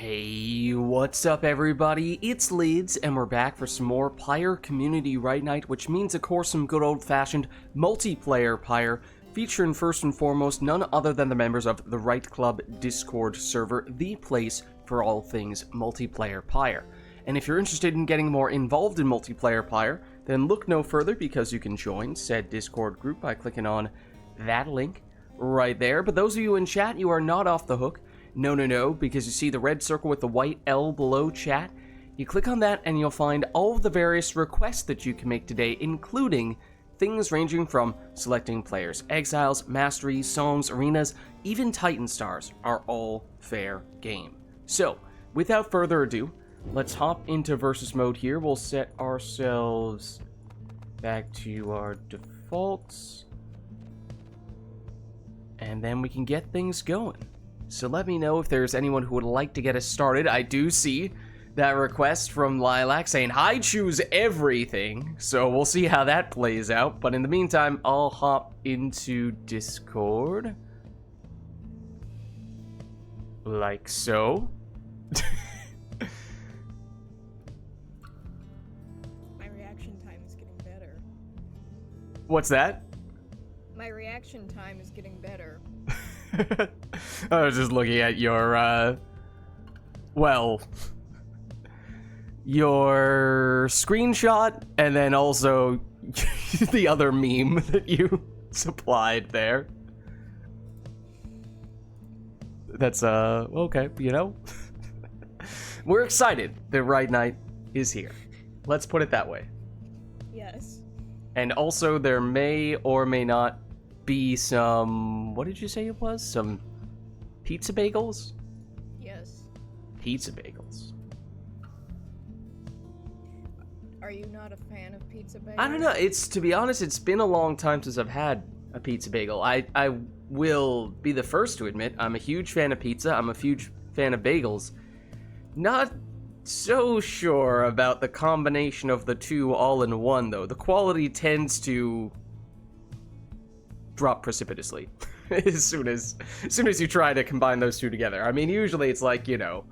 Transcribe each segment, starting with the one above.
Hey, what's up everybody? It's Lids, and we're back for some more Pyre Community RITE Night, which means of course some good old-fashioned multiplayer Pyre, featuring first and foremost none other than the members of the RITE Club Discord server, the place for all things multiplayer Pyre. And if you're interested in getting more involved in multiplayer Pyre, then look no further because you can join said Discord group by clicking on that link right there. But those of you in chat, you are not off the hook. No, because you see the red circle with the white L below chat? You click on that and you'll find all of the various requests that you can make today, including things ranging from selecting players' exiles, masteries, songs, arenas, even Titan Stars are all fair game. So, without further ado, let's hop into versus mode here. We'll set ourselves back to our defaults, and then we can get things going. So let me know if there's anyone who would like to get us started. I do see that request from Lilac saying, I choose everything. So we'll see how that plays out. But in the meantime, I'll hop into Discord. Like so. My reaction time is getting better. What's that? My reaction time is getting better. I was just looking at your, your screenshot, and then also the other meme that you supplied there. That's, okay, you know? We're excited that RITE Night is here. Let's put it that way. Yes. And also, there may or may not be some, what did you say it was? Some pizza bagels? Yes. Pizza bagels. Are you not a fan of pizza bagels? I don't know. It's, to be honest, it's been a long time since I've had a pizza bagel. I will be the first to admit I'm a huge fan of pizza. I'm a huge fan of bagels. Not so sure about the combination of the two all in one, though. The quality tends to drop precipitously as soon as you try to combine those two together. I mean, usually it's like, you know,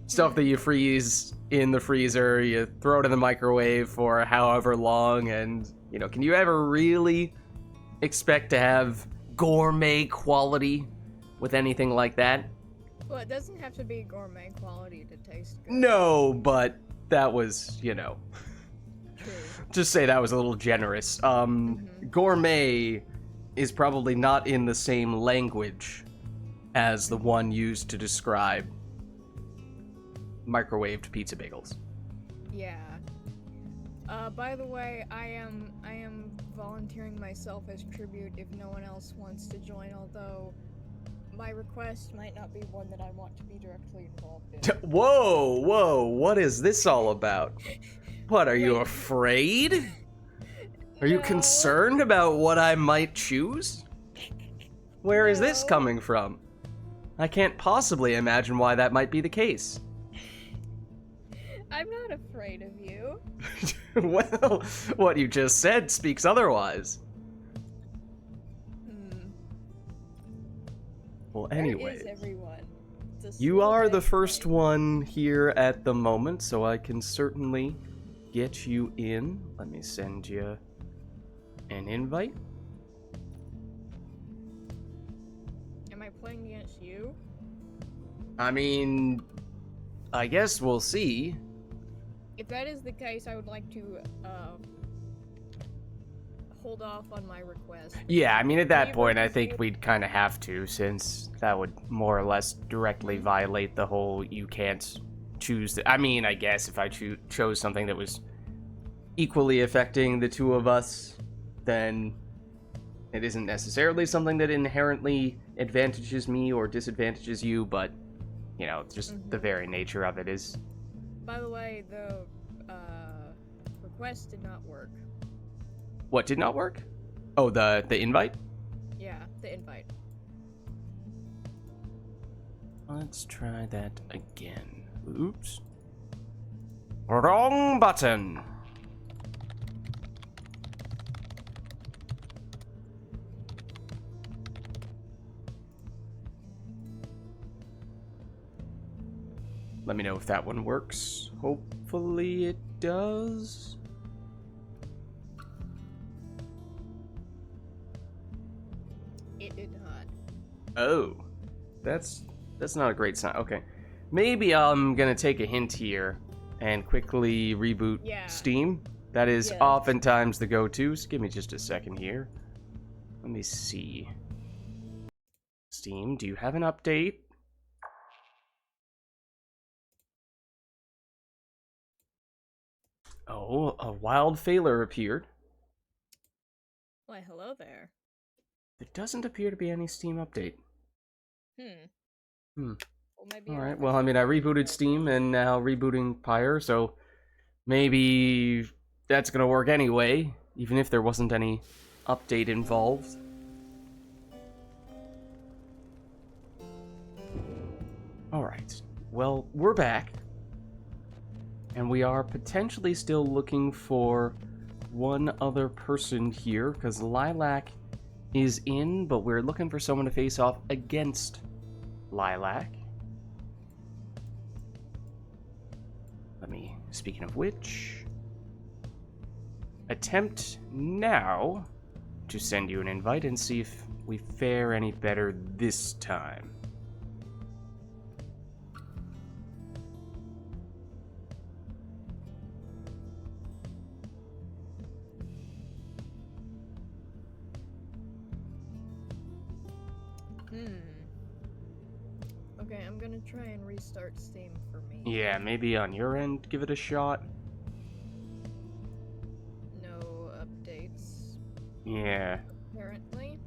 stuff that you freeze in the freezer, you throw it in the microwave for however long, and, you know, can you ever really expect to have gourmet quality with anything like that? Well, it doesn't have to be gourmet quality to taste good. No, but that was, you know, True. just say that was a little generous. Gourmet is probably not in the same language as the one used to describe microwaved pizza bagels. Yeah. By the way, I am volunteering myself as tribute if no one else wants to join, although my request might not be one that I want to be directly involved in. Whoa, what is this all about? What, are you afraid? Are you concerned about what I might choose? Where is this coming from? I can't possibly imagine why that might be the case. I'm not afraid of you. Well, what you just said speaks otherwise. Well, anyways. Where is everyone? You are the first one here at the moment, so I can certainly get you in. Let me send you an invite. Am I playing against you? I mean, I guess we'll see. If that is the case, I would like to hold off on my request. Yeah, I mean, at that point, I think we'd kind of have to, since that would more or less directly violate the whole you can't choose. I mean, I guess if I chose something that was equally affecting the two of us, then it isn't necessarily something that inherently advantages me or disadvantages you, but, you know, just the very nature of it is. By the way, the request did not work. What did not work? Oh, the invite? Yeah, the invite. Let's try that again. Oops. Wrong button. Let me know if that one works. Hopefully it does. It did not. Oh, that's not a great sign. Okay, maybe I'm gonna take a hint here and quickly reboot Steam. That is oftentimes the go-to. So give me just a second here. Let me see. Steam, do you have an update? Oh, a wild failure appeared. Why, hello there. There doesn't appear to be any Steam update. Well, maybe Alright, well, I mean, I rebooted Steam and now rebooting Pyre, so maybe that's gonna work anyway, even if there wasn't any update involved. Alright, well, we're back. And we are potentially still looking for one other person here, because Lilac is in, but we're looking for someone to face off against Lilac. Speaking of which, attempt now to send you an invite and see if we fare any better this time. Okay, I'm gonna try and restart Steam for me. Yeah, maybe on your end, give it a shot. No updates. Yeah. Apparently.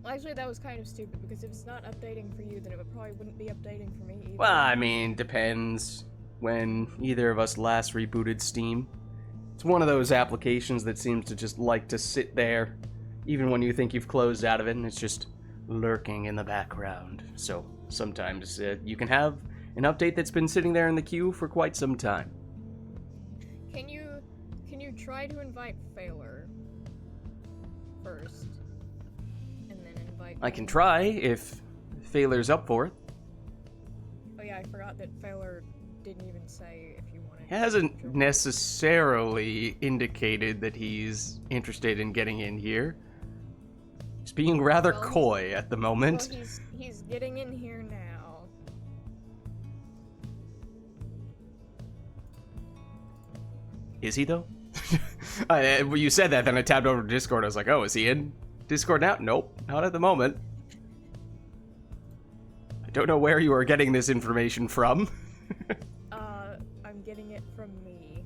Well, actually, that was kind of stupid, because if it's not updating for you, then it probably wouldn't be updating for me either. Well, I mean, depends when either of us last rebooted Steam. It's one of those applications that seems to just like to sit there, even when you think you've closed out of it, and it's just lurking in the background. So sometimes you can have an update that's been sitting there in the queue for quite some time. Can you try to invite Failer first, and then invite? I can try if Failer's up for it. Oh yeah, I forgot that Failer didn't even say if you wanted. He hasn't necessarily indicated that he's interested in getting in here. He's being rather coy at the moment. Well, he's getting in here now. Is he though? When you said that, then I tabbed over to Discord. I was like, oh, is he in Discord now? Nope, not at the moment. I don't know where you are getting this information from. I'm getting it from me.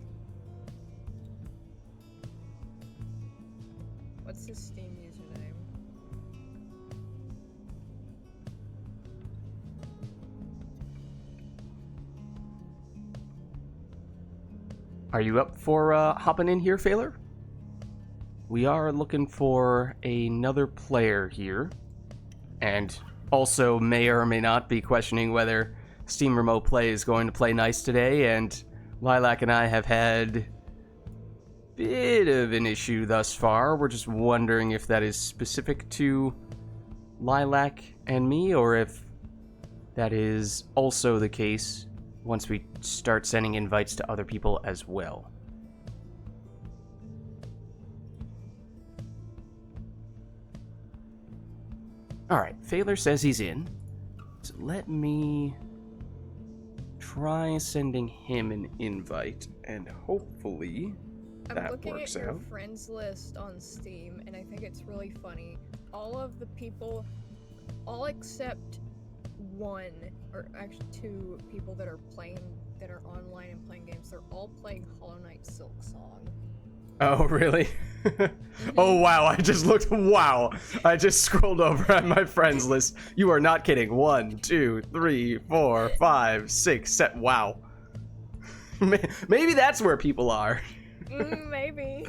What's his Steam username? Are you up for hopping in here, Failer? We are looking for another player here, and also may or may not be questioning whether Steam Remote Play is going to play nice today, and Lilac and I have had a bit of an issue thus far. We're just wondering if that is specific to Lilac and me, or if that is also the case once we start sending invites to other people as well. Alright, Failer says he's in. So let me try sending him an invite, and hopefully that works out. I'm looking at your friends list on Steam, and I think it's really funny. All of the people, all except one, or actually two people that are online and playing games, they're all playing Hollow Knight Silksong. Oh, really? Oh, wow, I just looked, wow. I just scrolled over at my friends list. You are not kidding. 1, 2, 3, 4, 5, 6, 7, wow. Maybe that's where people are. Maybe.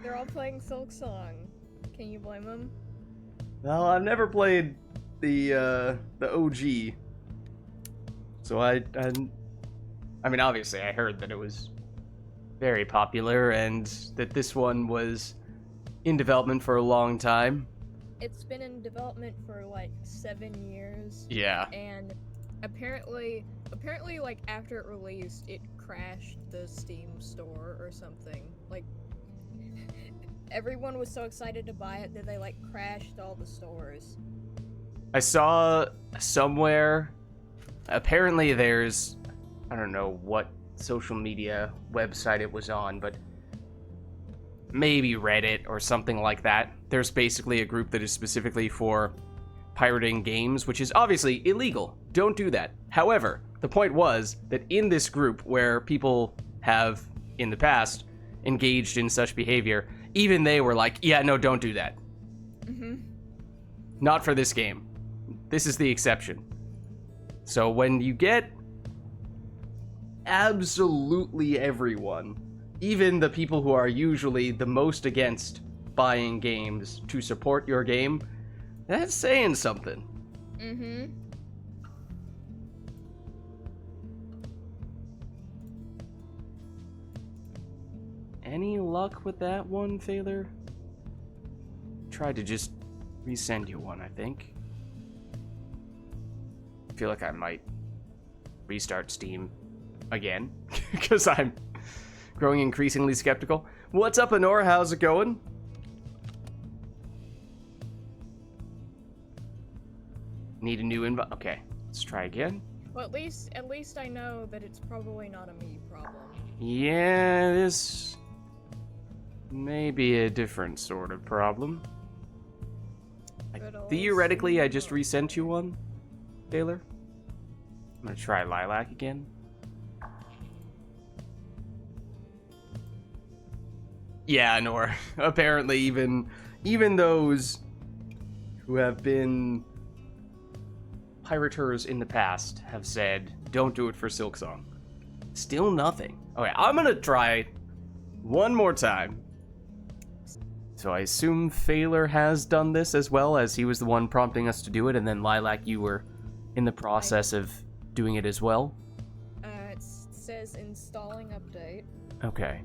They're all playing Silksong. Can you blame them? Well, I've never played the OG. So I mean, obviously I heard that it was very popular and that this one was in development for a long time. it's been in development for like 7 years. Yeah. And apparently, like after it released, it crashed the Steam store or something. Like, everyone was so excited to buy it that they like crashed all the stores. I saw somewhere, apparently there's, I don't know what social media website it was on, but maybe Reddit or something like that. There's basically a group that is specifically for pirating games, which is obviously illegal. Don't do that. However, the point was that in this group where people have, in the past, engaged in such behavior, even they were like, yeah, no, don't do that. Mm-hmm. Not for this game. This is the exception. So when you get absolutely everyone, even the people who are usually the most against buying games to support your game, that's saying something. Mm-hmm. Any luck with that one, Failure? Tried to just resend you one, I think. Feel like I might restart Steam again, because I'm growing increasingly skeptical. What's up, Honor? How's it going? Need a new invite? Okay, let's try again. Well, at least I know that it's probably not a me problem. Yeah, this may be a different sort of problem. Theoretically, I just resent you one, Taylor. I'm gonna try Lilac again. Yeah, Nor. Apparently, even those who have been pirators in the past have said, don't do it for Silksong. Still nothing. Okay, I'm gonna try one more time. So I assume Failure has done this as well, as he was the one prompting us to do it, and then Lilac, you were in the process of doing it as well? It says installing update. Okay.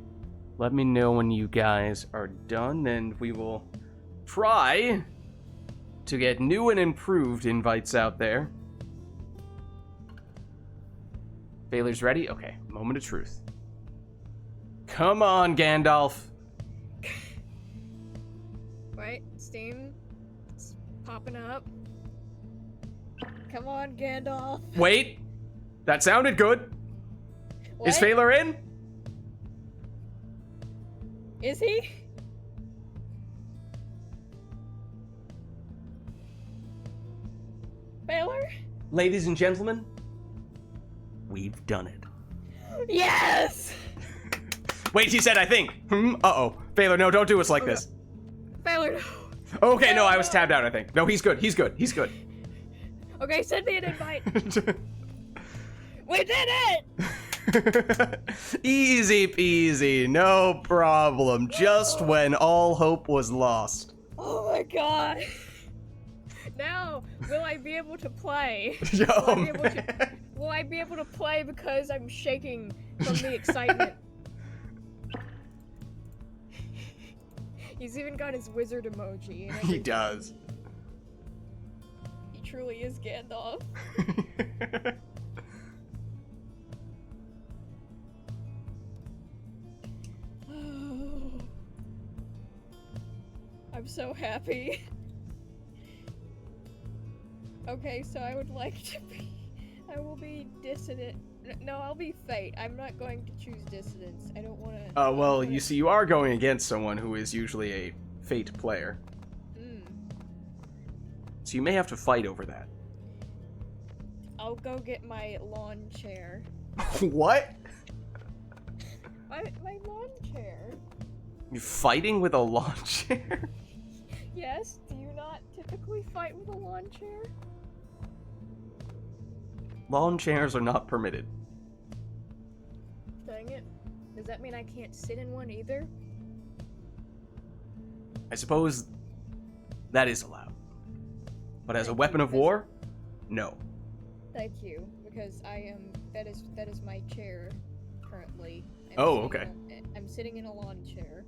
Let me know when you guys are done, and we will try to get new and improved invites out there. Failure's ready? Okay, moment of truth. Come on, Gandalf! Right, Steam, it's popping up. Come on, Gandalf. Wait! That sounded good! What? Is Failure in? Is he? Baylor? Ladies and gentlemen, we've done it. Yes! Wait, he said, I think. Uh-oh. Failure, no, don't do us like this. Baylor, no. Okay, no, I was tabbed out, I think. No, he's good, he's good, he's good. Okay, send me an invite. We did it! Easy peasy, no problem. Just when all hope was lost. Oh my god. Now, will I be able to play? Yo, Will I be able to play because I'm shaking from the excitement? He's even got his wizard emoji. And he does. He truly is Gandalf. I'm so happy. Okay, so I would like to be... I will be dissident. No, I'll be fate. I'm not going to choose dissidence. I don't want to... Oh, well, you see, you are going against someone who is usually a fate player. So you may have to fight over that. I'll go get my lawn chair. What? My lawn chair. You're fighting with a lawn chair? Yes, do you not typically fight with a lawn chair? Lawn chairs are not permitted. Dang it. Does that mean I can't sit in one either? I suppose that is allowed. But as a Thank weapon you, of war, no. Thank you, because that is my chair currently. Oh, okay. I'm sitting in a lawn chair.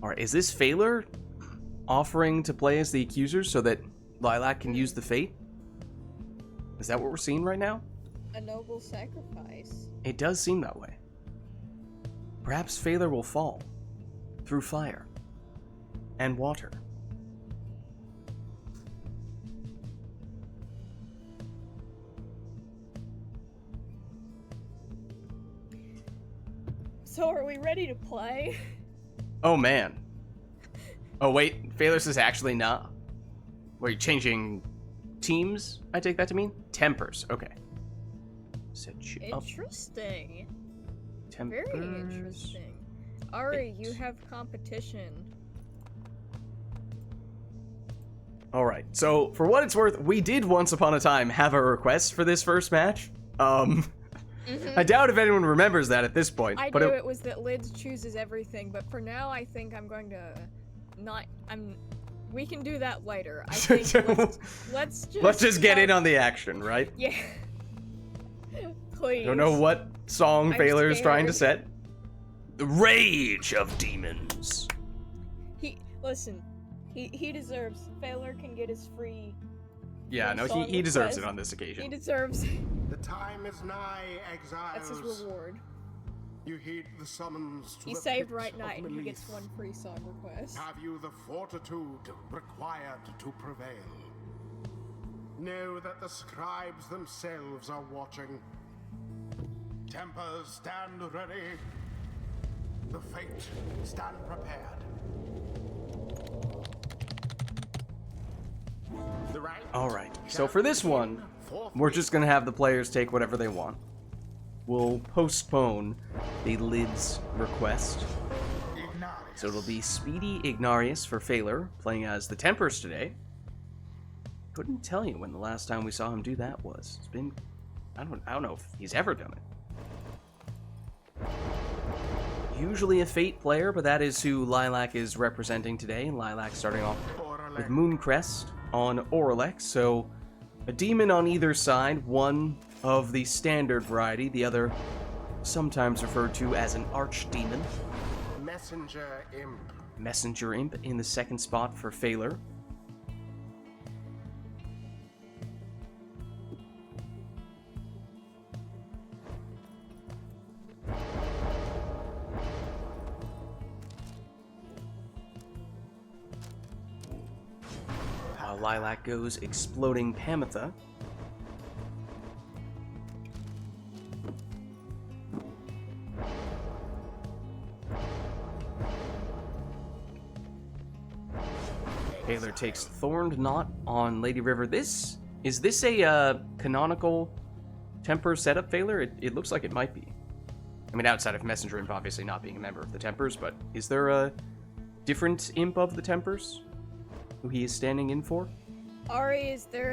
Alright, is this Failure? offering to play as the accusers so that Lilac can use the fate? Is that what we're seeing right now? A noble sacrifice. It does seem that way. Perhaps Phaler will fall through fire and water. So are we ready to play? Oh man. Oh wait, Phaler says actually not. Were you changing teams? I take that to mean tempers. Okay. Set you up. Interesting. Tempers. Very interesting. Ari, you have competition. All right. So for what it's worth, we did once upon a time have a request for this first match. I doubt if anyone remembers that at this point. I knew it was that Lids chooses everything, but for now, I think I'm going to not. We can do that later. I think let's just get in on the action, right? Yeah. Please. Don't know what song I'm Phaler is trying to scared. set. The Rage of Demons. Listen. He deserves. Phaler can get his free. Yeah, no, he deserves it on this occasion. He deserves. The time is nigh, exiles. That's his reward. You heed the summons to He the saved pits RITE of NITE and he Melith. gets one free song request. Have you the fortitude required to prevail? Know that the scribes themselves are watching. Tempers, stand ready. The fate, stand prepared. The right. All right. So for this one, we're just going to have the players take whatever they want. We'll postpone the Lids request. So it'll be Speedy Ignarius for Phaler, playing as the Tempers today. Couldn't tell you when the last time we saw him do that was. It's been... I don't know if he's ever done it. Usually a Fate player, but that is who Lilac is representing today. Lilac starting off with Mooncrest on Orlex, so a demon on either side, one of the standard variety, the other sometimes referred to as an archdemon. Messenger Imp. Messenger Imp in the second spot for Phaler. Lilac goes Exploding Pamitha. Phaler takes Thorned Knot on Lady River. Is this a canonical Temper setup, Phaler? It looks like it might be. I mean, outside of Messenger Imp obviously not being a member of the Tempers, but is there a different Imp of the Tempers who he is standing in for? Ari, is there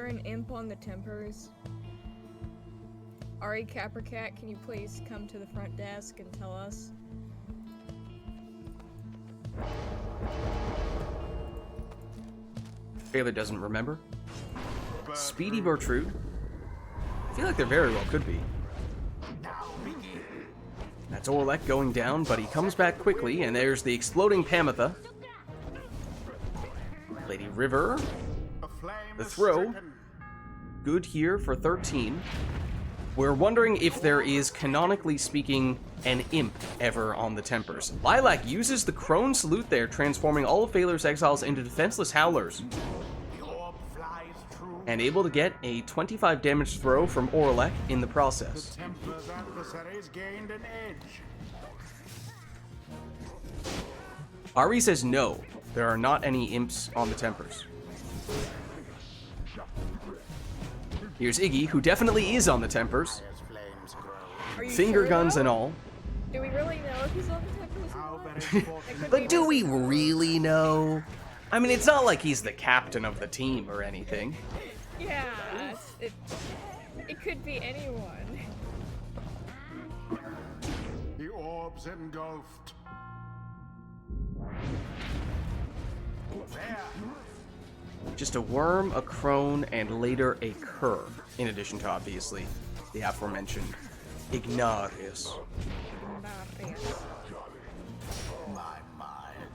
an imp on the Tempers? Ari Capricat, can you please come to the front desk and tell us? Phaler doesn't remember. Speedy Bertrude. I feel like there very well could be. That's Orlek going down, but he comes back quickly, and there's the Exploding Pamitha. Lady River. The throw. Good here for 13. We're wondering if there is, canonically speaking, an imp ever on the Tempers. Lilac uses the Crone Salute there, transforming all of Phaler's exiles into defenseless howlers. And able to get a 25 damage throw from Orlek in the process. The Temper's adversaries gained an edge. Ari says no, there are not any imps on the Tempers. Here's Iggy, who definitely is on the Tempers. Are you Finger sure, guns though? and all. Do we really know if he's on the Tempers or not? But do we really know? I mean, it's not like he's the captain of the team or anything. Yeah, it could be anyone. The orbs engulfed. There. Just a worm, a crone, and later a cur. In addition to, obviously, the aforementioned Ignarius. My mind.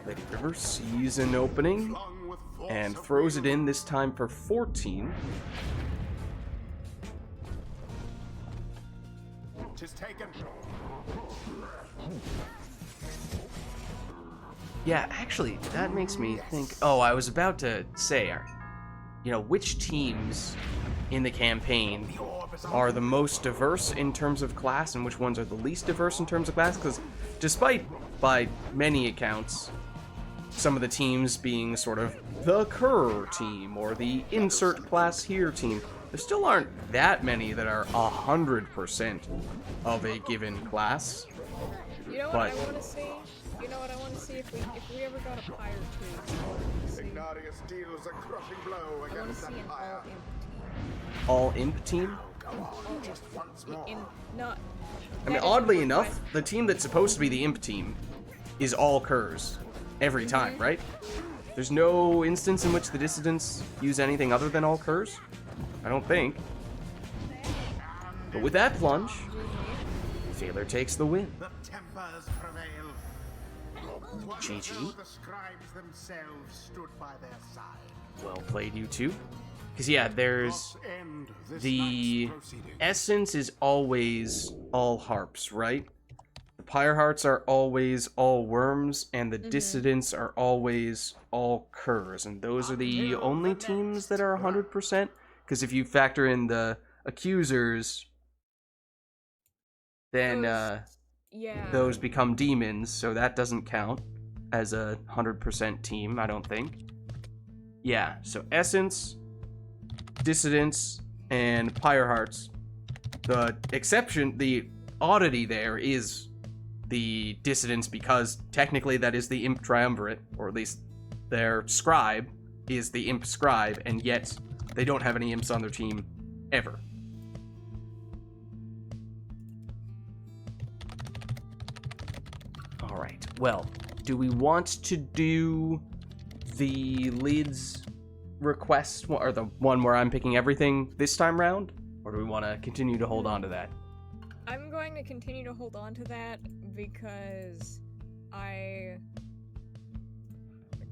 Lady River sees an opening flung with force and of throws it will. in, this time for 14. 'Tis taken. Yeah, actually, that makes me think... Oh, I was about to say, which teams in the campaign The orb is are the most diverse in terms of class and which ones are the least diverse in terms of class? Because despite, by many accounts, some of the teams being sort of the Kerr team or the insert class here team, there still aren't that many that are 100% of a given class. You know what But- I want to see? You know what I want to see if we ever got a Pyre too. I want to see Ignarius deals a crushing blow against see that an fire. all imp team. All imp team? Go on, just once more. Not. I mean, that is oddly a enough, request. the team that's supposed to be the imp team is all Kerrs. Every time, right? There's no instance in which the dissidents use anything other than all Kerrs? I don't think. But with that plunge, Taylor takes the win. The tempers prevail. 'Twas as GG. though the scribes themselves stood by their side. Well played, you two. Because, yeah, there's... Thus end this The night's proceeding. essence is always all harps, right? The Pyre Hearts are always all worms, and the dissidents are always all Kerrs. And those are the only teams that are 100%. Because if you factor in the accusers, then Yeah. those become demons, so that doesn't count as a 100% team, I don't think. Yeah, so Essence, Dissidents, and Pyre Hearts. The exception, the oddity there is the Dissidents, because technically that is the Imp Triumvirate, or at least their scribe is the Imp Scribe, and yet they don't have any imps on their team ever. Alright, well, do we want to do the Lids request, or the one where I'm picking everything this time round? Or do we want to continue to hold on to that? I'm going to continue to hold on to that because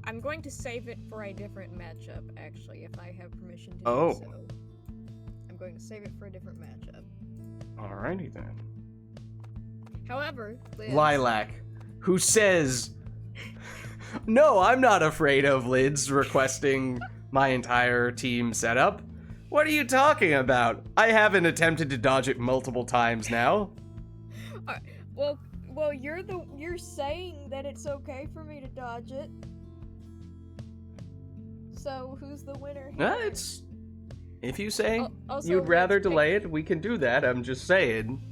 I'm going to save it for a different matchup, actually, if I have permission to Oh. do so. I'm going to save it for a different matchup. Alrighty then. However, Liz, Lilac, who says, no, I'm not afraid of Lids requesting my entire team setup. What are you talking about? I haven't attempted to dodge it multiple times now. well, you're saying that it's okay for me to dodge it. So who's the winner here? It's... If you say Also, you'd rather let's pick- delay it, we can do that. I'm just saying.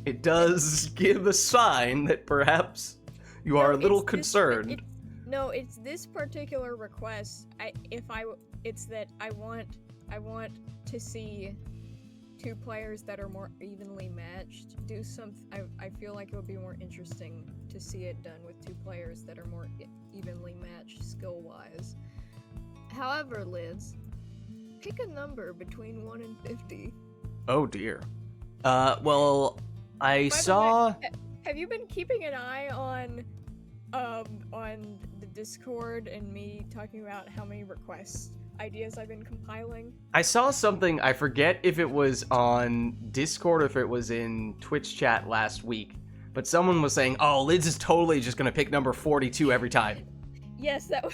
It does give a sign that perhaps you are a little concerned. It's this particular request. It's that I want to see two players that are more evenly matched do something. I feel like it would be more interesting to see it done with two players that are more evenly matched skill-wise. However, Liz, pick a number between 1 and 50. Oh dear. Well, I By the saw... way, have you been keeping an eye on the Discord and me talking about how many ideas I've been compiling? I saw something, I forget if it was on Discord or if it was in Twitch chat last week, but someone was saying, oh, Lids is totally just gonna pick number 42 every time. Yes, that.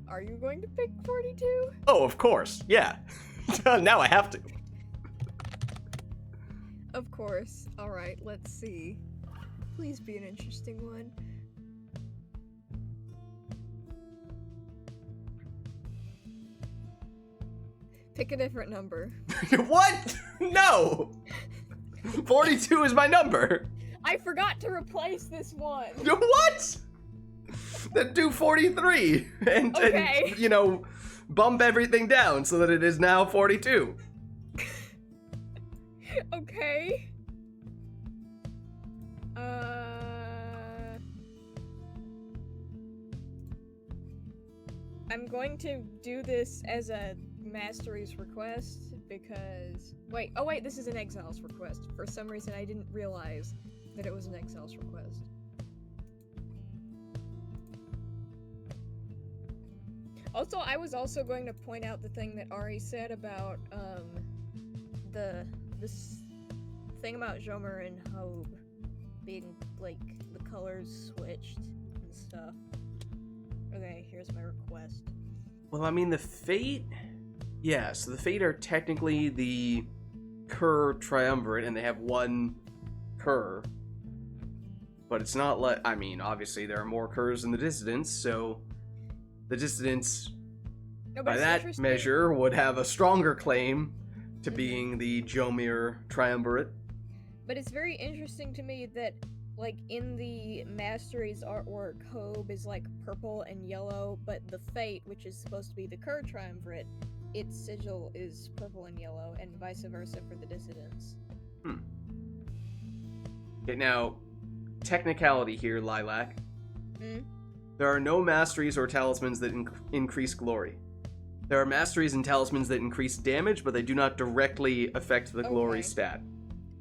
Are you going to pick 42? Oh, of course, yeah. Now I have to. Of course. Alright, let's see. Please be an interesting one. Pick a different number. What? No! 42 is my number. I forgot to replace this one! What? Then do 43 and Okay. bump everything down so that it is now 42. Okay. I'm going to do this as a Mastery's request because... Wait, this is an Exile's request. For some reason, I didn't realize that it was an Exile's request. Also, I was also going to point out the thing that Ari said about this thing about Jomer and Hobe being like the colors switched and stuff. Okay, here's my request. Well, I mean, the Fate... Yeah, so the Fate are technically the Kerr Triumvirate, and they have one Kerr. But it's not like... I mean, obviously, there are more Kerrs in the Dissidents, so... The Dissidents, No, but by it's that interesting- measure, would have a stronger claim to being the Jomir Triumvirate. But it's very interesting to me that, like, in the Masteries artwork, Hobe is, like, purple and yellow, but the Fate, which is supposed to be the Kerr Triumvirate, its sigil is purple and yellow, and vice versa for the Dissidents. Okay, now, technicality here, Lilac. Hmm? There are no masteries or talismans that increase glory. There are masteries and talismans that increase damage, but they do not directly affect the glory Okay. stat.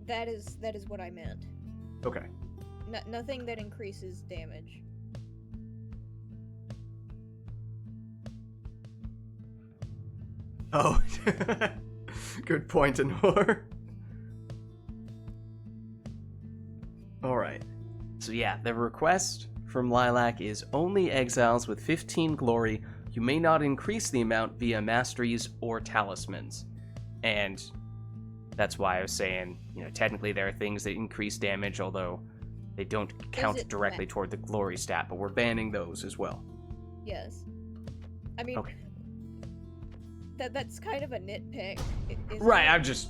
That is what I meant. Okay. Nothing that increases damage. Oh, good point, Anor. Alright. So yeah, the request from Lilac is only exiles with 15 glory. You may not increase the amount via masteries or talismans. And that's why I was saying, you know, technically there are things that increase damage, although they don't count it directly toward the glory stat, but we're banning those as well. Yes. I mean, Okay. that's kind of a nitpick. Isn't Right, it? I'm just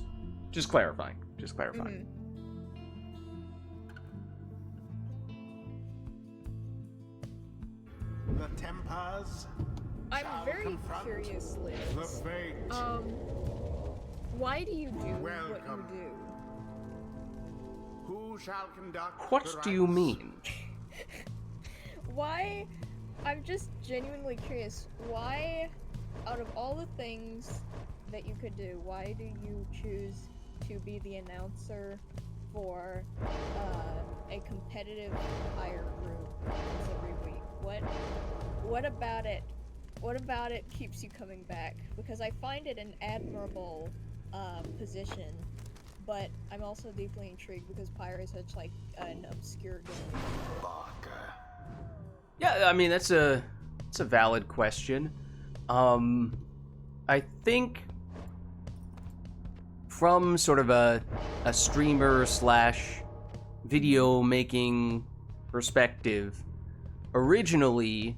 clarifying. Just clarifying. Mhm. The Tempers I'm shall very confront curious, the Liz. fate. Why do you do Welcome. what you do? Who shall conduct What the do you rites? mean? Why? I'm just genuinely curious. Why, out of all the things that you could do, why do you choose to be the announcer for a competitive Pyre group every week? What about it? What about it keeps you coming back? Because I find it an admirable position, but I'm also deeply intrigued because Pyre is such like an obscure game. Yeah, I mean that's a valid question. I think from sort of a streamer slash video making perspective, originally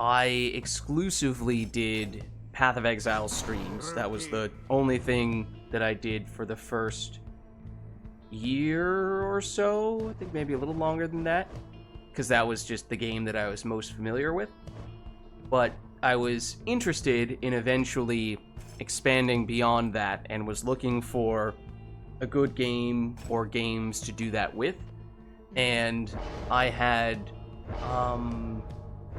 I exclusively did Path of Exile streams. That was the only thing that I did for the first year or so. I think maybe a little longer than that, because that was just the game that I was most familiar with. But I was interested in eventually expanding beyond that and was looking for a good game or games to do that with. And I had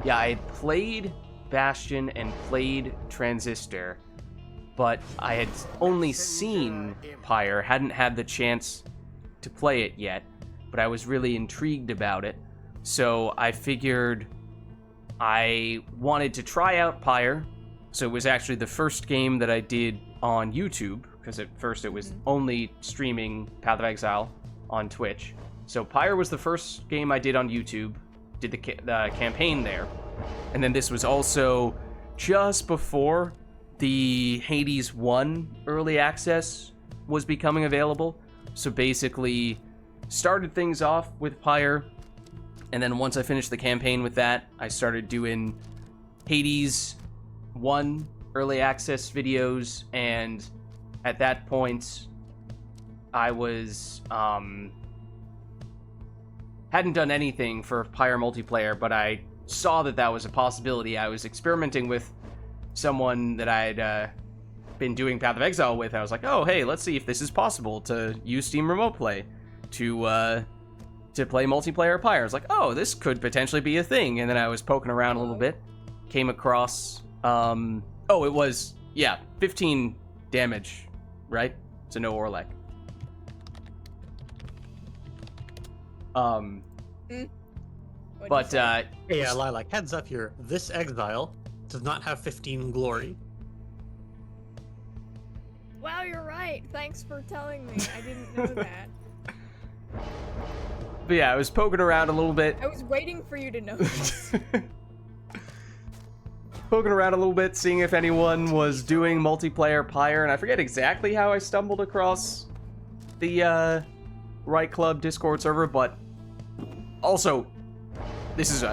I had played Bastion and played Transistor, but I had only seen Pyre, hadn't had the chance to play it yet, but I was really intrigued about it. So I figured I wanted to try out Pyre. So it was actually the first game that I did on YouTube, because at first it was only streaming Path of Exile on Twitch. So Pyre was the first game I did on YouTube, did the campaign there. And then this was also just before the Hades 1 early access was becoming available. So basically started things off with Pyre, and then once I finished the campaign with that, I started doing Hades 1 early access videos, and at that point I was hadn't done anything for Pyre multiplayer, but I saw that was a possibility. I was experimenting with someone that I'd been doing Path of Exile with. I was like, oh, hey, let's see if this is possible to use Steam Remote Play to play multiplayer Pyre. I was like, oh, this could potentially be a thing. And then I was poking around a little bit, came across, it was, 15 damage, right? So no Orlek. What'd you But say? Hey, Lilac, heads up here. This exile does not have 15 glory. Wow, you're right. Thanks for telling me. I didn't know that. But yeah, I was poking around a little bit. I was waiting for you to know this. Poking around a little bit, seeing if anyone was doing multiplayer Pyre, and I forget exactly how I stumbled across the RITE Club Discord server, but also, this is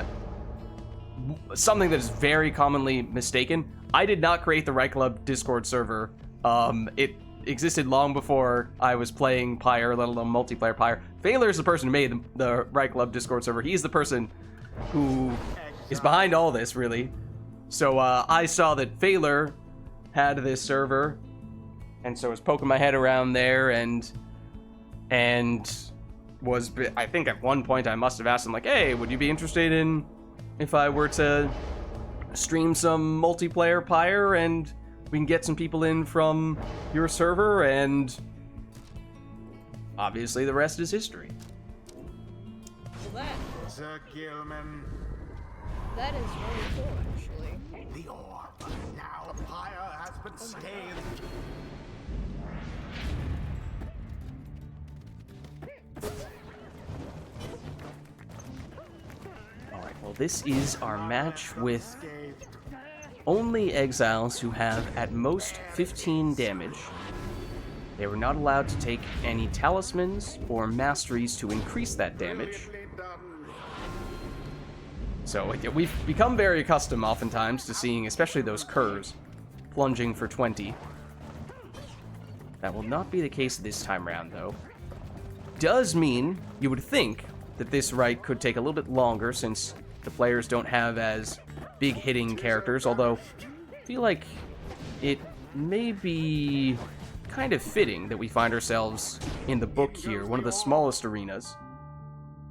something that is very commonly mistaken. I did not create the RITE Club Discord server. It existed long before I was playing Pyre, let alone multiplayer Pyre. Veiler is the person who made the RITE Club Discord server. He's the person who is behind all this, really. So I saw that Veiler had this server, and so I was poking my head around there, and was, I think at one point I must have asked him, like, hey, would you be interested in if I were to stream some multiplayer Pyre, and we can get some people in from your server, and obviously the rest is history. Well, Sir Gilman, that is really cool, actually. the orb. Now Pyre has been scathed. Alright, well, this is our match with Scathed. only exiles who have at most 15 damage. They were not allowed to take any talismans or masteries to increase that damage. Brilliantly done. So we've become very accustomed oftentimes to seeing especially those curs plunging for 20. That will not be the case this time around, though. Does mean you would think that this RITE could take a little bit longer since the players don't have as big hitting characters, although I feel like it may be kind of fitting that we find ourselves in the book here, one of the smallest arenas.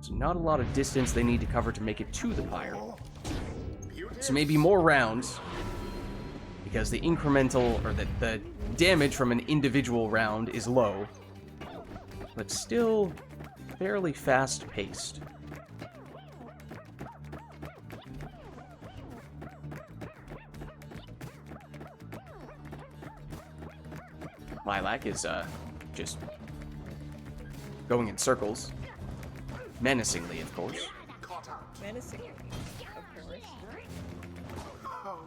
So not a lot of distance they need to cover to make it to the Pyre. So maybe more rounds, because the incremental, or the damage from an individual round is low, but still fairly fast-paced. Lilac is just going in circles. Menacingly, of course. Caught out. Menacingly, of course. Oh.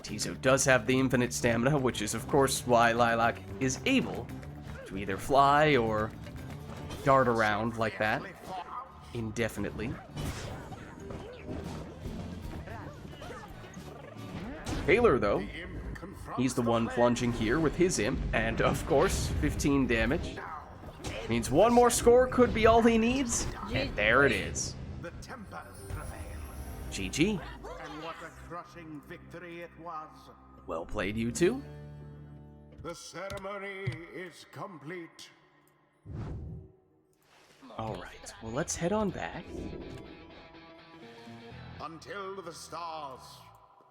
Tizo does have the infinite stamina, which is of course why Lilac is able to either fly or dart around like that indefinitely. Taylor, though, he's the one plunging here with his imp, and of course, 15 damage. Means one more score could be all he needs, and there it is. The tempers prevail. GG. And what a crushing victory it was. Well played, you two. The ceremony is complete. Alright, well let's head on back. Until the stars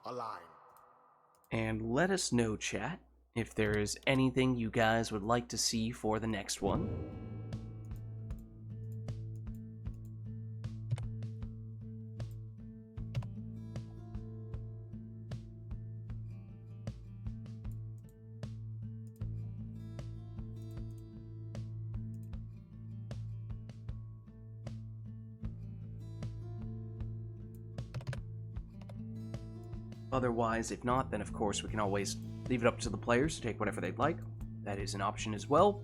align. And let us know, chat, if there is anything you guys would like to see for the next one. Otherwise, if not, then of course we can always leave it up to the players to take whatever they'd like. That is an option as well.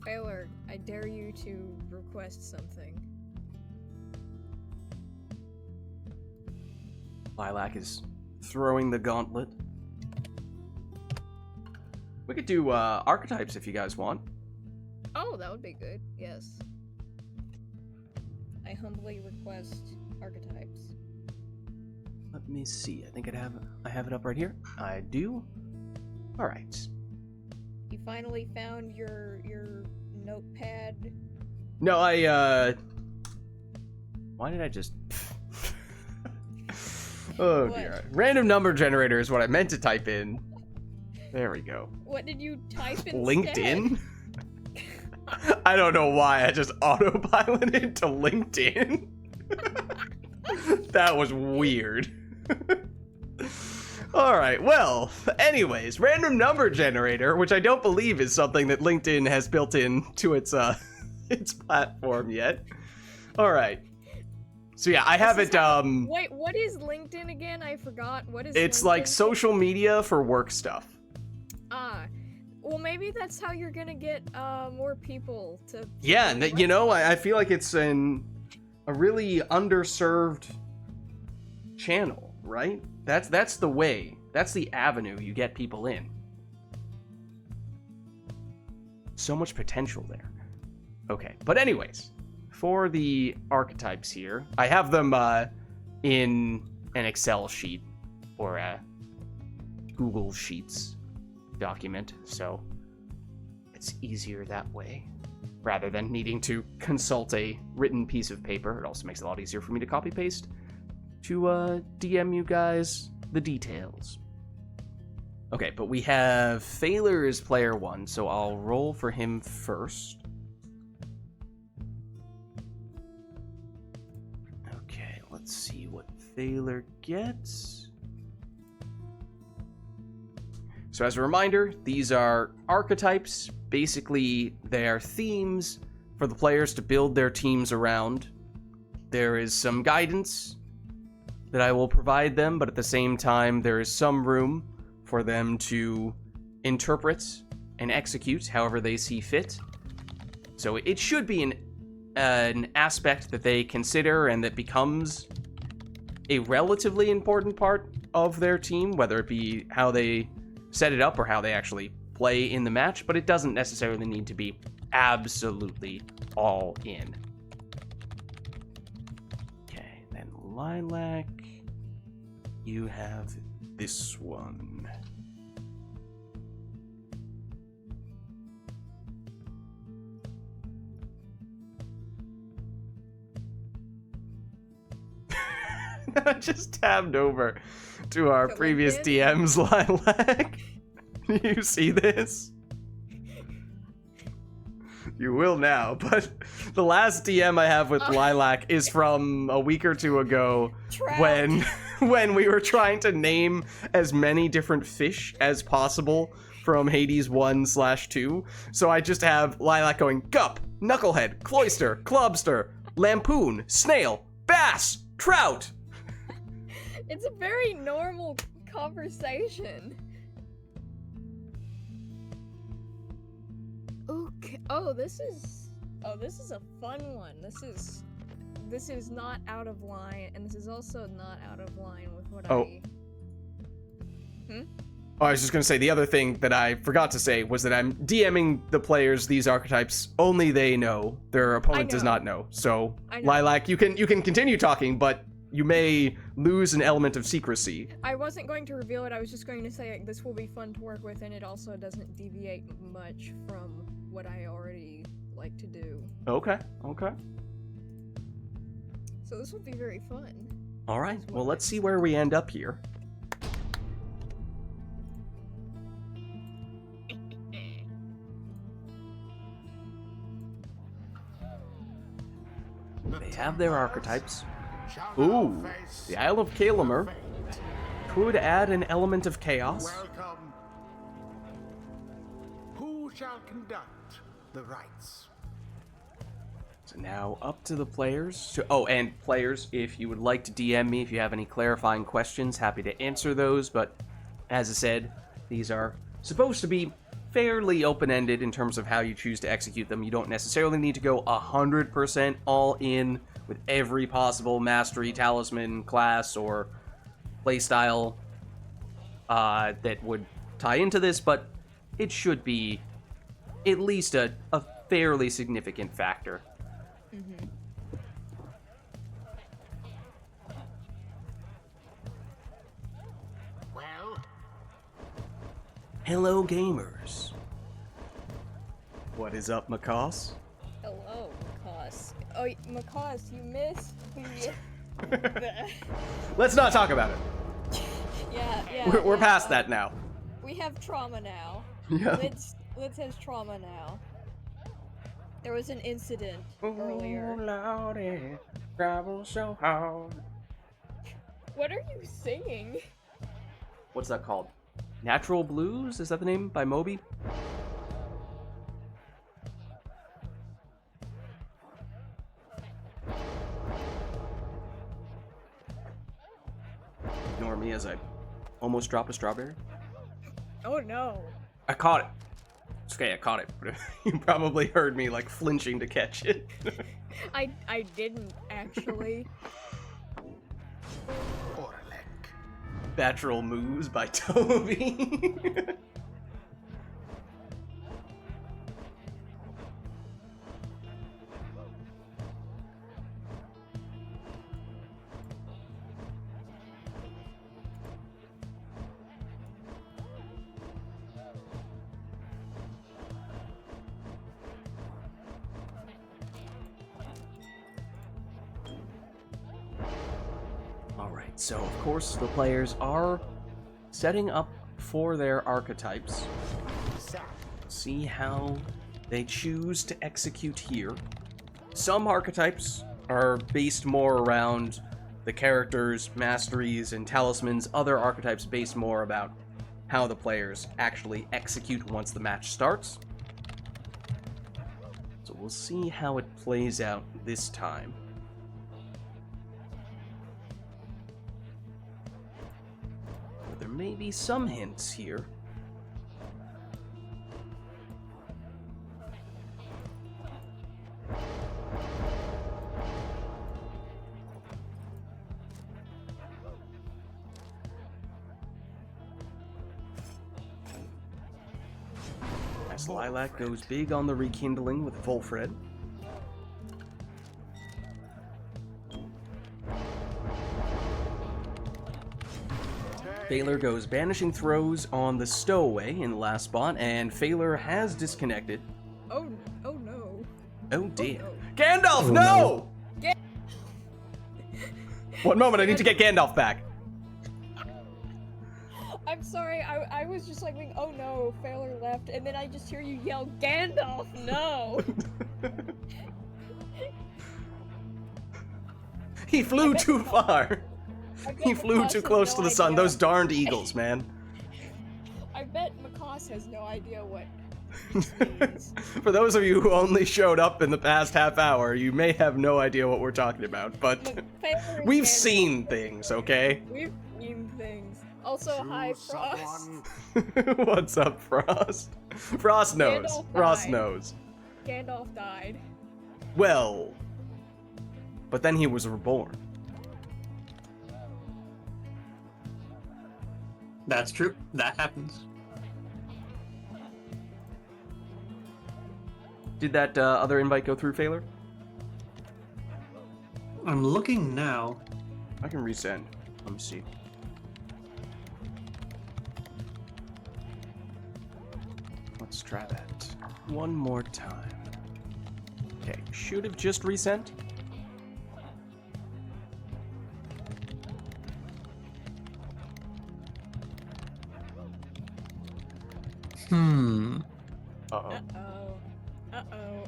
Baylor, I dare you to request something. Lilac is throwing the gauntlet. We could do archetypes if you guys want. Oh, that would be good. Yes. I humbly request archetypes. Let me see. I think I have it up right here. I do. All right. You finally found your notepad. No, why did I just? Oh What? dear. Random number generator is what I meant to type in. There we go. What did you type in? LinkedIn. I don't know why I just autopiloted to LinkedIn. That was weird. Alright, well, anyways, random number generator, which I don't believe is something that LinkedIn has built into its its platform yet. Alright. So yeah, I have it, Wait, what is LinkedIn again? I forgot. What is it's LinkedIn? like social media for work stuff. Ah. Well, maybe that's how you're gonna get more people to... Yeah, and you know, I feel like it's a really underserved channel, right? That's the way. That's the avenue you get people in. So much potential there. Okay, but anyways, for the archetypes here, I have them in an Excel sheet or a Google Sheets document, so it's easier that way rather than needing to consult a written piece of paper. It also makes it a lot easier for me to copy paste to DM you guys the details. Okay, but we have Phaler as player 1, so I'll roll for him first. Okay, let's see what Phaler gets. So as a reminder, these are archetypes. Basically, they are themes for the players to build their teams around. There is some guidance that I will provide them, but at the same time, there is some room for them to interpret and execute however they see fit. So it should be an aspect that they consider and that becomes a relatively important part of their team, whether it be how they set it up or how they actually play in the match, but it doesn't necessarily need to be absolutely all in. Okay, then Lilac, you have this one. I just tabbed over to our previous DM's Lilac. You see this? You will now, but the last DM I have with Lilac is from a week or two ago when we were trying to name as many different fish as possible from Hades 1/2. So I just have Lilac going gup, knucklehead, cloister, clubster, lampoon, snail, bass, trout. It's a very normal conversation. Okay. Oh, this is a fun one. This is not out of line, and this is also not out of line with what I... Oh, I was just going to say, the other thing that I forgot to say was that I'm DMing the players these archetypes. Only they know. Their opponent does not know. So, Lilac, you can continue talking, but you may lose an element of secrecy. I wasn't going to reveal it. I was just going to say this will be fun to work with, and it also doesn't deviate much from what I already like to do. Okay. So this will be very fun. All right. Well, let's see where we end up here. They have their archetypes. Ooh, the Isle of Kalamer could add an element of chaos. Welcome. Who shall conduct the rites? So now up to the players. And players, if you would like to DM me, if you have any clarifying questions, happy to answer those. But as I said, these are supposed to be fairly open-ended in terms of how you choose to execute them. You don't necessarily need to go 100% all in with every possible mastery, talisman, class, or playstyle that would tie into this, but it should be at least a fairly significant factor. Mm-hmm. Well, hello, gamers. What is up, Macaws? Hello, Macaws. Oh, Macaws, you missed the... Let's not talk about it. Yeah. We're past that now. We have trauma now. Yeah. Lids has trauma now. There was an incident earlier. Lordy, travel so hard. What are you singing? What's that called? Natural Blues? Is that the name? By Moby? Ignore me as I almost drop a strawberry. Oh no. I caught it. It's okay, I caught it. But you probably heard me like flinching to catch it. I didn't actually. Natural Moves by Toby. Alright, so of course the players are setting up for their archetypes. See how they choose to execute here. Some archetypes are based more around the characters, masteries, and talismans. Other archetypes based more about how the players actually execute once the match starts. So we'll see how it plays out this time. But there may be some hints here. As Lilac goes big on the rekindling with Volfred. Phaler goes Banishing Throws on the Stowaway in the last spot, and Phaler has disconnected. Oh no. Oh dear. no. Gandalf, Oh, no! Ga- One moment, I need to get Gandalf back. I'm sorry, I was just like, oh no, Phaler left, and then I just hear you yell, Gandalf, no! He flew too far. I bet He flew Makas too has close no to the sun. idea. Those darned eagles, man. I bet Makas has no idea what this means. For those of you who only showed up in the past half hour, you may have no idea what we're talking about, but Look, Phaler and we've Gandalf- seen things, okay? We've seen things. Also, hi, Choose Frost. someone. What's up, Frost? Frost knows. Gandalf Frost died. knows. Gandalf died. Well, but then he was reborn. That's true. That happens. Did that other invite go through, Phaler? I'm looking now. I can resend. Let me see. Let's try that one more time. Okay, should have just resent. Uh-oh. Uh-oh. Uh-oh.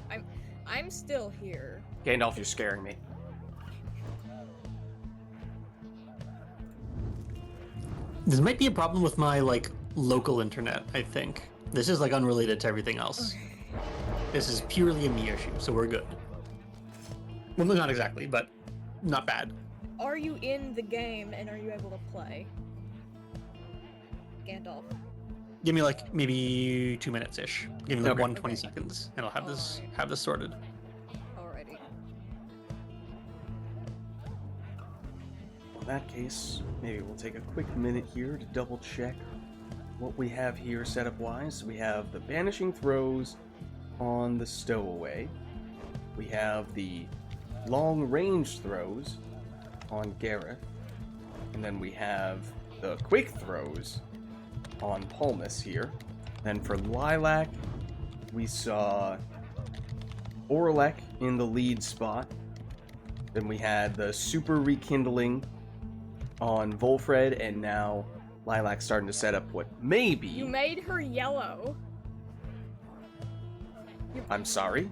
I'm still here. Gandalf, you're scaring me. This might be a problem with my, like, local internet, I think. This is, like, unrelated to everything else. This is purely a me issue, so we're good. Well, not exactly, but not bad. Are you in the game and are you able to play? Gandalf. Give me, like, maybe 2 minutes-ish. Give me, like, Okay. 120 seconds, and I'll have this sorted. Alrighty. In that case, maybe we'll take a quick minute here to double check what we have here setup-wise. We have the Banishing Throws on the Stowaway. We have the long-range throws on Gareth. And then we have the quick throws on Palmus here. Then for Lilac, we saw Orlek in the lead spot. Then we had the super rekindling on Volfred, and now Lilac's starting to set up what may be... You made her yellow. I'm sorry?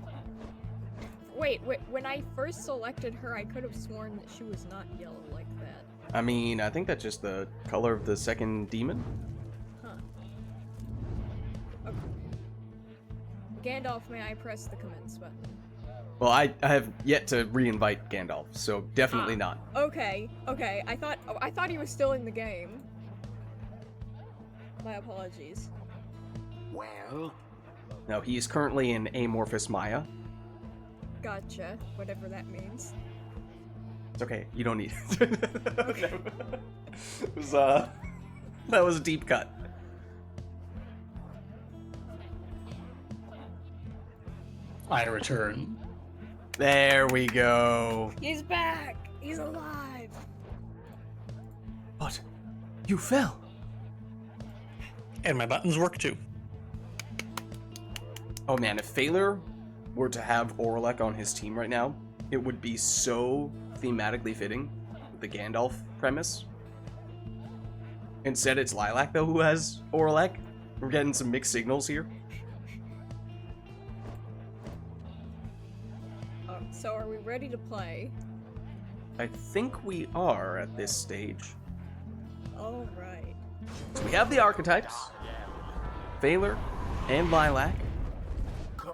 Wait, when I first selected her, I could have sworn that she was not yellow like that. I mean, I think that's just the color of the second demon. Huh. Okay. Gandalf, may I press the commence button? Well, I have yet to re-invite Gandalf, so definitely not. Okay, okay. I thought he was still in the game. My apologies. Well, No, he is currently in Amorphous Maya. Gotcha. Whatever that means. It's okay, you don't need it. Okay. It was, that was a deep cut. I return. There we go. He's back! He's alive! But you fell. And my buttons work too. Oh man, if Phaler were to have Orlek on his team right now, it would be so thematically fitting with the Gandalf premise. Instead, it's Lilac, though, who has Orlek. We're getting some mixed signals here. So are we ready to play? I think we are at this stage. Alright. So we have the archetypes, Phaler and Lilac.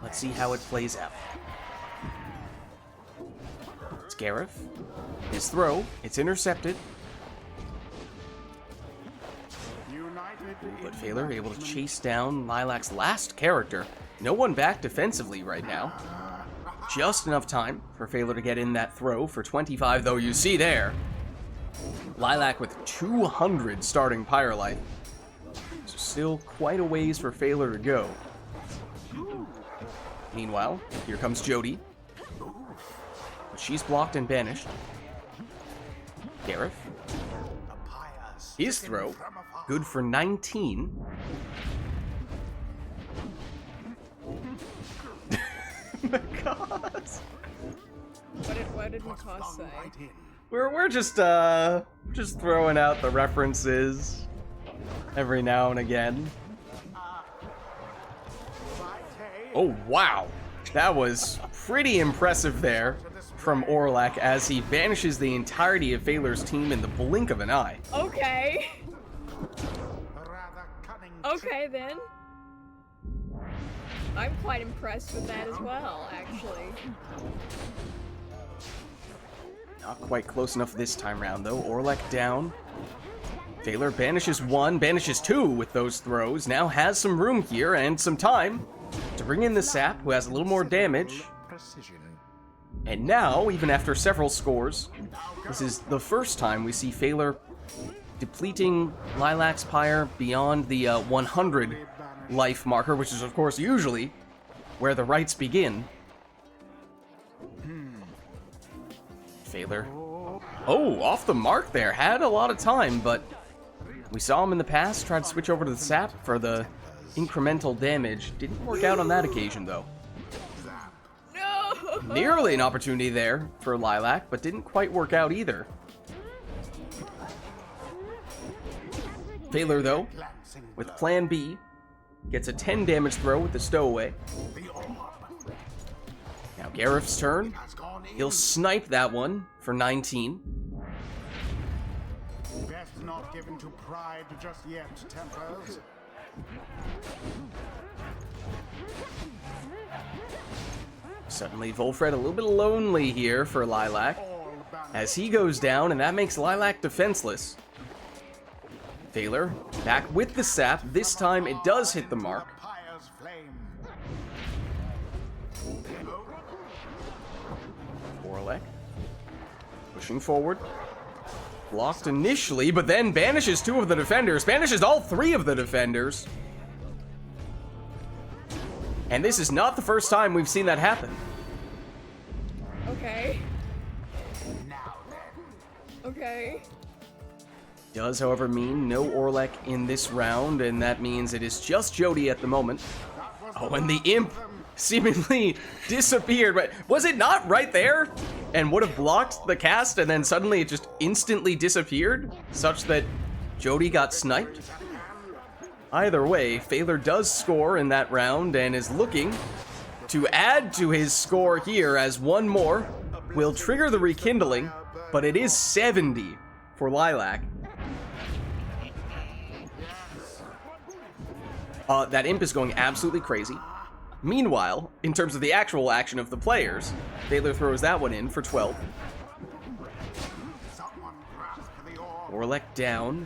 Let's see how it plays out. It's Gareth. His throw, it's intercepted. But Phaler able to chase down Lilac's last character. No one back defensively right now. Just enough time for Phaler to get in that throw for 25, though you see there. Lilac with 200 starting Pyre life. So still quite a ways for Phaler to go. Meanwhile, here comes Jody. But she's blocked and banished. Gareth. His throw, good for 19. My God. What did Macaw say? We're just throwing out the references every now and again. Oh wow, that was pretty impressive there from Orlek as he banishes the entirety of Phaler's team in the blink of an eye. Okay. Okay then. I'm quite impressed with that as well, actually. Not quite close enough this time round though. Orlek down. Phaler banishes one, banishes two with those throws. Now has some room here and some time to bring in the sap, who has a little more damage. And now, even after several scores, this is the first time we see Phaler depleting Lilac's Pyre beyond the 100 life marker, which is of course usually where the rites begin. Phaler. Oh, off the mark there. Had a lot of time, but we saw him in the past, tried to switch over to the sap for the incremental damage. Didn't work out on that occasion, though. No! Nearly an opportunity there for Lilac, but didn't quite work out either. Phaler, though, with Plan B, gets a 10 damage throw with the stowaway. Now Gareth's turn. He'll snipe that one for 19. Best not given to pride just yet, Tempers. Suddenly, Volfred a little bit lonely here for Lilac as he goes down, and that makes Lilac defenseless. Phaler back with the sap. This time it does hit the mark. Orlek pushing forward. Blocked initially, but then banishes two of the defenders. Banishes all three of the defenders. And this is not the first time we've seen that happen. Okay. Okay. Does, however, mean no Orlek in this round, and that means it is just Jody at the moment. Oh, and the imp seemingly disappeared. But was it not right there? And would have blocked the cast, and then suddenly it just instantly disappeared, such that Jody got sniped? Either way, Phaler does score in that round and is looking to add to his score here, as one more will trigger the rekindling, but it is 70 for Lilac. That imp is going absolutely crazy. Meanwhile, in terms of the actual action of the players, Baylor throws that one in for 12. Orlek down.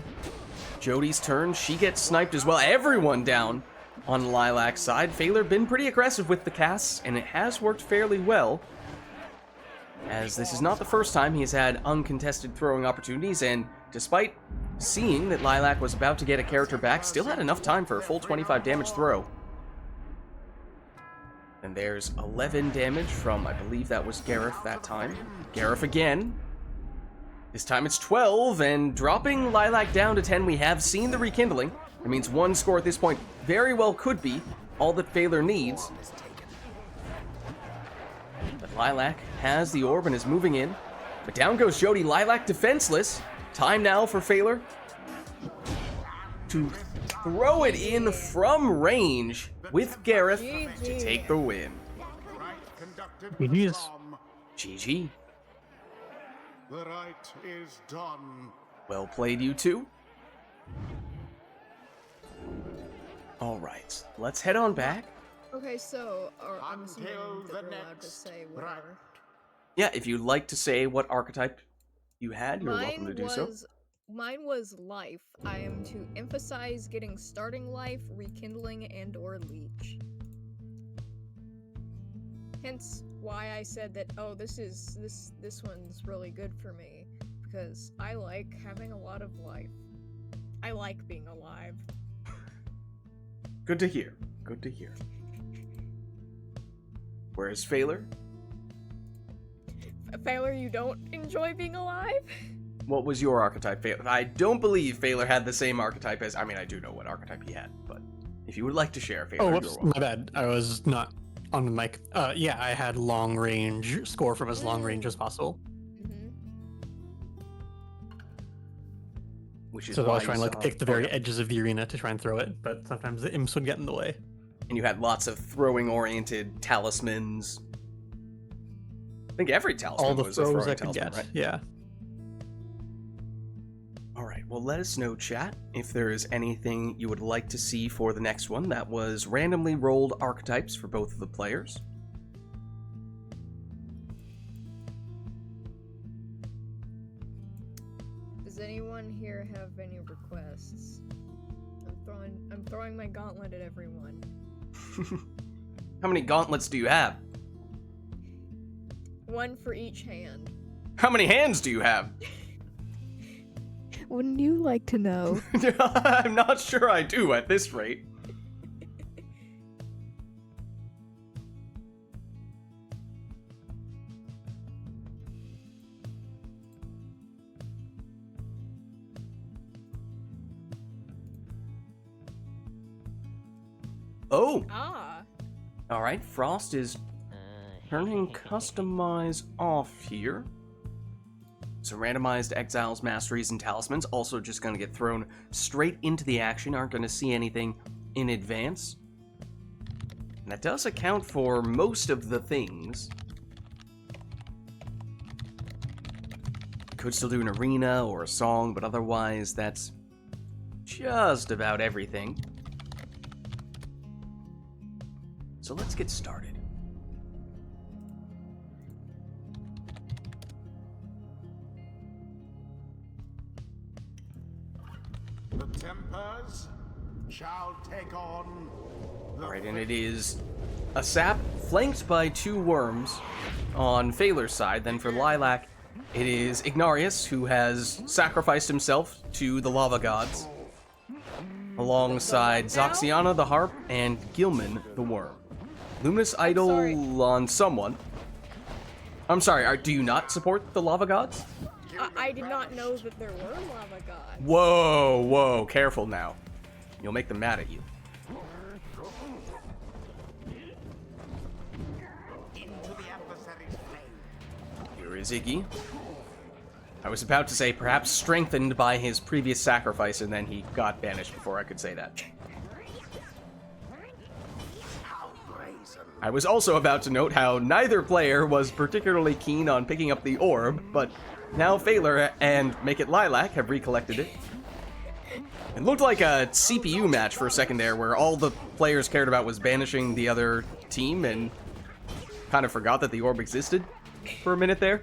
Jody's turn. She gets sniped as well. Everyone down on Lilac's side. Failer been pretty aggressive with the casts, and it has worked fairly well, as this is not the first time he's had uncontested throwing opportunities, and despite seeing that Lilac was about to get a character back, still had enough time for a full 25 damage throw. And there's 11 damage from, I believe that was Gareth that time. Gareth again. This time it's 12, and dropping Lilac down to 10, we have seen the rekindling. It means one score at this point very well could be all that Failer needs. But Lilac has the orb and is moving in. But down goes Jody. Lilac defenseless. Time now for Failer to throw it in from range with Gareth to take the win. GG's. GG. The rite is done. Well played, you two. Alright, let's head on back. Okay, so I'm assuming Until that the we're allowed to next say rite. whatever. Yeah, if you'd like to say what archetype you had, you're welcome to do so. Mine was life. I am to emphasize getting starting life, rekindling, and or leech. Hence why I said that, oh, this one's really good for me, because I like having a lot of life. I like being alive. Good to hear. Good to hear. Whereas Failer? Failer, you don't enjoy being alive? What was your archetype, Failer? I don't believe Failer had the same archetype as... I mean, I do know what archetype he had, but if you would like to share, Failer, Oh, you're whoops, welcome. my bad. I was not on the mic. Yeah, I had long range, score from as long range as possible. Which is So I why was trying to you like saw- pick the very edges of the arena to try and throw it, but sometimes the imps would get in the way. And you had lots of throwing-oriented talismans. I think every talisman All the was a throws throwing I could talisman, get. right? Yeah. Alright, well let us know, chat, if there is anything you would like to see for the next one. That was randomly rolled archetypes for both of the players. Does anyone here have any requests? I'm throwing my gauntlet at everyone. How many gauntlets do you have? One for each hand. How many hands do you have? Wouldn't you like to know? I'm not sure I do at this rate. Oh! Ah! Alright, Frost is turning Customize off here. So randomized exiles, masteries, and talismans also just going to get thrown straight into the action, aren't going to see anything in advance. And that does account for most of the things. Could still do an arena or a song, but otherwise that's just about everything. So let's get started. The Tempers shall take on the Alright, and it is a sap flanked by two worms on Failer's side. Then for Lilac, it is Ignarius, who has sacrificed himself to the lava gods, alongside Zoxiana the harp and Gilman the worm. Luminous idol sorry. on someone. I'm sorry, do you not support the lava gods? I did not know that there were lava gods. Whoa, whoa, careful now. You'll make them mad at you. into the adversary's flame. Here is Iggy. I was about to say perhaps strengthened by his previous sacrifice, and then he got banished before I could say that. How brazen. I was also about to note how neither player was particularly keen on picking up the orb, but now Phaler and Make It Lilac have recollected it. It looked like a CPU match for a second there, where all the players cared about was banishing the other team and kind of forgot that the orb existed for a minute there.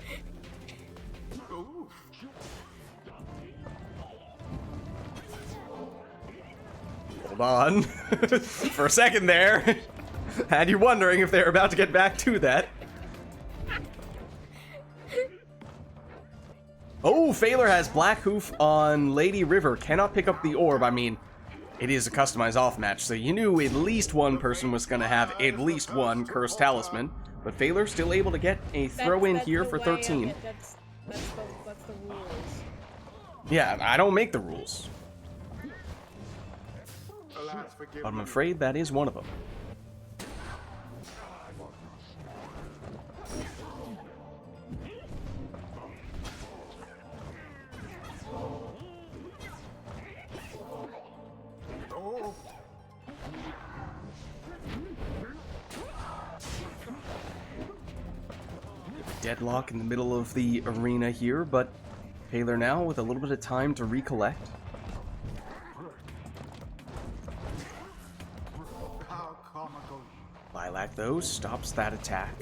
Hold on. For a second there. Had you wondering if they're about to get back to that. Oh, Phaler has Black Hoof on Lady River. Cannot pick up the orb. I mean, it is a customized off match, so you knew at least one person was going to have at least one Cursed Talisman. But Phaler still able to get a throw in here for 13. That's the rules. Yeah, I don't make the rules. But I'm afraid that is one of them. Deadlock in the middle of the arena here, but Phaler now with a little bit of time to recollect. How comical. Lilac, though, stops that attack.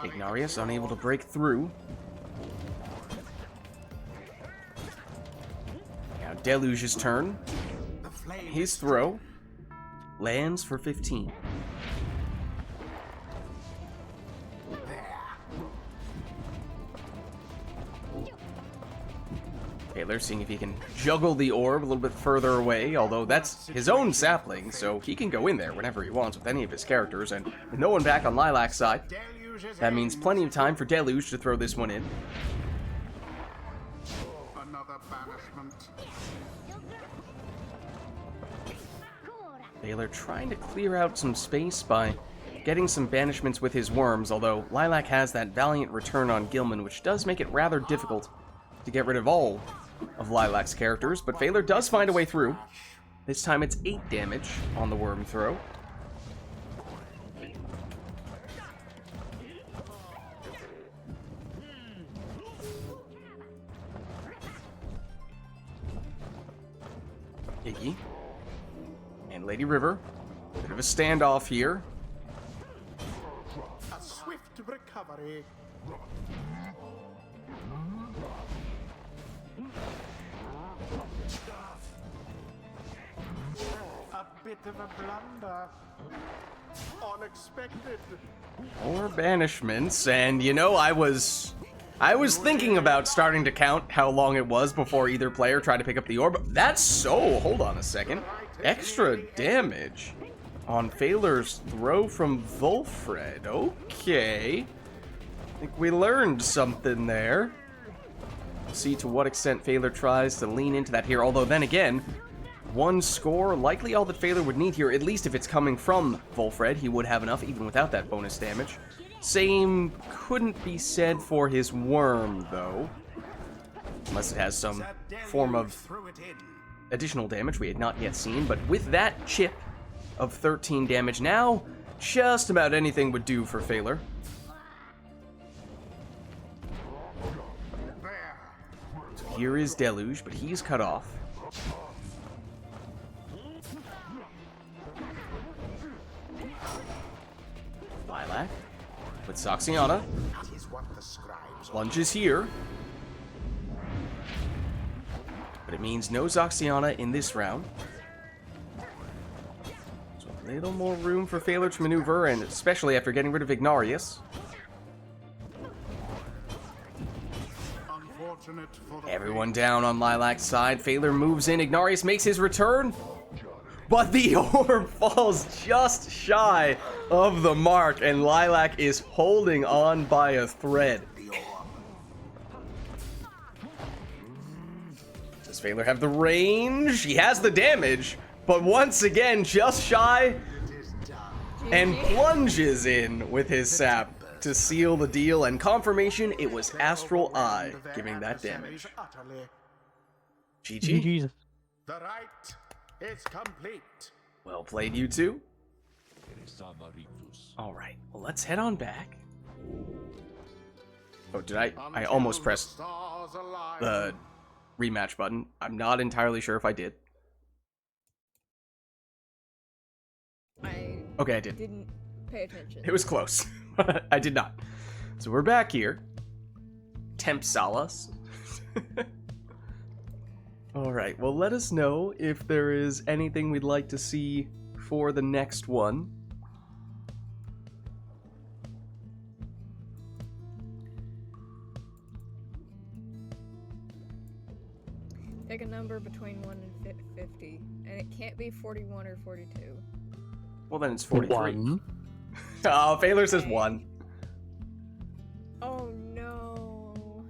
Ignarius unable to break through. Now Deluge's turn. His throw lands for 15. Phaler seeing if he can juggle the orb a little bit further away, although that's his own sapling, so he can go in there whenever he wants with any of his characters, and with no one back on Lilac's side, that means plenty of time for Deluge to throw this one in. Another banishment. Phaler trying to clear out some space by getting some banishments with his worms, although Lilac has that valiant return on Gilman, which does make it rather difficult to get rid of all of Lilac's characters, but Phaler does find a way through. This time it's 8 damage on the worm throw. Iggy and Lady River. Bit of a standoff here. A swift recovery. A bit of a blunder. Unexpected. More banishments, and you know, I was thinking about starting to count how long it was before either player tried to pick up the orb. That's so, hold on a second, extra damage on Phaler's throw from Volfred. Okay, I think we learned something there. See to what extent Phaler tries to lean into that here, although then again, one score, likely all that Phaler would need here, at least if it's coming from Volfred. He would have enough even without that bonus damage. Same couldn't be said for his worm, though. Unless it has some form of additional damage we had not yet seen. But with that chip of 13 damage now, just about anything would do for Phaler. So here is Deluge, but he's cut off. Lilac with Saxiana. Lunges here. But it means no Zaxiana in this round. So a little more room for Phaler to maneuver, and especially after getting rid of Ignarius. Everyone down on Lilac's side. Phaler moves in. Ignarius makes his return. But the orb falls just shy of the mark, and Lilac is holding on by a thread. Does Phaler have the range? He has the damage, but once again, just shy, and plunges in with his sap. to seal the deal, and confirmation it was Astral Eye giving that damage. GG. GG's. The rite is complete. Well played, you two. Alright, well, let's head on back. Oh, did I almost pressed the rematch button. I'm not entirely sure if I did. Okay, I did. Didn't pay attention. It was close. I did not. So we're back here. Temp Salas. Alright, well, let us know if there is anything we'd like to see for the next one. Pick a number between 1 and 50, and it can't be 41 or 42. Well, then it's 43. 1. Oh, Failer says 1. Oh no.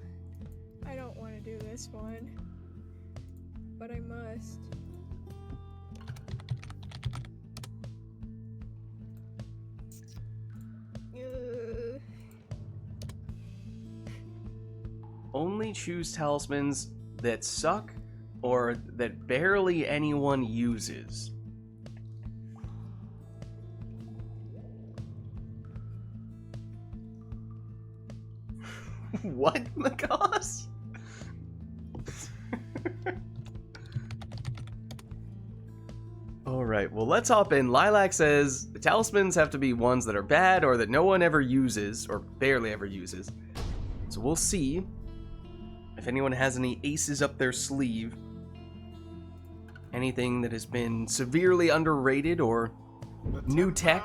I don't want to do this one. But I must. Ugh. Only choose talismans that suck or that barely anyone uses. What, Macaws? Alright, well, let's hop in. Lilac says the talismans have to be ones that are bad or that no one ever uses, or barely ever uses. So we'll see if anyone has any aces up their sleeve. Anything that has been severely underrated or new tech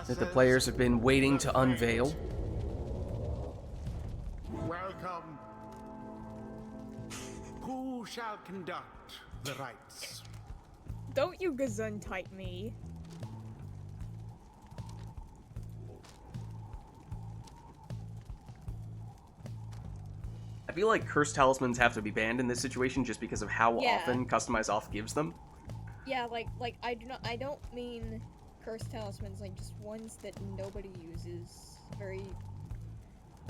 that the players have been waiting to unveil. Welcome. Who shall conduct the rites? Don't you gesundheit me. I feel like cursed talismans have to be banned in this situation just because of how often Customize Off gives them. Yeah, like I don't mean cursed talismans, like just ones that nobody uses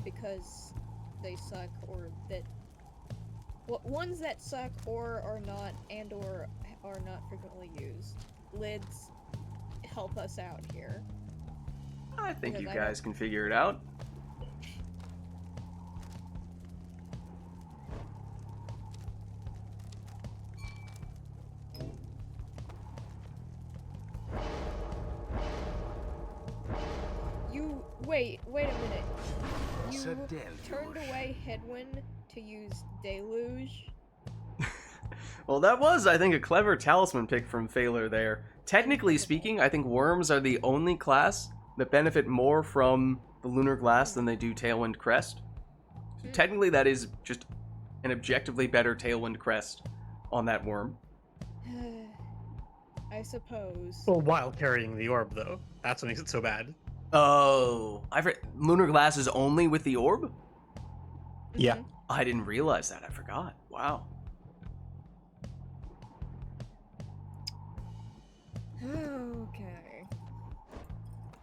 because they suck, or that ones that suck or are not frequently used. Lids help us out here. I think Because you guys can figure it out. Wait a minute. You It's a deluge. turned away Headwind to use Deluge? Well, that was, I think, a clever talisman pick from Failer there. Technically speaking, I think worms are the only class that benefit more from the Lunar Glass than they do Tailwind Crest. So technically, that is just an objectively better Tailwind Crest on that worm. I suppose. Well, while carrying the orb, though. That's what makes it so bad. Oh, Lunar Glass is only with the orb? Yeah. I didn't realize that. I forgot. Wow. Okay.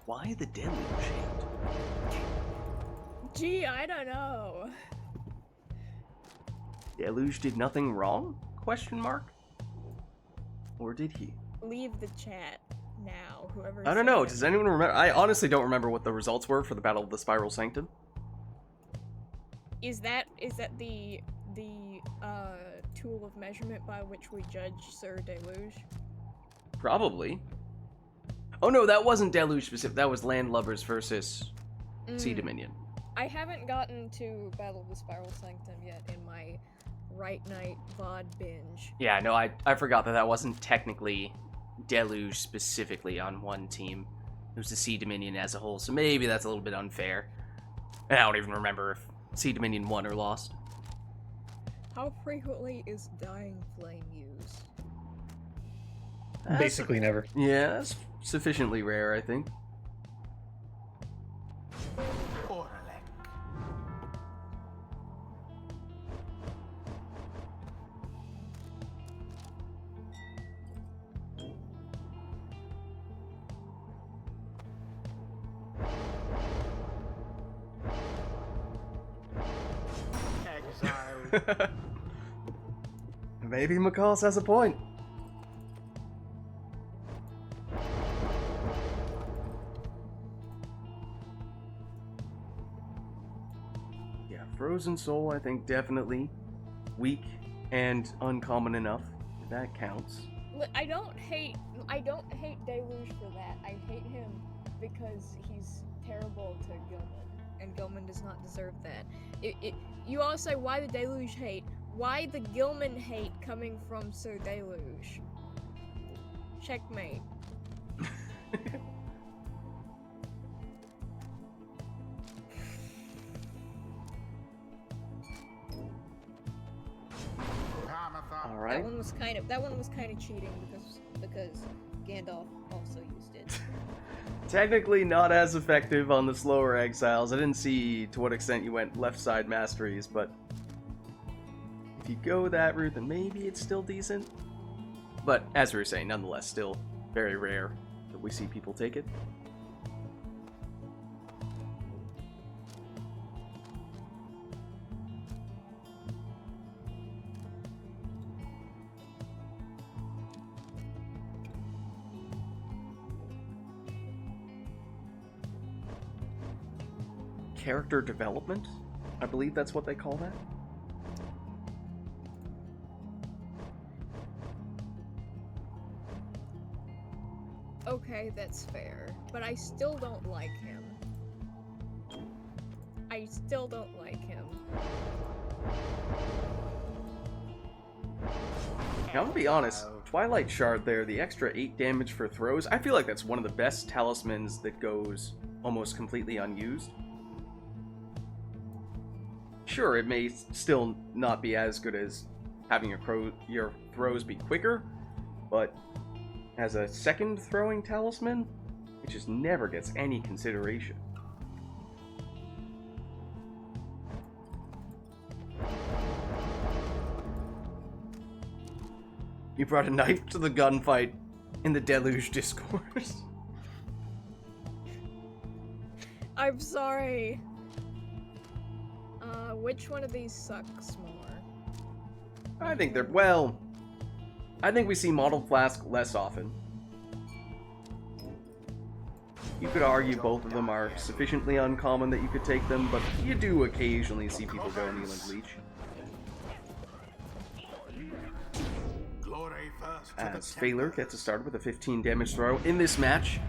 Why the deluge? Gee, I don't know. Deluge did nothing wrong? Question mark? Or did he? Leave the chat now, whoever. I don't know. Does anyone remember? I honestly don't remember what the results were for the Battle of the Spiral Sanctum. Is that the tool of measurement by which we judge Sir Deluge? Probably. Oh no, that wasn't Deluge specific. That was Landlubbers versus Sea Dominion. I haven't gotten to Battle of the Spiral Sanctum yet in my RITE NITE VOD binge. Yeah, no, I forgot that wasn't technically Deluge specifically on one team. It was the Sea Dominion as a whole, so maybe that's a little bit unfair. And I don't even remember if Sea Dominion won or lost. How frequently is Dying Flame used? Basically never. Yeah, that's sufficiently rare, I think. Oralek. Maybe McCall has a point. Yeah, Frozen Soul, I think, definitely weak and uncommon enough. That counts. I don't hate Deluge for that. I hate him because he's terrible to Gilman, and Gilman does not deserve that. You all say, why the Deluge hate? Why the Gilman hate coming from Sir Deluge? Checkmate. All right. That one was kind of cheating because Gandalf also used it. Technically not as effective on the slower exiles. I didn't see to what extent you went left side masteries, but if you go that route, then maybe it's still decent. But as we were saying, nonetheless, still very rare that we see people take it. Character development? I believe that's what they call that. Okay, that's fair, but I still don't like him. I still don't like him. Now, I'm gonna be honest, Twilight Shard there, the extra 8 damage for throws, I feel like that's one of the best talismans that goes almost completely unused. Sure, it may still not be as good as having your throws be quicker, but as a second throwing talisman, it just never gets any consideration. You brought a knife to the gunfight in the Deluge Discourse. I'm sorry. Which one of these sucks more? I think they're, well, I think we see Modeled Flask less often. You could argue both of them are sufficiently uncommon that you could take them, but you do occasionally see people go Neeland Leech. As Phaler gets a start with a 15 damage throw in this match,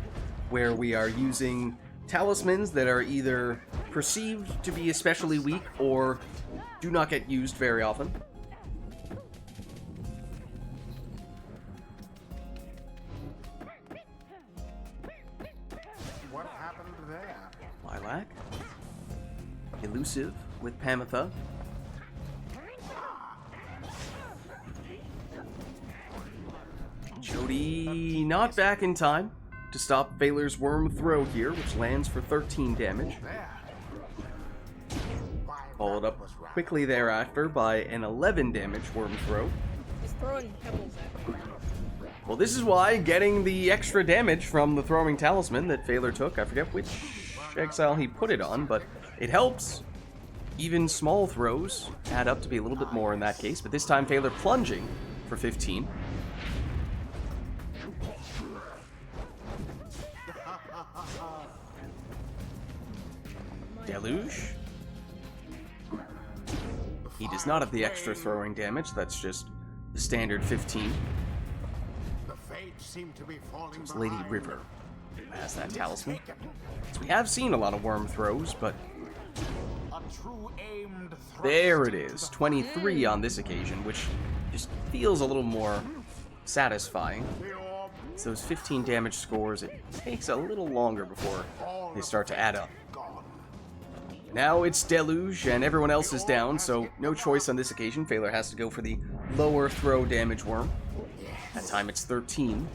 where we are using talismans that are either perceived to be especially weak or do not get used very often. What happened there? Lilac. Elusive with Pamitha. Jody not back in time to stop Phaler's Worm Throw here, which lands for 13 damage. Followed up quickly thereafter by an 11 damage Worm Throw. He's throwing pebbles at me. Well, this is why getting the extra damage from the throwing talisman that Phaler took, I forget which exile he put it on, but it helps. Even small throws add up to be a little bit more in that case, but this time Phaler plunging for 15. Deluge. He does not have the extra throwing damage, that's just the standard 15. The fates seem to be falling It's Lady behind. River who has that talisman. So we have seen a lot of worm throws, but A true aimed thrust there it to is. the 23 on this occasion, which just feels a little more satisfying. The orb It's those 15 damage scores, it takes a little longer before they start to add up. gone. Now it's Deluge, and everyone else is down, so no choice on this occasion. Phaler has to go for the lower throw damage worm. That time it's 13.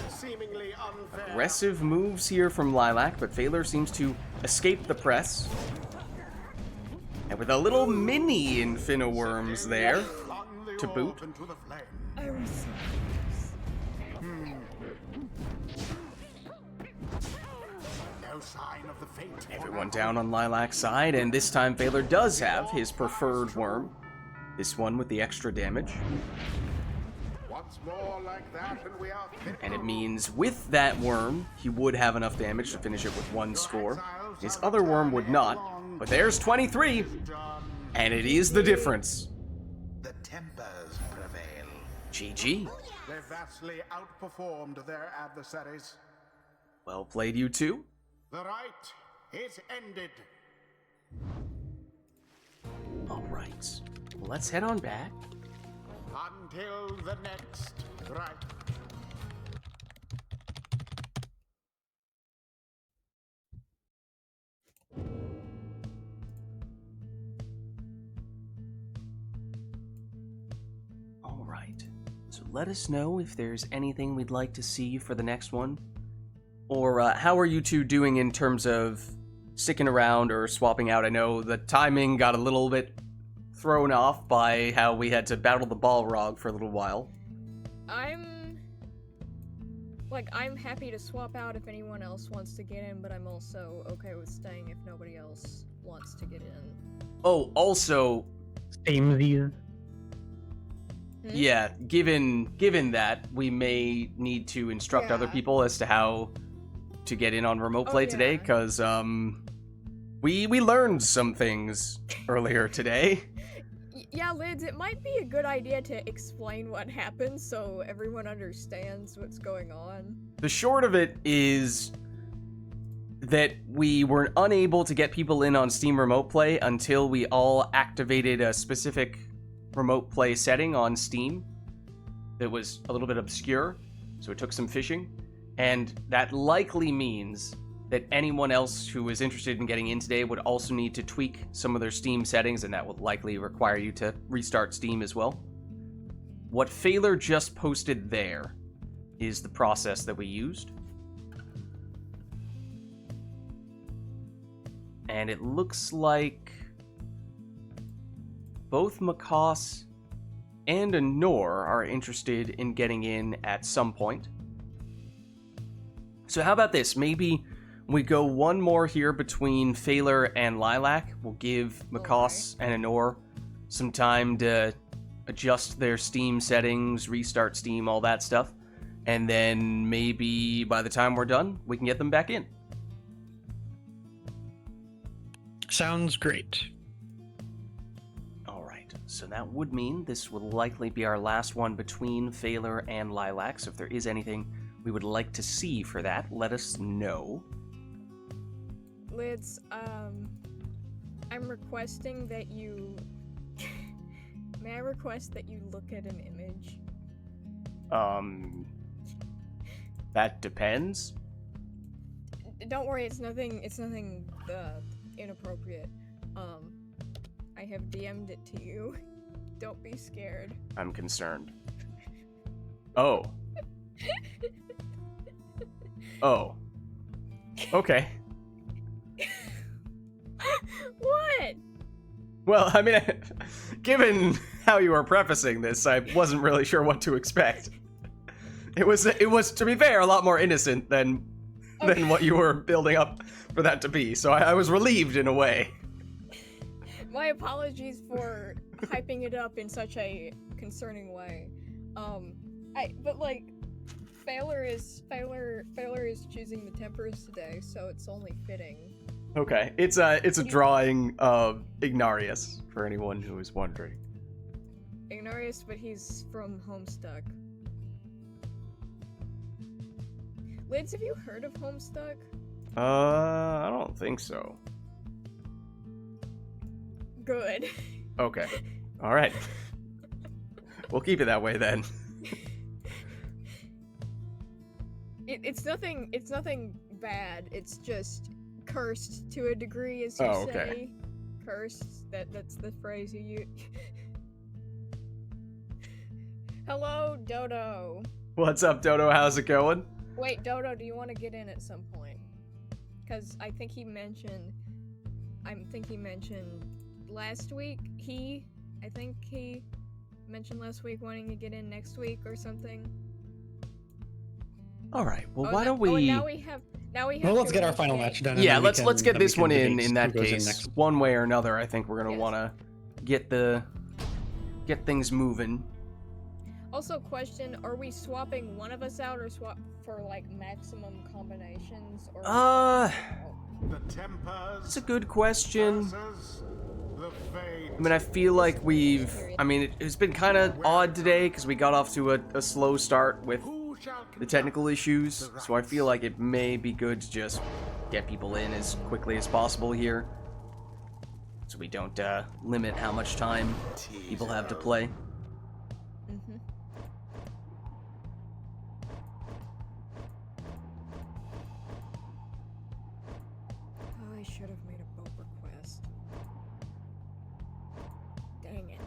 Seemingly unfair. Aggressive moves here from Lilac, but Phaler seems to escape the press. And with a little mini Infiniworms there Flung the to orb boot. into the flame. I was no sign of the fate. Everyone down on Lilac's side, and this time Phaler does have his preferred worm. This one with the extra damage. What's more like that, and we are And it means with that worm, he would have enough damage to finish it with one score. His other worm would not, but there's 23, and it is the difference. The tempers prevail. GG. They vastly outperformed their adversaries. Well played, you two. The rite is ended. Alright, let's head on back. Until the next rite. Alright, so let us know if there's anything we'd like to see for the next one. Or how are you two doing in terms of sticking around or swapping out? I know the timing got a little bit thrown off by how we had to battle the Balrog for a little while. I'm happy to swap out if anyone else wants to get in, but I'm also okay with staying if nobody else wants to get in. Oh, also, Samesies. yeah, given that, we may need to instruct other Yeah. people as to how to get in on remote Oh, play today, yeah. because we learned some things earlier today. Yeah, Lids, it might be a good idea to explain what happened so everyone understands what's going on. The short of it is that we were unable to get people in on Steam Remote Play until we all activated a specific remote play setting on Steam that was a little bit obscure, so it took some fishing. And that likely means that anyone else who is interested in getting in today would also need to tweak some of their Steam settings, and that would likely require you to restart Steam as well. What Phaler just posted there is the process that we used. And it looks like both Macaws and Anor are interested in getting in at some point. So how about this? Maybe we go one more here between Phaler and Lilac. We'll give Macaws and Anor some time to adjust their Steam settings, restart Steam, all that stuff. And then maybe by the time we're done, we can get them back in. Sounds great. Alright, so that would mean this will likely be our last one between Phaler and Lilac. So if there is anything we would like to see for that, let us know. Lids, I'm requesting that you... May I request that you look at an image? That depends. Don't worry, it's nothing inappropriate. I have DM'd it to you. Don't be scared. I'm concerned. Oh. Oh. Okay. What? Well, I mean, given how you were prefacing this, I wasn't really sure what to expect. It was, to be fair, a lot more innocent than what you were building up for that to be. So I was relieved in a way. My apologies for hyping it up in such a concerning way. But like, Phaler is choosing the tempers today, so it's only fitting. Okay, it's a drawing of Ignarius for anyone who is wondering. Ignarius, but he's from Homestuck. Lids, have you heard of Homestuck? I don't think so. Good. Okay. All right. We'll keep it that way then. It's nothing bad. It's just cursed to a degree, as you Oh, say. okay. Cursed. That's the phrase you use. Hello, Dodo. What's up, Dodo? How's it going? Wait, Dodo, do you want to get in at some point? Because I think he mentioned last week. I think he mentioned last week wanting to get in next week or something. All right. Well, Oh, why don't Oh, we? now we have. Well, let's to get our final retake. match done. and Yeah, then we let's can- get then we this can one in debate that who goes in case. next. One way or another, I think we're gonna Yes. want to get things moving. Also, question: are we swapping one of us out, or swap for like maximum combinations? Or The Tempers It's a good question. versus the Fates. I mean, I feel like I mean, it's been kind of odd today because we got off to a slow start with Who shall the technical conduct issues, the so I rites? feel like it may be good to just get people in as quickly as possible here, so we don't limit how much time people have to play. Mm-hmm. Oh, I should have made a boat request. Dang it.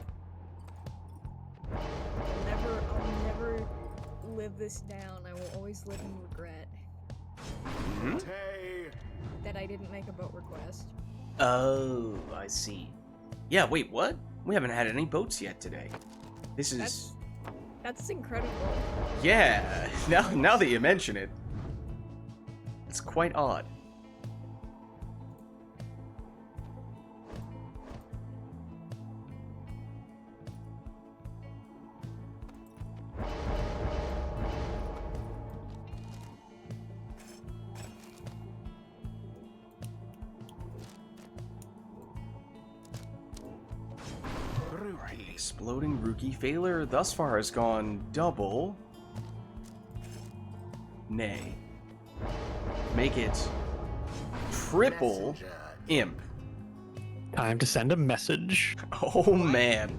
I'll never live this down. I will always live in regret Tay, that I didn't make a boat request. Oh, I see. Yeah, wait, what? We haven't had any boats yet today. This is... That's incredible. Yeah, now that you mention it. It's quite odd. Ruby. Exploding Rookie Failure thus far has gone double. Nay. Make it triple Messenger. imp. Time to send a message. Oh man.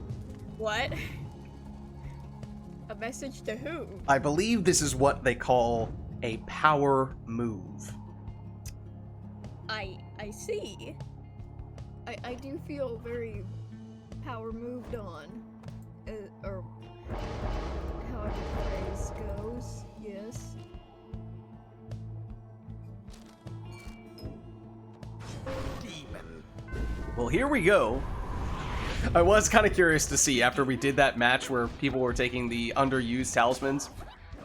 What? A message to who? I believe this is what they call a power move. I see. I do feel very power moved on. Or however the phrase goes. Yes. Demon. Well, here we go. I was kind of curious to see after we did that match where people were taking the underused talismans,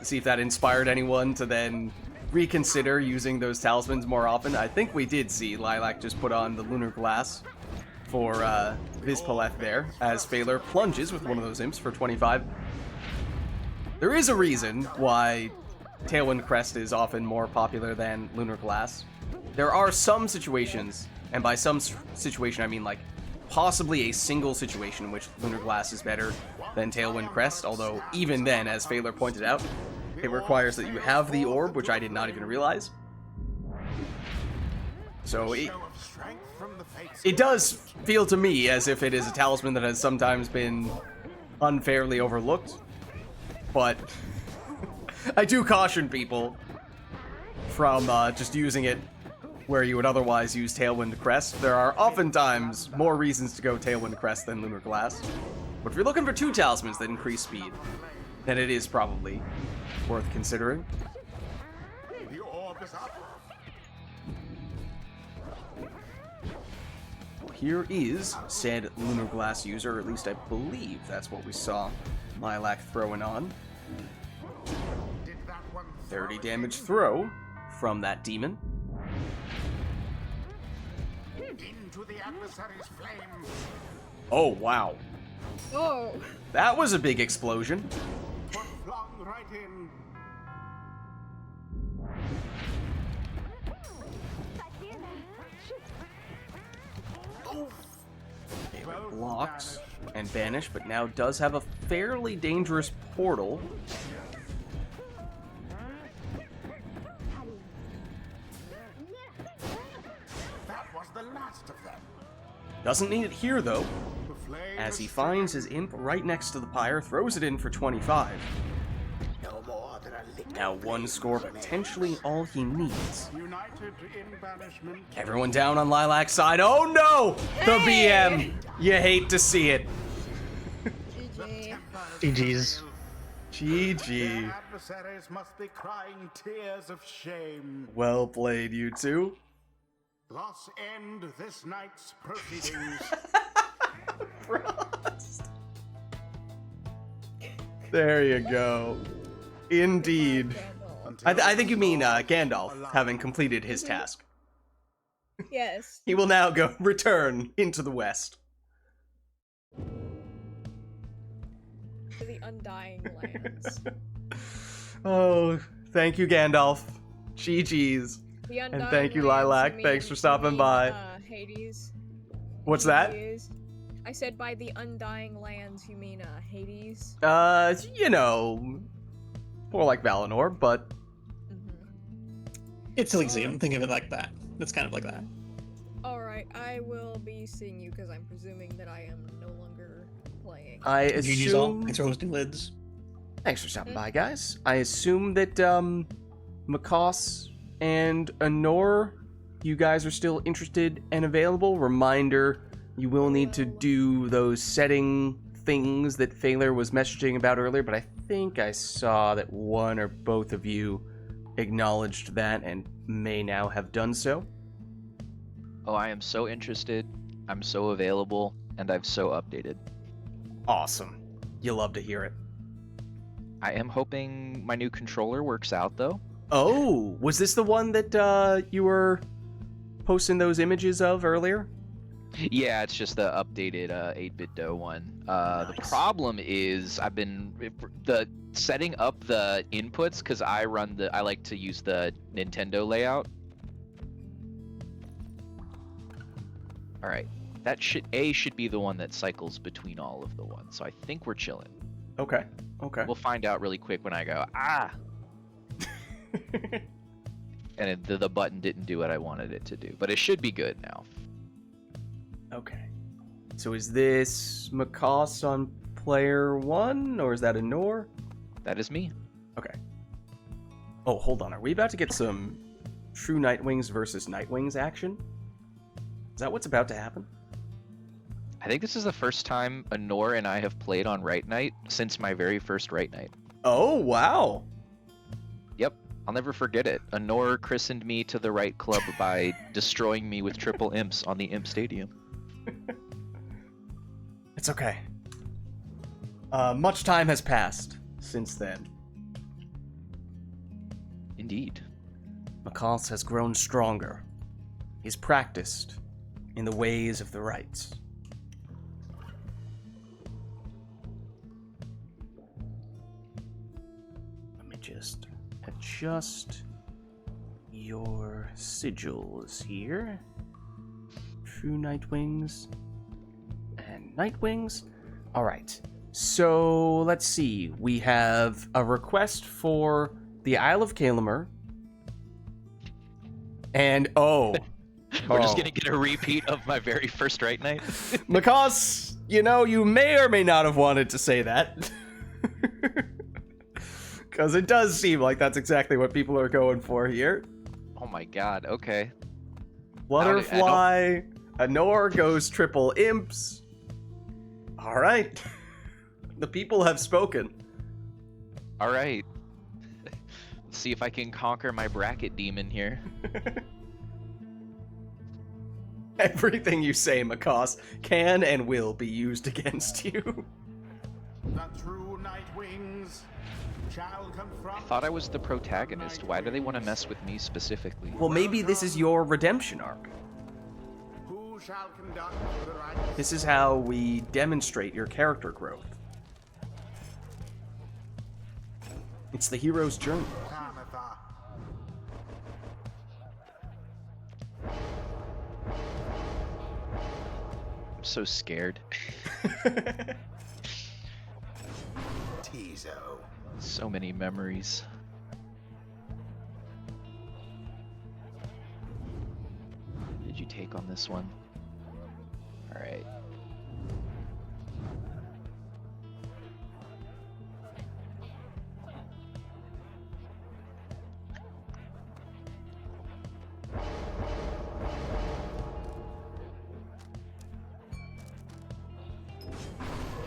to see if that inspired anyone to then reconsider using those talismans more often. I think we did see Lilac just put on the Lunar Glass for Vizpaleth there, as Phalar plunges with one of those imps for 25. There is a reason why Tailwind Crest is often more popular than Lunar Glass. There are some situations, and by some situation I mean like possibly a single situation in which Lunar Glass is better than Tailwind Crest, although even then, as Phalar pointed out, it requires that you have the orb, which I did not even realize. So Show of strength from the Fates. it does feel to me as if it is a talisman that has sometimes been unfairly overlooked, but I do caution people from just using it where you would otherwise use Tailwind Crest. There are oftentimes more reasons to go Tailwind Crest than Lunar Glass, but if you're looking for two talismans that increase speed, then it is probably worth considering. The orb is up. Here is said Lunar Glass user, or at least I believe that's what we saw Lilac throwing on. Did that one 30 throw damage it throw from that demon. into the adversary's flame? Oh, wow. Oh! That was a big explosion. But flung right in. Both Blocks vanished. and banish, but now does have a fairly dangerous portal. That was the last of them. Doesn't need it here, though, The flame as he is finds his imp right next to the pyre, throws it in for 25. no more than a little Now one score, potentially all he needs. united in banishment. Everyone down on Lilac's side. Oh no! The Hey! BM! You hate to see it. GG. GG's. GG. Their adversaries must be crying tears of shame. Well played, you two. Thus end this night's proceedings. There you go. Indeed. Candle. I think you mean Gandalf, having completed his task. Yes. He will now return into the west. To the Undying Lands. Oh, thank you, Gandalf. GG's. The Undying And thank you, Lands, Lilac. Thanks for stopping by. Hades. What's that? Hades. I said by the Undying Lands, you mean Hades? You know, more like Valinor, but It's Elysium. Think of it like that. It's kind of like that. Alright, I will be seeing you because I'm presuming that I am no longer playing. I GG's all. assume. Thanks for hosting Lids. Thanks for stopping by, guys. I assume that Makos and Anor, you guys are still interested and available. Reminder: you will need to do those setting things that Phaler was messaging about earlier, but I think I saw that one or both of you acknowledged that and may now have done so. Oh, I am so interested. I'm so available, and I've so updated. Awesome. You love to hear it. I am hoping my new controller works out, though. Oh, was this the one that you were posting those images of earlier? Yeah, it's just the updated 8-bit dough one. The Nice. problem is I've been setting up the inputs because I like to use the Nintendo layout. All right, that should be the one that cycles between all of the ones. So I think we're chilling. Okay. We'll find out really quick when I go and the button didn't do what I wanted it to do, but it should be good now. Okay. So is this Makos on player 1, or is that Anor? That is me. Okay. Oh, hold on. Are we about to get some true Nightwings versus Nightwings action? Is that what's about to happen? I think this is the first time Anor and I have played on RITE NITE since my very first RITE NITE. Oh, wow. Yep, I'll never forget it. Anor christened me to the RITE Club by destroying me with triple imps on the Imp Stadium. It's okay. Much time has passed since then. Indeed. Makos has grown stronger. He's practiced in the ways of the rites. Let me just adjust your sigils here. True Nightwings and Nightwings. Alright, so let's see. We have a request for the Isle of Kalamer. And We're just gonna get a repeat of my very first RITE NITE. Makos, you know, you may or may not have wanted to say that. Because it does seem like that's exactly what people are going for here. Oh my god, okay. Flutterfly, Anor goes triple imps. Alright. The people have spoken. Alright. Let's see if I can conquer my bracket demon here. Everything you say, Makos, can and will be used against you. The true Nightwings shall confront. I thought I was the protagonist. Why do they want to mess with me specifically? Well, maybe this is your redemption arc. Who shall conduct the right? This is how we demonstrate your character growth. It's the hero's journey. Tamatha. I'm so scared. Tizo. So many memories. Did you take on this one? Alright.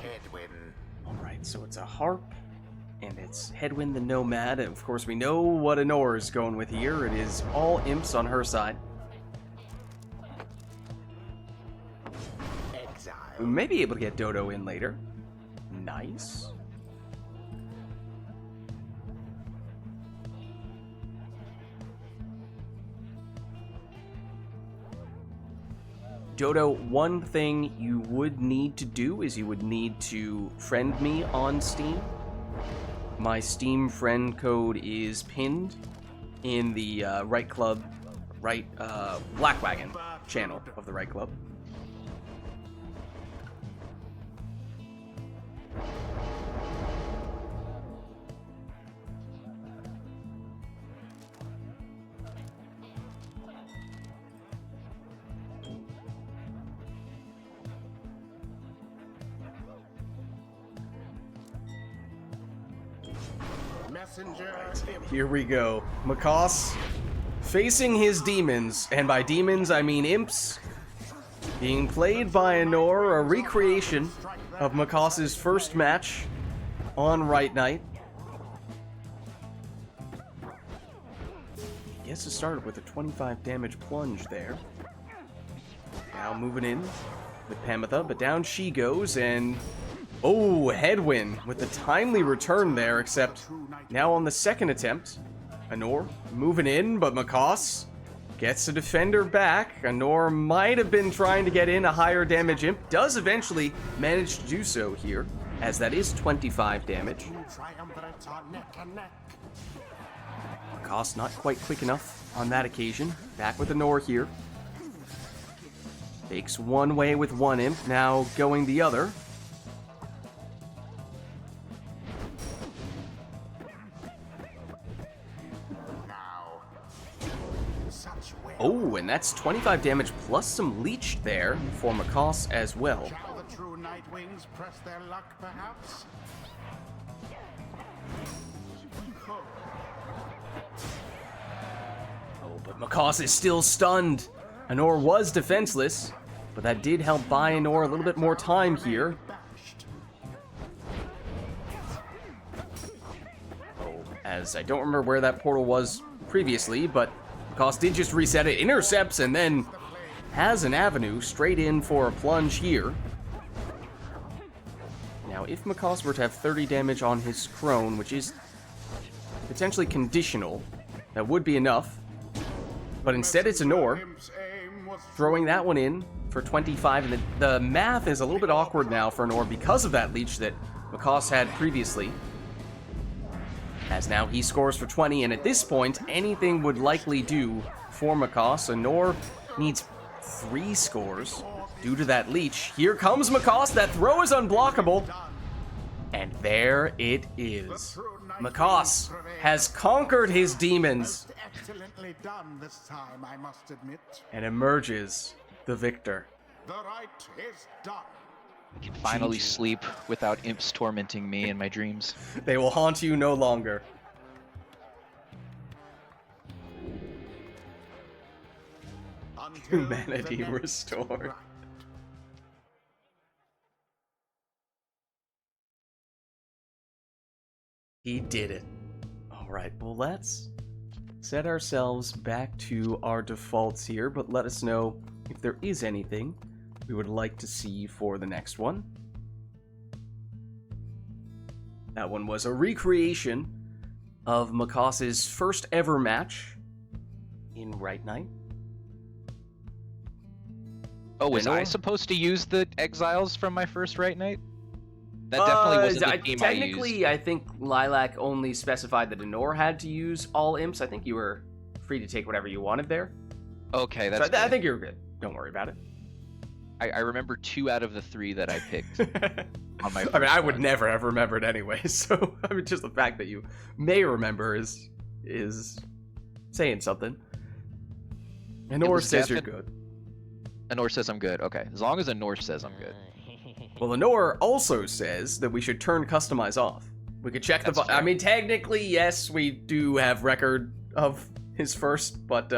Headwind. Alright, so it's a harp, and it's Headwind the Nomad, and of course we know what Anor is going with here. It is all imps on her side. Exile. We may be able to get Dodo in later. Nice. Dodo, one thing you would need to do is you would need to friend me on Steam. My Steam friend code is pinned in the Right Club, Black Wagon channel of the Right Club. Messenger. Here we go. Macaws facing his demons, and by demons I mean imps, being played by Anor, a recreation of Macaws' first match on Right Night. Guess it started with a 25 damage plunge there. Now moving in with Pamitha, but down she goes, and oh, headwind with the timely return there, except now on the second attempt, Anor moving in, but Macaws gets the defender back. Anor might have been trying to get in a higher damage imp, does eventually manage to do so here, as that is 25 damage. Triumvirates are neck and neck. Macaws not quite quick enough on that occasion. Back with Anor here. Fakes one way with one imp, now going the other. Oh, and that's 25 damage plus some leech there for Macaws as well. Shall the true Nightwings press their luck, perhaps? Oh, but Macaws is still stunned. Anor was defenseless, but that did help buy Anor a little bit more time here. Oh, as I don't remember where that portal was previously, but Macaws did just reset it, intercepts, and then has an avenue straight in for a plunge here. Now, if Macaws were to have 30 damage on his crone, which is potentially conditional, that would be enough. But instead it's Anor throwing that one in for 25, and the math is a little bit awkward now for Anor because of that leech that Macaws had previously. As now he scores for 20, and at this point, anything would likely do for Macaws. Anor needs 3 scores due to that leech. Here comes Macaws, that throw is unblockable. And there it is. Macaws has conquered his demons Excellently done this time, I must admit. and emerges the victor. The right is done. I can finally sleep without imps tormenting me in my dreams. They will haunt you no longer. Until Humanity the next restored. right. He did it. Alright, well let's set ourselves back to our defaults here, but let us know if there is anything we would like to see for the next one. That one was a recreation of Macaws' first ever match in Right Night. Oh, was I Anor? supposed to use the exiles from my first Right Night? That definitely wasn't the team I used. Technically, I think Lilac only specified that Anor had to use all imps. I think you were free to take whatever you wanted there. Okay, So that's I good. think you're good. Don't worry about it. I remember 2 out of the 3 that I picked on my first I mean, I would one. never have remembered anyway. So I mean, just the fact that you may remember is saying something. Anor was says you're definite- good. Anor says I'm good. Okay, as long as Anor says I'm good. Well, Anor also says that we should turn customize off. We could check That's the. fair. I mean, technically, yes, we do have record of his first, but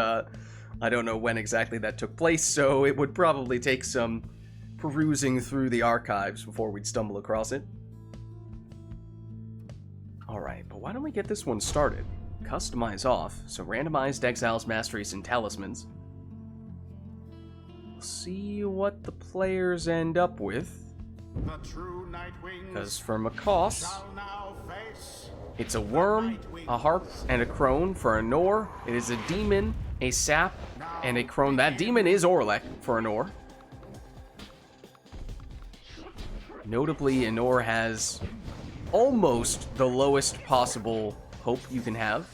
I don't know when exactly that took place. So it would probably take some perusing through the archives before we'd stumble across it. All right, but why don't we get this one started? Customize off. So randomized exiles, masteries, and talismans. We'll see what the players end up with. The true Nightwings Because for Macaws, shall now face it's a worm, a harp, and a crone. For Anor, it is a demon, a sap, and a crone. That demon is Orlek for Anor. Notably, Anor has almost the lowest possible hope you can have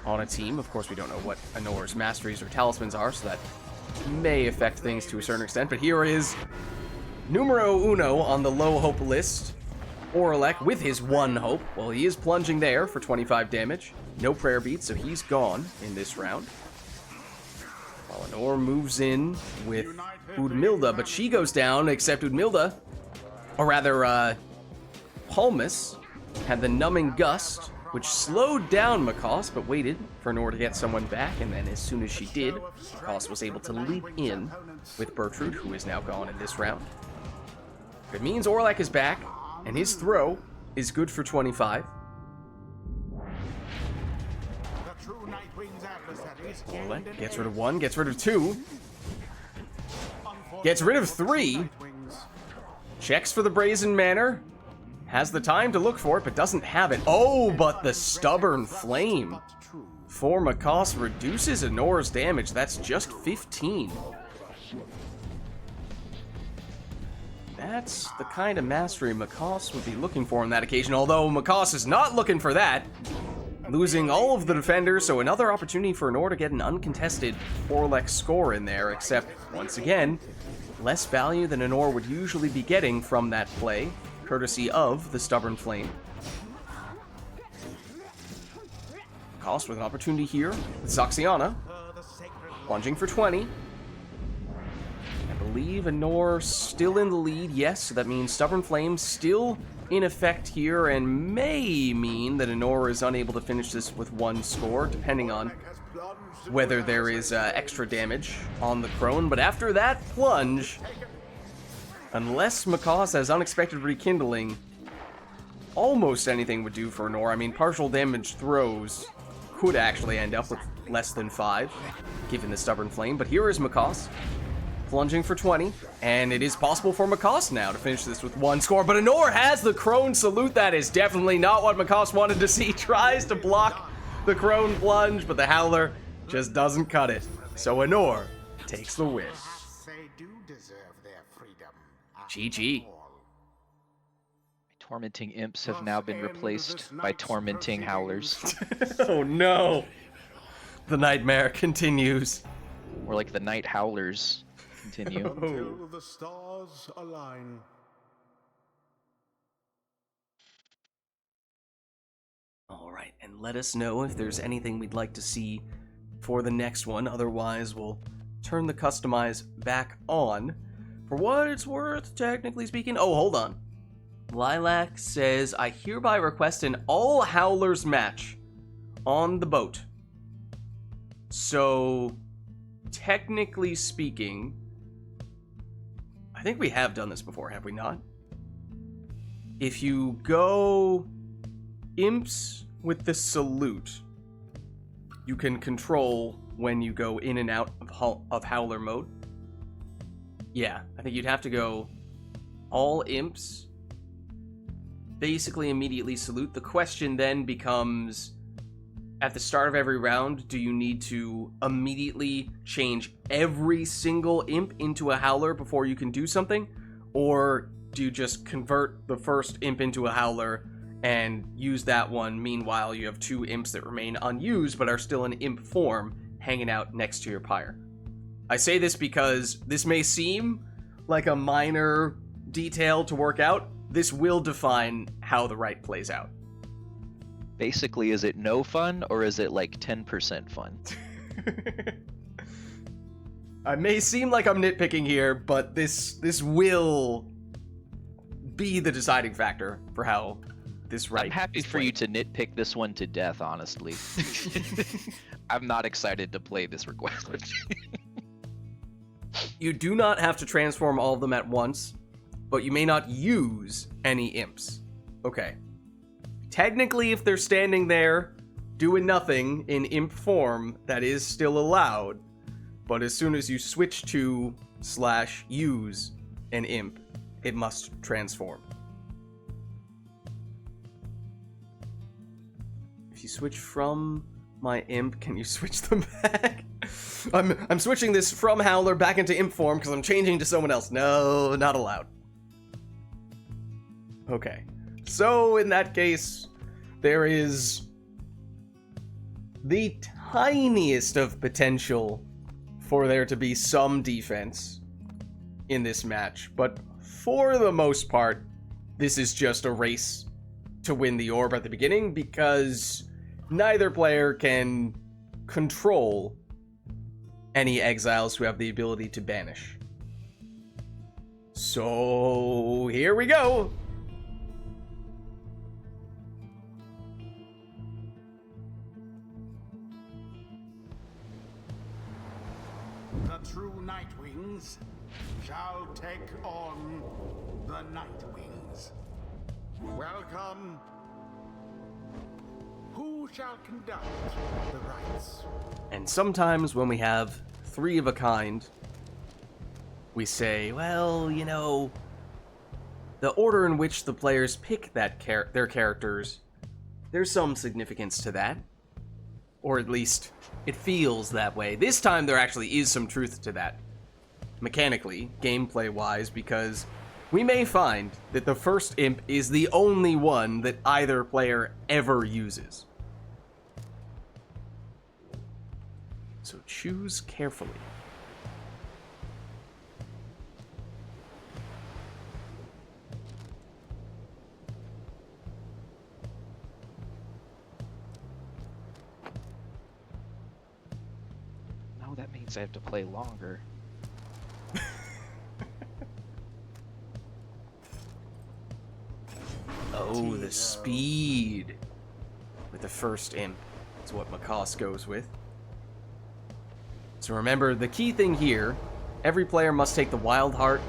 on a team. Of course, we don't know what Anor's masteries or talismans are, so that may affect things to a certain extent. But here is numero uno on the low hope list, Orlek, with his 1 hope. Well, he is plunging there for 25 damage. No prayer beat, so he's gone in this round. While Anor moves in with Udmilda, but she goes down, except Udmilda, or rather, Palmus, had the numbing gust, which slowed down Makos, but waited for Anor to get someone back, and then as soon as she did, Makos was able to leap in with Bertrude, who is now gone in this round. It means Orlek is back, and his throw is good for 25. Orlek gets rid of 1, gets rid of 2, gets rid of 3, checks for the Brazen Manor, has the time to look for it, but doesn't have it. Oh, but the Stubborn Flame for Makos reduces Anor's damage. That's just 15. That's the kind of mastery Makos would be looking for on that occasion, although Makos is not looking for that. Losing all of the defenders, so another opportunity for Anor to get an uncontested Orlek score in there, except, once again, less value than Anor would usually be getting from that play, courtesy of the Stubborn Flame. Cost with an opportunity here with Zoxiana, plunging for 20. I believe Anor still in the lead, yes, so that means Stubborn Flame still in effect here, and may mean that Anor is unable to finish this with 1 score, depending on whether there is extra damage on the crone. But after that plunge, unless Makos has unexpected rekindling, almost anything would do for Anor. I mean, partial damage throws could actually end up with less than 5, given the Stubborn Flame. But here is Makos, plunging for 20, and it is possible for Makos now to finish this with 1 score. But Anor has the Crone Salute. That is definitely not what Makos wanted to see. Tries to block the Crone plunge, but the Howler just doesn't cut it. So Anor takes the win. They do deserve their freedom. GG. Tormenting imps have now been replaced by tormenting howlers. Oh no! The nightmare continues. Or like the night howlers continue. Until the stars align. Alright, and let us know if there's anything we'd like to see for the next one. Otherwise, we'll turn the customize back on. For what it's worth, technically speaking. Oh, hold on. Lilac says, I hereby request an all howlers match on the boat. So, technically speaking, I think we have done this before, have we not? If you go imps with the salute, you can control when you go in and out of howler mode. Yeah, I think you'd have to go all imps, basically immediately salute. The question then becomes, at the start of every round, do you need to immediately change every single imp into a howler before you can do something? Or do you just convert the first imp into a howler and use that one? Meanwhile, you have 2 imps that remain unused but are still in imp form hanging out next to your pyre. I say this because this may seem like a minor detail to work out. This will define how the rite plays out. Basically, is it no fun or is it like 10% fun? I may seem like I'm nitpicking here, but this will be the deciding factor for how this rite. I'm happy for you to nitpick this one to death, honestly. I'm not excited to play this request. You do not have to transform all of them at once, but you may not use any imps. Okay. Technically, if they're standing there doing nothing in imp form, that is still allowed. But as soon as you switch to /use an imp, it must transform. If you switch from my imp, can you switch them back? I'm switching this from howler back into imp form because I'm changing to someone else. No, not allowed. Okay. So, in that case, there is the tiniest of potential for there to be some defense in this match, but for the most part, this is just a race to win the orb at the beginning because neither player can control any exiles who have the ability to banish. So, here we go! The true Nightwings shall take on the Nightwings. Welcome. Who shall conduct the rites? And sometimes when we have three of a kind, we say, well, you know, the order in which the players pick their characters, there's some significance to that. Or at least, it feels that way. This time there actually is some truth to that. Mechanically, gameplay-wise, because we may find that the first imp is the only one that either player ever uses. So choose carefully. No, that means I have to play longer. Oh, the speed with the first imp. That's what Macaws goes with. So remember, the key thing here, every player must take the Wild Heart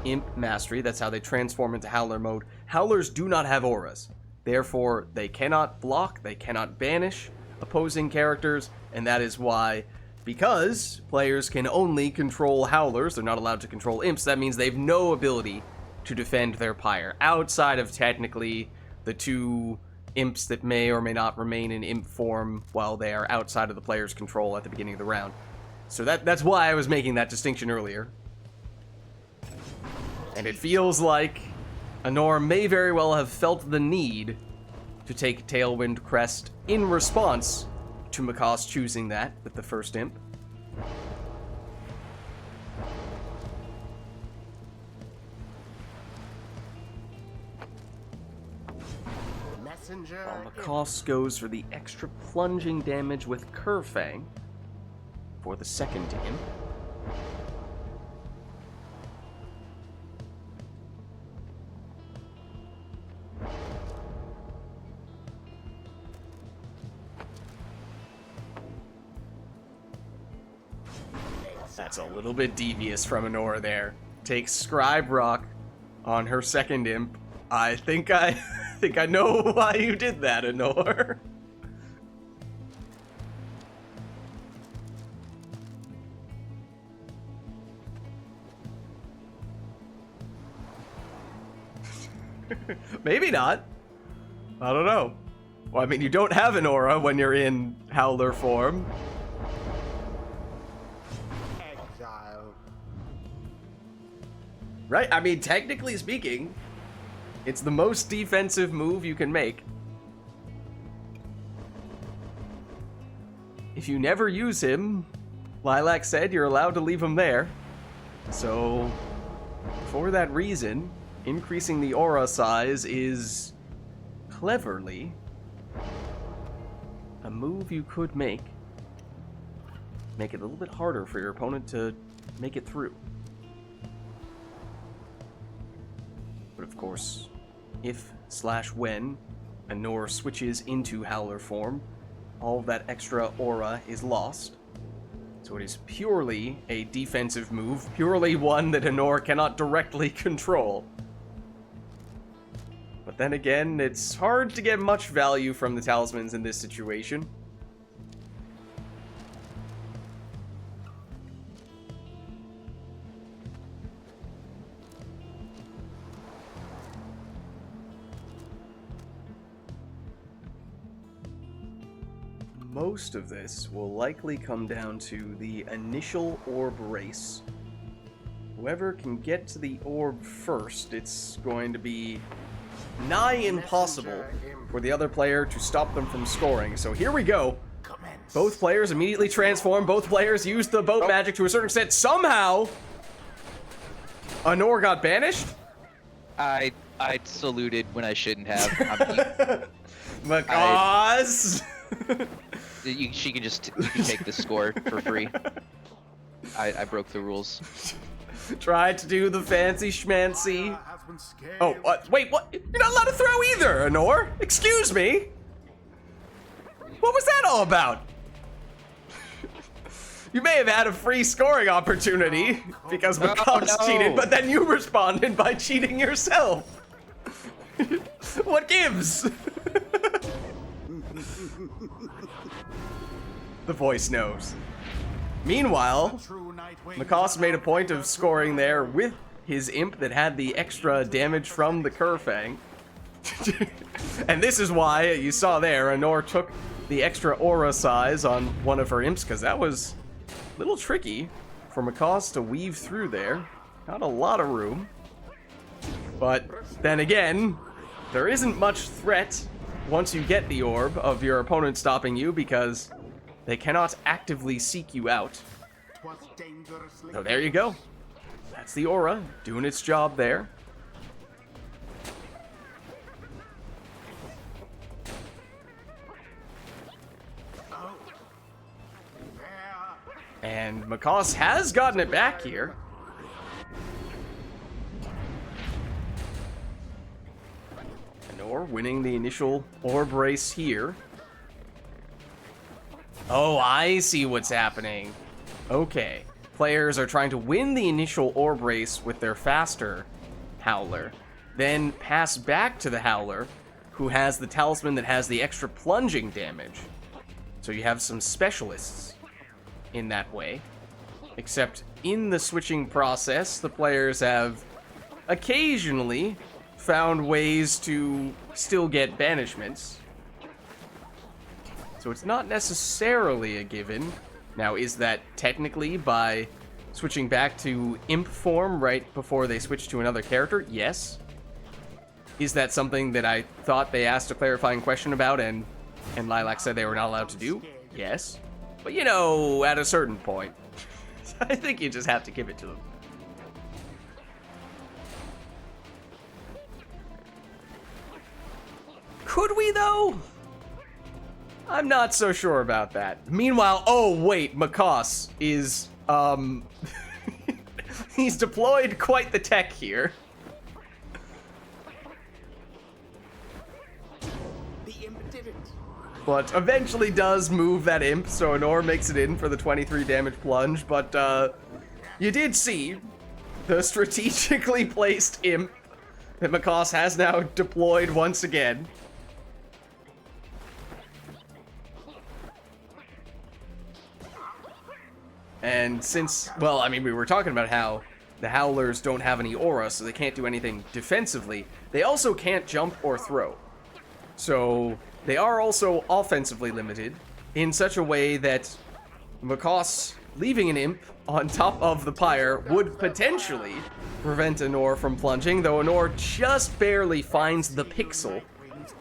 Imp Mastery. That's how they transform into Howler mode. Howlers do not have auras. Therefore, they cannot block, they cannot banish opposing characters, and that is why, because players can only control Howlers, they're not allowed to control imps, that means they have no ability to defend their Pyre, outside of technically the two imps that may or may not remain in imp form while they are outside of the player's control at the beginning of the round. So that's why I was making that distinction earlier. And it feels like Anor may very well have felt the need to take Tailwind Crest in response to Macaws choosing that with the first imp. Messenger. While Macaws goes for the extra plunging damage with Curfang for the second imp. That's a little bit devious from Anora there. Takes Scribe Rock on her second imp. I think I know why you did that, Anor. Maybe not. I don't know. Well, I mean, you don't have an aura when you're in Howler form. Exile. Right? I mean, technically speaking, it's the most defensive move you can make. If you never use him, Lilac said you're allowed to leave him there. So, for that reason, increasing the aura size is cleverly a move you could make. Make it a little bit harder for your opponent to make it through. But of course, if/when Anor switches into Howler form, all of that extra aura is lost. So it is purely a defensive move, purely one that Anor cannot directly control. But then again, it's hard to get much value from the talismans in this situation. Most of this will likely come down to the initial orb race. Whoever can get to the orb first, it's going to be nigh impossible for the other player to stop them from scoring. So here we go. Both players immediately transform. Both players use the boat magic to a certain extent. Somehow, Honor got banished. I saluted when I shouldn't have. Because She can just you can take the score for free. I broke the rules. tried to do the fancy schmancy. Oh, wait, what? You're not allowed to throw either, Honor. Excuse me. What was that all about? You may have had a free scoring opportunity because McCoss cheated, but then you responded by cheating yourself. What gives? The voice knows. Meanwhile, McCoss made a point of scoring there with his imp that had the extra damage from the Kerfang. And this is why you saw there, Honor took the extra aura size on one of her imps, because that was a little tricky for McCoss to weave through there. Not a lot of room. But then again, there isn't much threat once you get the orb of your opponent stopping you, because they cannot actively seek you out. So there you go. That's the aura doing its job there. And McCoss has gotten it back here. Honor winning the initial orb race here. Oh, I see what's happening. Okay. Players are trying to win the initial orb race with their faster Howler, then pass back to the Howler, who has the talisman that has the extra plunging damage. So you have some specialists in that way. Except in the switching process, the players have occasionally found ways to still get banishments. So it's not necessarily a given. Now, is that technically by switching back to imp form right before they switch to another character? Yes. Is that something that I thought they asked a clarifying question about and Lilac said they were not allowed to do? Yes. But you know, at a certain point, I think you just have to give it to them. Could we, though? I'm not so sure about that. Meanwhile, oh wait, McCoss is, he's deployed quite the tech here. The imp did it. But eventually does move that imp, so Honor makes it in for the 23 damage plunge, but, you did see the strategically placed imp that McCoss has now deployed once again. And since, well, I mean, we were talking about how the Howlers don't have any aura, so they can't do anything defensively. They also can't jump or throw. So they are also offensively limited in such a way that McCoss leaving an imp on top of the Pyre would potentially prevent Honor from plunging, though Honor just barely finds the pixel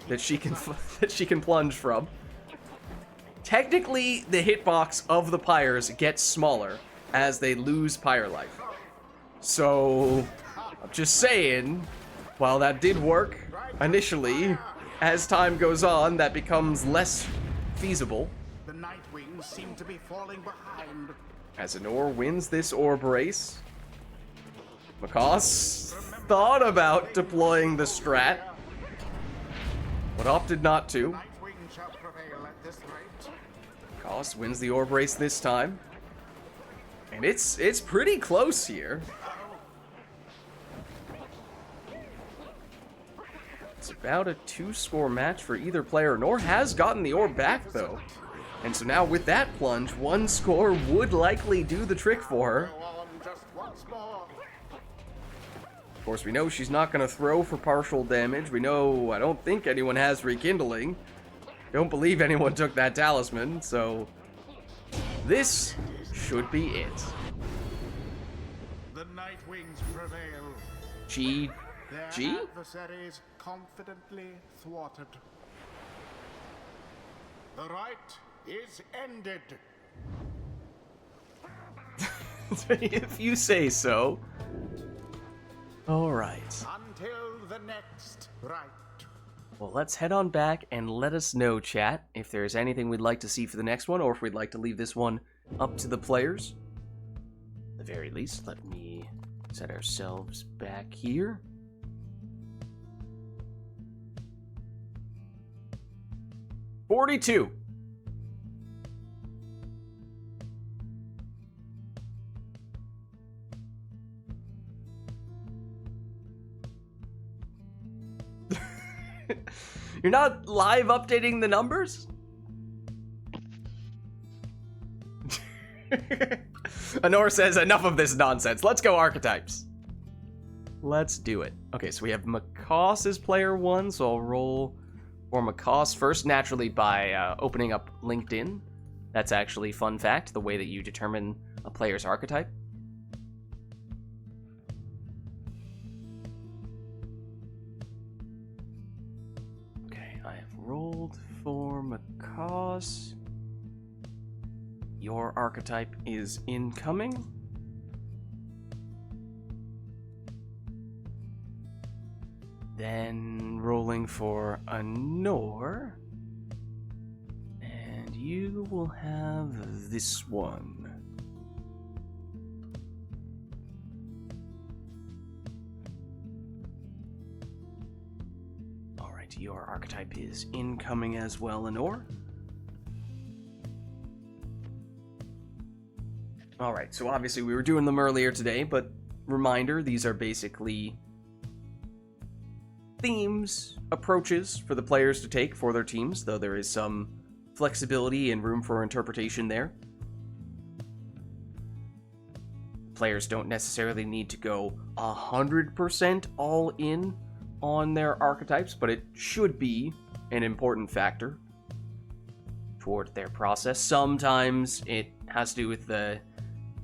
that she can plunge from. Technically, the hitbox of the Pyres gets smaller as they lose Pyre life. So, I'm just saying, while that did work initially, as time goes on, that becomes less feasible. The Nightwings seem to be falling behind. As Honor wins this orb race, McCoss thought about deploying the strat, but opted not to. Nightwing shall prevail at this rate. McCoss wins the orb race this time. And it's pretty close here. It's about a 2-score match for either player. Honor has gotten the orb back, though. And so now with that plunge, 1 score would likely do the trick for her. Go on just once more. Of course, we know she's not going to throw for partial damage. We know, I don't think anyone has rekindling. Don't believe anyone took that talisman, so this should be it. The Nightwings prevail. G. Their G? adversaries confidently thwarted. The rite is ended. If you say so. Alright. Until the next rite. Well, let's head on back and let us know, chat, if there's anything we'd like to see for the next one, or if we'd like to leave this one up to the players. At the very least, let me set ourselves back here. $42. You're not live updating the numbers? Honor says, enough of this nonsense. Let's go archetypes. Let's do it. Okay, so we have Makoss as player 1, so I'll roll for Makoss first, naturally by opening up LinkedIn. That's actually, fun fact, the way that you determine a player's archetype. I have rolled for Makoss. Your archetype is incoming. Then rolling for Honor. And you will have this one. Your archetype is incoming as well, Honor. Alright, so obviously we were doing them earlier today, but reminder, these are basically themes, approaches for the players to take for their teams, though there is some flexibility and room for interpretation there. Players don't necessarily need to go 100% all in on their archetypes, but it should be an important factor toward their process. Sometimes it has to do with the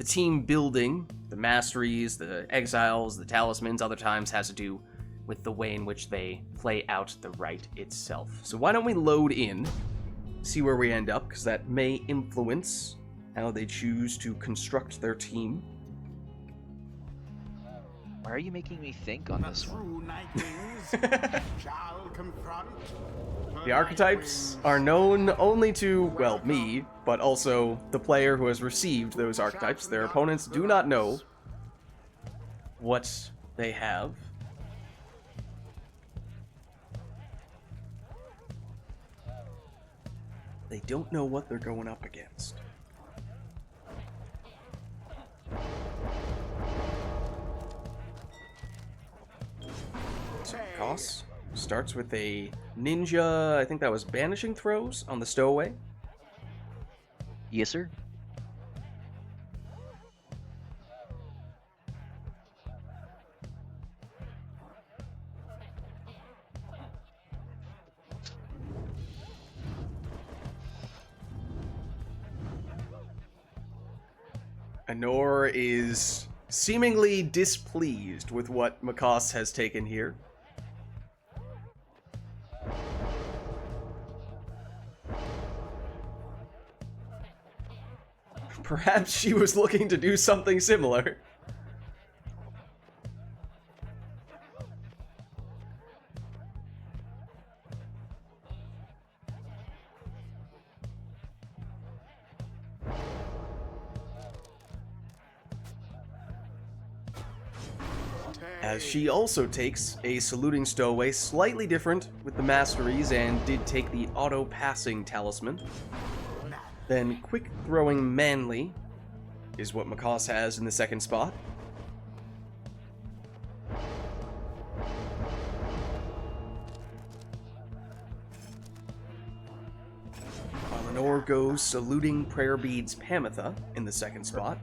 team building, the masteries, the exiles, the talismans. Other times has to do with the way in which they play out the rite itself. So why don't we load in, see where we end up, because that may influence how they choose to construct their team. Why are you making me think on this one? Shall confront The archetypes are known only to, well, me, but also the player who has received those archetypes. Their opponents do not know what they have. They don't know what they're going up against. Makoss starts with a ninja, I think that was banishing throws on the stowaway. Yes, sir. Honor is seemingly displeased with what Makoss has taken here. Perhaps she was looking to do something similar. As she also takes a saluting stowaway, slightly different with the masteries, and did take the auto-passing talisman. Then quick throwing manly is what Makoss has in the second spot. While Honor goes saluting prayer beads Pamitha in the second spot.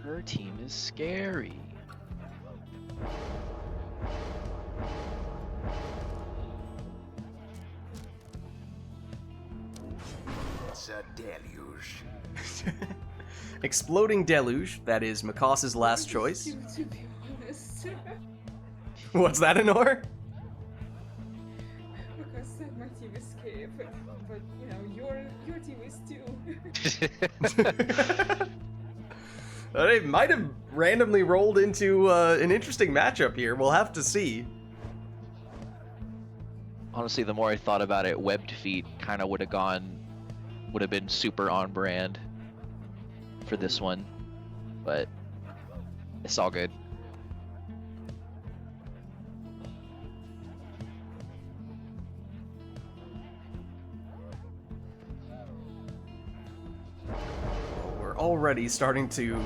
Her team is scary. It's a deluge. Exploding Deluge, that is Makoss's last choice. To be honest. What's that, Honor? but you know, your team is too. They might have randomly rolled into an interesting matchup here. We'll have to see. Honestly, the more I thought about it, webbed feet kind of would have been super on brand for this one, but it's all good. We're already starting to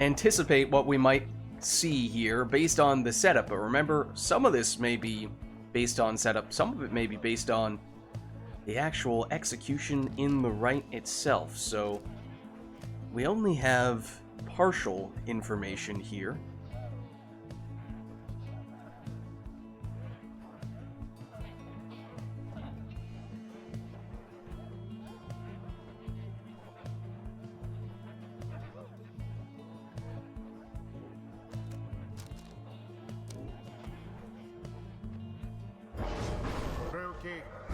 anticipate what we might see here based on the setup, but remember, some of this may be based on setup, some of it may be based on the actual execution in the rite itself, so we only have partial information here.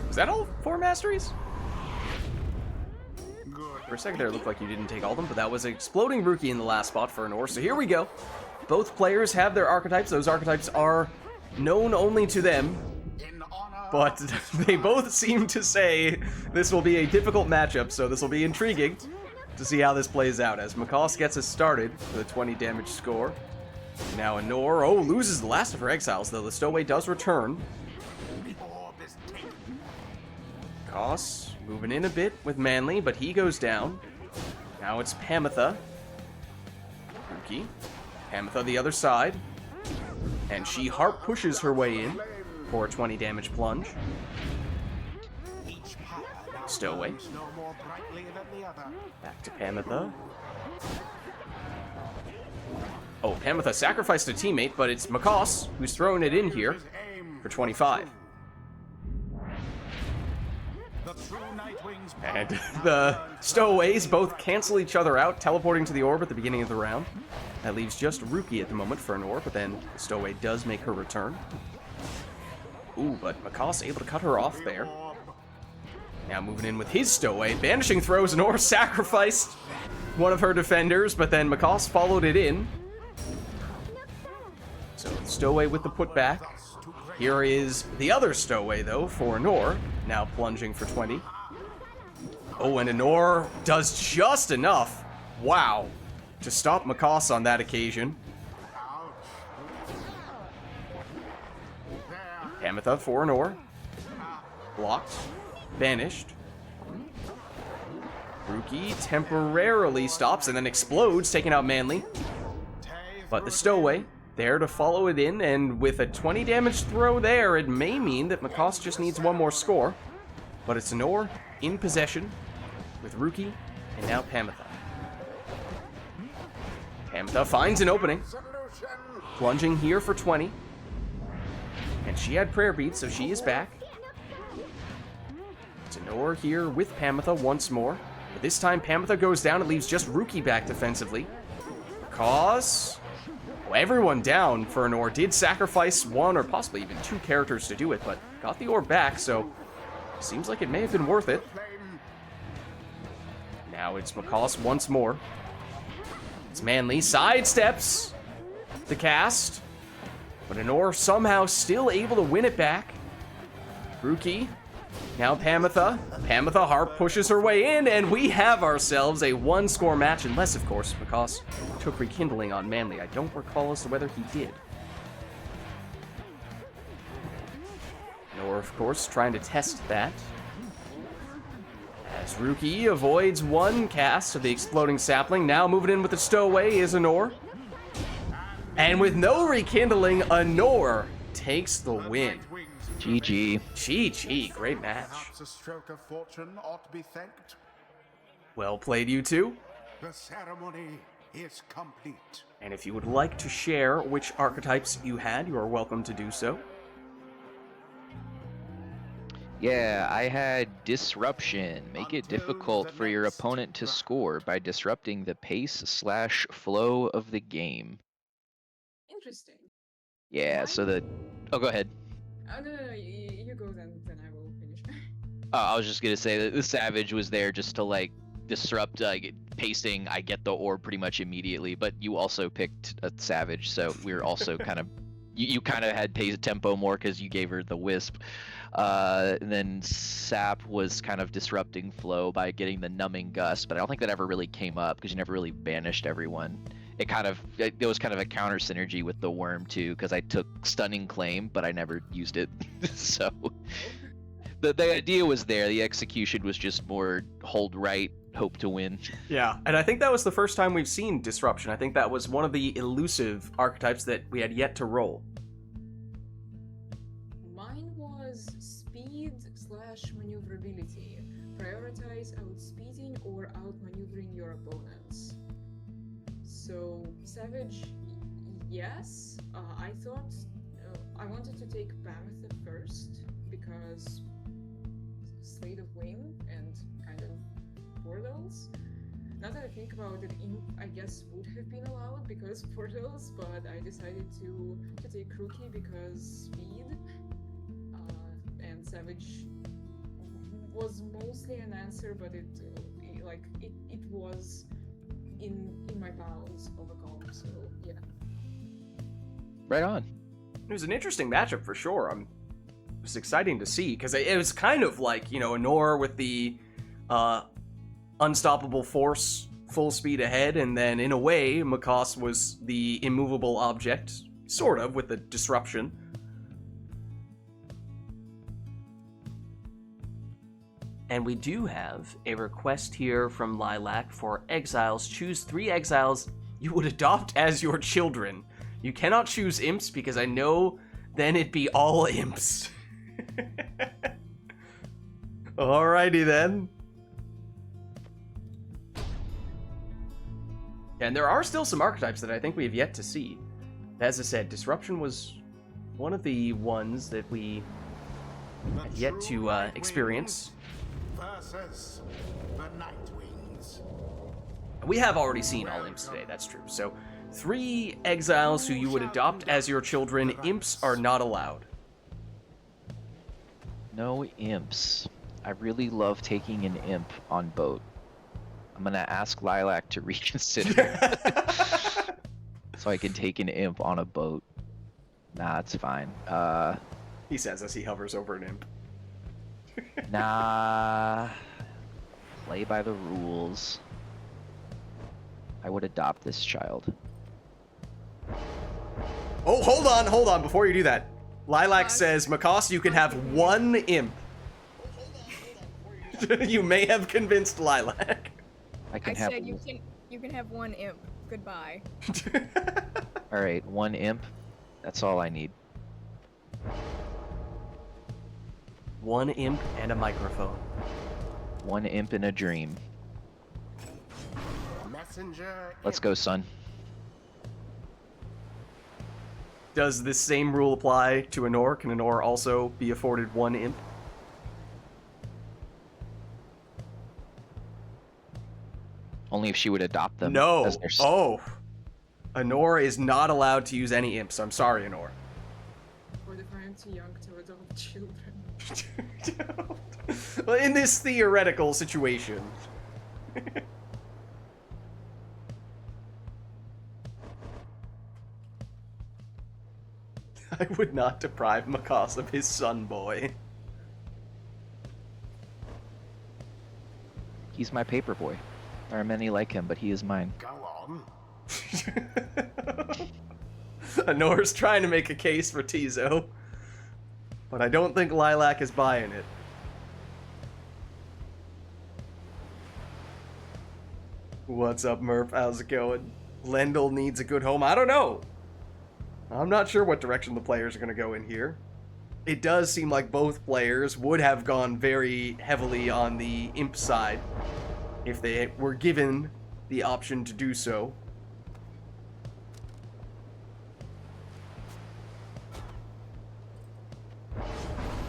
Is that all 4 masteries? Good. For a second there, it looked like you didn't take all of them, but that was Exploding Rookie in the last spot for Anor. So here we go. Both players have their archetypes. Those archetypes are known only to them, In honor but they both seem to say this will be a difficult matchup, so this will be intriguing to see how this plays out as Macaws gets us started with a 20 damage score. Now Anor, loses the last of her exiles, though the Stowaway does return. orb is taken. Koss moving in a bit with Manly, but he goes down. Now it's Pamitha. Rookie. Pamitha the other side. And she harp pushes her way in for a 20 damage plunge. Each pyre now Stowaway. burns no more brightly than the other. Back to Pamitha. Oh, Pamitha sacrificed a teammate, but it's Macaws who's throwing it in here His aim for 25. The true Nightwing's And power the now burns Stowaways both cancel each other out, teleporting to the orb at the beginning of the round. That leaves just Rookie at the moment for an orb, but then the Stowaway does make her return. Ooh, but Macaws able to cut her off there. orb. Now moving in with his Stowaway, banishing throws, and Or sacrificed one of her defenders, but then Macaws followed it in. So Stowaway with the putback. Thus to great Here is the other Stowaway, though, for Anor, now plunging for 20. Oh, and Anor does just enough, wow, to stop Macaws on that occasion. ouch. There. Pamitha for Anor. Blocked. Banished. Rookie temporarily stops and then explodes, taking out Manly. But the Stowaway there to follow it in, and with a 20 damage throw there, it may mean that Macaws just needs one more score. But it's Anor in possession with Rookie and now Pamitha. Pamitha finds an opening, Solution. plunging here for 20. And she had prayer beads, so she is back. It's Anor here with Pamitha once more. But this time Pamitha goes down, it leaves just Rookie back defensively. Macaws. Well, everyone down for Anor did sacrifice one or possibly even 2 characters to do it, but got the orb back, so seems like it may have been worth it. Flame. Now it's Macaws once more. It's Manly, sidesteps the cast, but Anor somehow still able to win it back. Rookie, now Pamitha. Pamitha harp pushes her way in, and we have ourselves a 1-score match, unless, of course, Macaws took Rekindling on Manly. I don't recall as to whether he did. Nor, of course, trying to test that. As Rookie avoids one cast of the Exploding Sapling, now moving in with the Stowaway is Anor. And with no Rekindling, Anor takes the win. Nightwing's GG. GG, great match. perhaps a stroke of fortune ought to be thanked. Well played, you two. The ceremony is complete. And if you would like to share which archetypes you had, you are welcome to do so. Yeah, I had Disruption. Make it difficult for your opponent to score by disrupting the pace/flow of the game. Interesting. Yeah, so the... Oh, go ahead. Oh, no, you go then I will finish. I was just gonna say that the Savage was there just to like disrupt pacing. I get the orb pretty much immediately, but you also picked a Savage, so we were also kind of you kind of had pace tempo more because you gave her the Wisp. And then Sap was kind of disrupting flow by getting the Numbing Gust, but I don't think that ever really came up because you never really banished everyone. It was kind of a counter synergy with the Worm too, because I took Stunning Claim, but I never used it. So the idea was there. The execution was just more hold right, hope to win. Yeah, and I think that was the first time we've seen Disruption. I think that was one of the elusive archetypes that we had yet to roll. Mine was speed/maneuverability. Prioritize outspeeding or outmaneuvering your opponents. So Savage, yes. I thought I wanted to take Mammoth at first because Slate of Wind and kind of portals. Now that I think about it, Imp I guess would have been allowed because portals, but I decided to take Rookie because speed. And Savage was mostly an answer, but it was in my bounds of a comp, so yeah. Right on. It was an interesting matchup for sure. It was exciting to see because it was kind of like, you know, Anor with the unstoppable force full speed ahead, and then in a way Makos was the immovable object, sort of, with the disruption. And we do have a request here from Lilac for exiles. Choose 3 exiles you would adopt as your children. You cannot choose imps because I know then it'd be all imps. Alrighty then. And there are still some archetypes that I think we have yet to see. As I said, Disruption was one of the ones that we had yet to experience. Versus the Night Wings. We have already seen all imps today, that's true. So, 3 exiles who you would adopt as your children. Imps are not allowed. No imps. I really love taking an imp on boat. I'm gonna ask Lilac to reconsider. So I can take an imp on a boat. Nah, it's fine. He says as he hovers over an imp. Nah. Play by the rules. I would adopt this child. Oh, hold on, before you do that. Lilac says, Makos, you can have 1 imp. You may have convinced Lilac. I I have. said you can have 1 imp. Goodbye. All right, 1 imp. That's all I need. 1 imp and a microphone. 1 imp in a dream. Messenger. Let's go, son. Does this same rule apply to Anor? Can Anor also be afforded 1 imp? Only if she would adopt them. No. As their Oh. Anor is not allowed to use any imps. I'm sorry, Anor. Or if I am too young to adopt children. Well, in this theoretical situation. I would not deprive Makos of his son boy. He's my paper boy. There are many like him, but he is mine. Go on. Anor's trying to make a case for Tizo, but I don't think Lilac is buying it. What's up, Murph? How's it going? Lendl needs a good home. I don't know. I'm not sure what direction the players are going to go in here. It does seem like both players would have gone very heavily on the imp side if they were given the option to do so.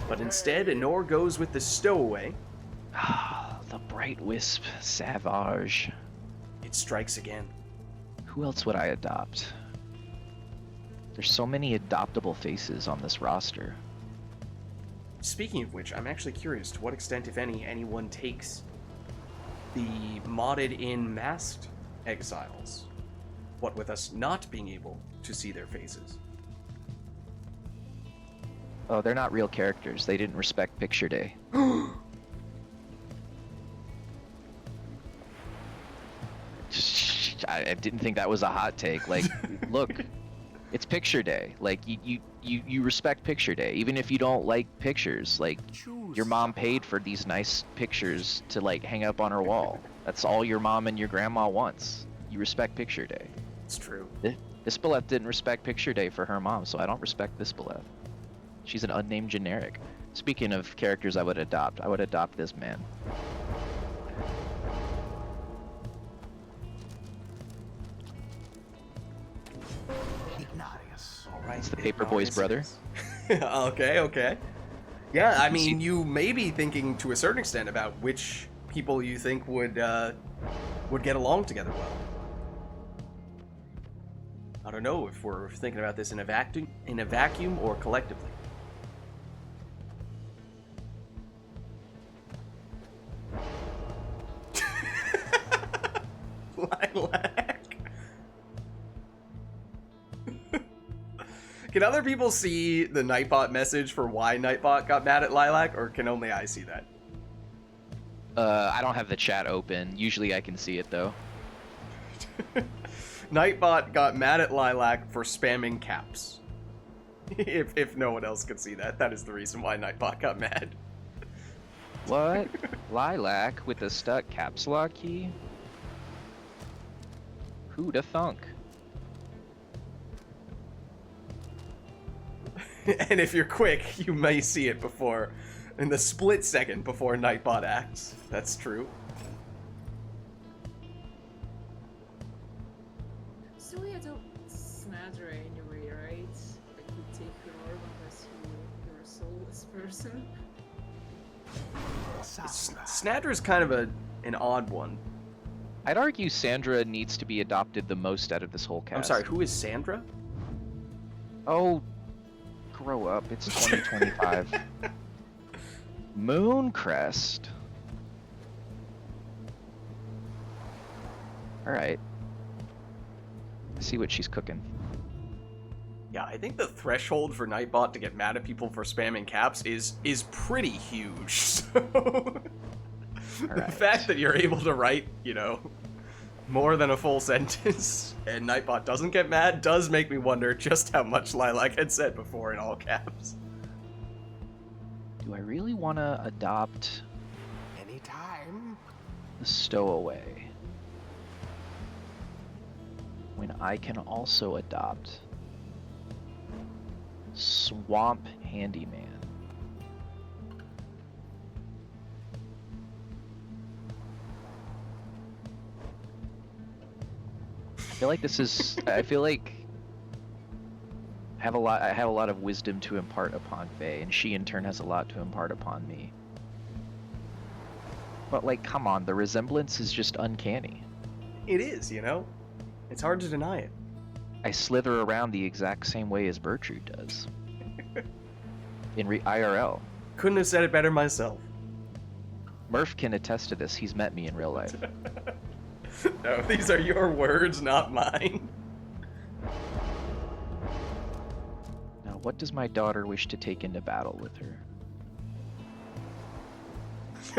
But instead, Anor goes with the stowaway. Ah, the Bright Wisp Savage. It strikes again. Who else would I adopt? There's so many adoptable faces on this roster. speaking of which, I'm actually curious to what extent, if any, anyone takes the modded-in masked exiles. What with us not being able to see their faces. Oh, they're not real characters. They didn't respect picture day. I didn't think that was a hot take. Like, look, it's picture day. Like, you respect picture day, even if you don't like pictures. Like, your mom paid for these nice pictures to like hang up on her wall. That's all your mom and your grandma wants. You respect picture day. It's true. Ispaleth didn't respect picture day for her mom, so I don't respect Ispaleth. She's an unnamed generic. Speaking of characters I would adopt this man. Ignatius. All right. It's the Paperboy's brother. Okay. Yeah, I mean, you may be thinking to a certain extent about which people you think would get along together well. I don't know if we're thinking about this in a vacuum or collectively. Lilac. Can other people see the Nightbot message for why Nightbot got mad at Lilac, or can only I see that? I don't have the chat open. Usually I can see it though. Nightbot got mad at Lilac for spamming caps. If no one else could see that, that is the reason why Nightbot got mad. What? Lilac with a stuck caps lock key? Who'da thunk? And if you're quick, you may see it before, in the split second before Nightbot acts. That's true. So we had to Snadra anyway, right? I could take her orb unless you're a soulless person. Snadra's kind of an odd one. I'd argue Sandra needs to be adopted the most out of this whole cast. I'm sorry, who is Sandra? Oh, grow up. It's 2025. Mooncrest. Alright. See what she's cooking. Yeah, I think the threshold for Nightbot to get mad at people for spamming caps is pretty huge. So the fact that you're able to write, more than a full sentence and Nightbot doesn't get mad does make me wonder just how much Lilac had said before in all caps. Do I really want to adopt Anytime. the Stowaway when I can also adopt Swamp Handyman? I feel like this is. I feel like I have a lot of wisdom to impart upon Faye, and she in turn has a lot to impart upon me. But like, come on, the resemblance is just uncanny. It is, It's hard to deny it. I slither around the exact same way as Bertrude does. In IRL. Couldn't have said it better myself. Murph can attest to this. He's met me in real life. No, these are your words, not mine. Now, what does my daughter wish to take into battle with her?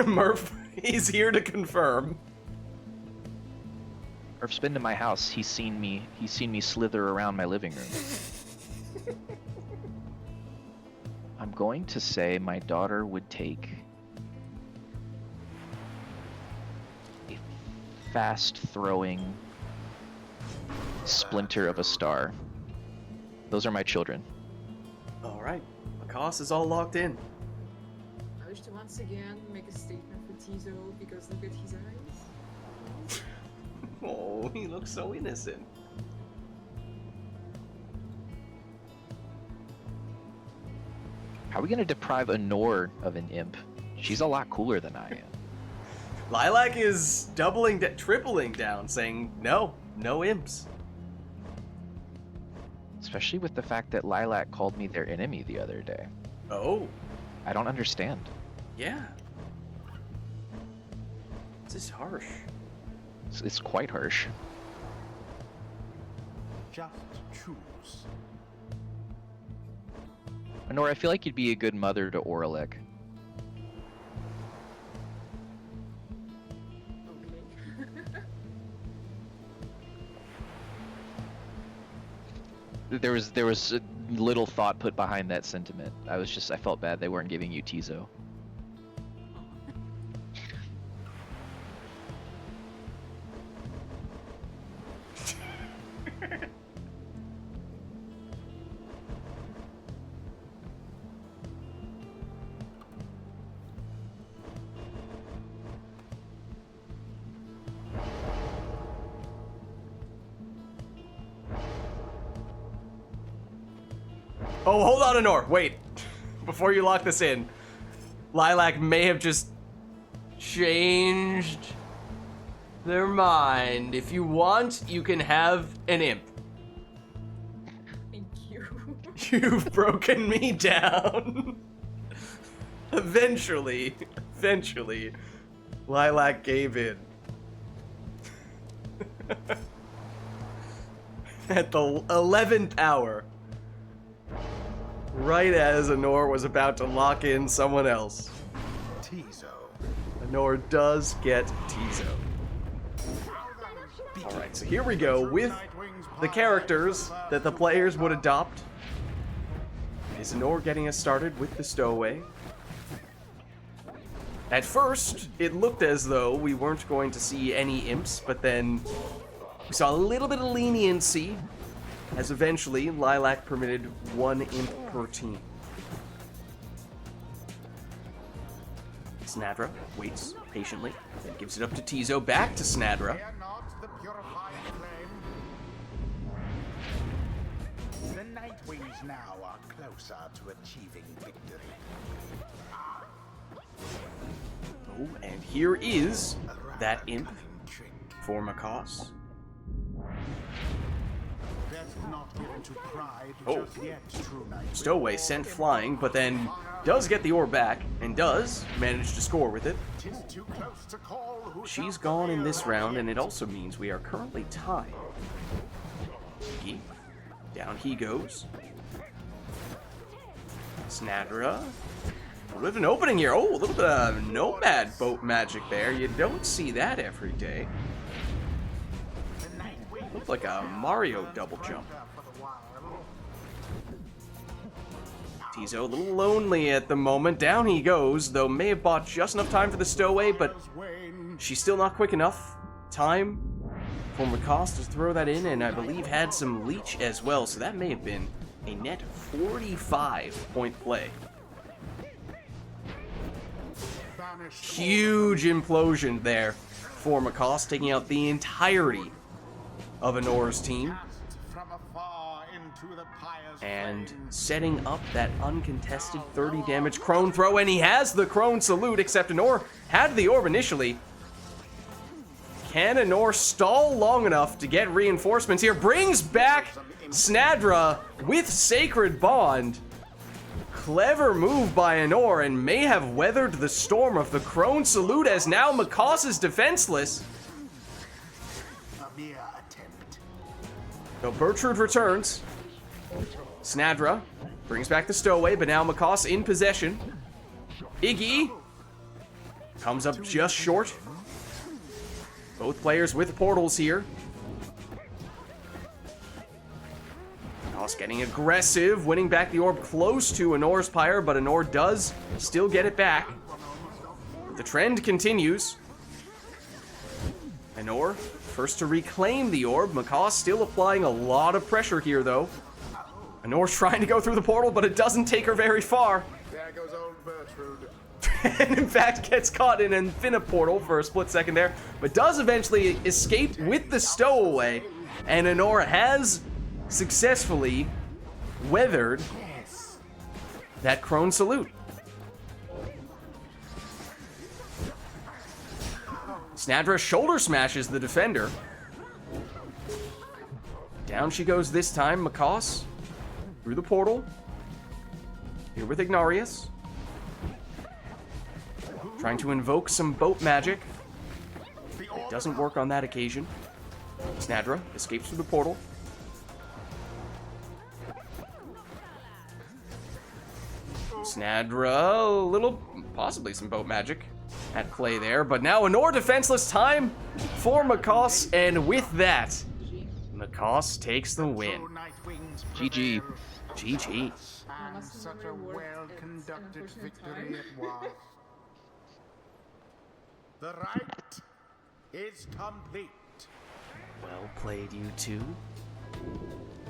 Murph is here to confirm. Murph's been to my house. He's seen me slither around my living room. I'm going to say my daughter would take a fast-throwing splinter of a star. Those are my children. All right, Macaws is all locked in. I wish to once again make a statement for Tizo because look at his eyes. Oh, he looks so innocent. How are we going to deprive Honor of an imp? She's a lot cooler than I am. Lilac is tripling down, saying no imps. Especially with the fact that Lilac called me their enemy the other day. Oh. I don't understand. Yeah. This is harsh. It's quite harsh. Just choose. Honor, I feel like you'd be a good mother to Orlick. Okay. There was a little thought put behind that sentiment. I felt bad they weren't giving you Tizo. Oh, hold on, Honor. Wait. Before you lock this in, Lilac may have just changed their mind. If you want, you can have an imp. Thank you. You've broken me down. Eventually, Lilac gave in. At the 11th hour. Right as Honor was about to lock in someone else. Tizo. Honor does get Tizo. Alright, so here we go with the characters that the players would adopt. Is Honor getting us started with the Stowaway? At first, it looked as though we weren't going to see any imps, but then we saw a little bit of leniency as eventually Lilac permitted one imp per team. Snadra waits patiently, then gives it up to Tizo, back to Snadra. Fear not the purified flame. The Nightwings now are closer to achieving victory. Oh, and here is that imp for Macaws. Best not given to pride Oh. just yet, true knight. Stowaway sent flying, but then does get the orb back, and does manage to score with it. 'Tis too close to call who She's shall gone in prevail this round, and it yet. also means we are currently tied. Iggy, down he goes. Snadra. A little bit of an opening here. Oh, a little bit of nomad boat magic there. You don't see that every day. The Nightwings Looked like a Mario double jump. for the while. Tizo a little lonely at the moment. Down he goes, though may have bought just enough time for the Stowaway, but Wane. she's still not quick enough. Time for Macaws to throw that in, and I believe had some leech as well, so that may have been a net 45-point play. Banished Huge implosion there for Macaws, taking out the entirety of Honor's team, cast from afar into the Pyre's and flames. setting up that uncontested 30 damage Crone throw, and he has the Crone salute, except Honor had the orb initially. Can Honor stall long enough to get reinforcements here? Brings back Snadra with Sacred Bond. Clever move by Honor, and may have weathered the storm of the Crone salute, as now Macaws is defenseless. A mere attempt. So Bertrude returns. Snadra brings back the Stowaway, but now Macaws in possession. Iggy comes up just short. Both players with portals here. Macaws getting aggressive, winning back the orb close to Honor's Pyre, but Honor does still get it back. The trend continues. Honor first to reclaim the orb. Macaws still applying a lot of pressure here, though. Honor's trying to go through the portal, but it doesn't take her very far. There goes old Bertrude. And in fact gets caught in an infinite portal for a split second there, but does eventually escape with the Stowaway, and Honor has successfully weathered that Crone salute. Snadra shoulder smashes the defender. Down she goes this time, Macaws through the portal. Here with Ignarius. Trying to invoke some boat magic. It doesn't work on that occasion. Snadra escapes through the portal. Snadra, a little, possibly some boat magic at play there, but now Anor defenseless. Time for Makos, and with that, Makos takes the win. GG. GG. And such a well-conducted victory it was. The rite is complete. Well played, you two.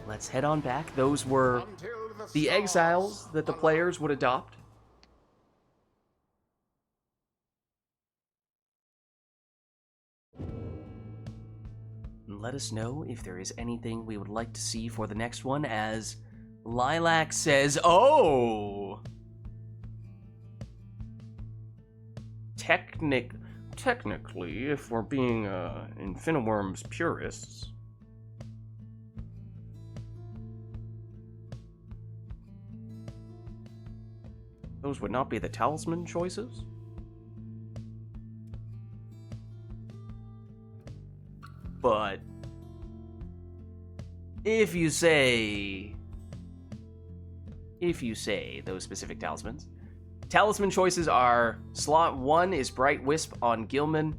Let's head on back. Those were Until the stars exiles that the align. players would adopt. And let us know if there is anything we would like to see for the next one, as Lilac says, oh! Technically, if we're being Infiniworms purists, those would not be the talisman choices. But if you say those specific talismans, talisman choices are slot 1 is Bright Wisp on Gilman.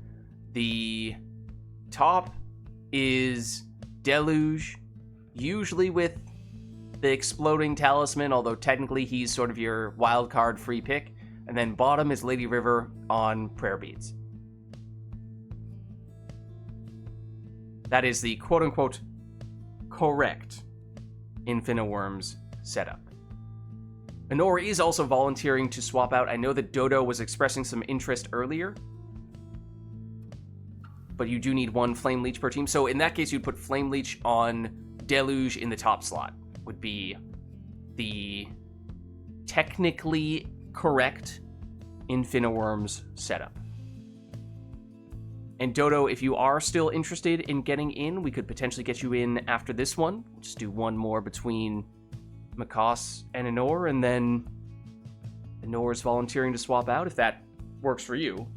The top is Deluge, usually with the exploding talisman, although technically he's sort of your wild card free pick. And then bottom is Lady River on Prayer Beads. That is the quote-unquote correct Infiniworms setup. Anor is also volunteering to swap out. I know that Dodo was expressing some interest earlier, but you do need 1 Flame Leech per team. So in that case, you'd put Flame Leech on Deluge in the top slot, would be the technically correct Infiniworms setup. And Dodo, if you are still interested in getting in, we could potentially get you in after this one. Just do one more between Makos and Anor, and then Anor's volunteering to swap out, if that works for you.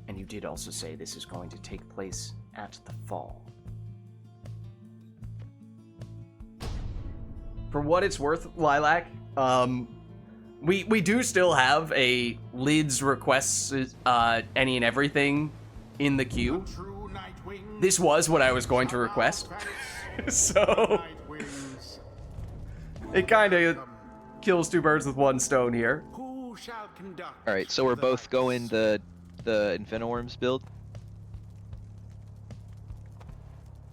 And you did also say this is going to take place at the fall. For what it's worth, Lilac, we do still have a Lids requests any and everything in the queue. True Nightwing. This was what I was going to request, so Nightwings. it kind of kills 2 birds with 1 stone here. Who shall conduct? All right, so we're the both going rites? the Infiniworms build.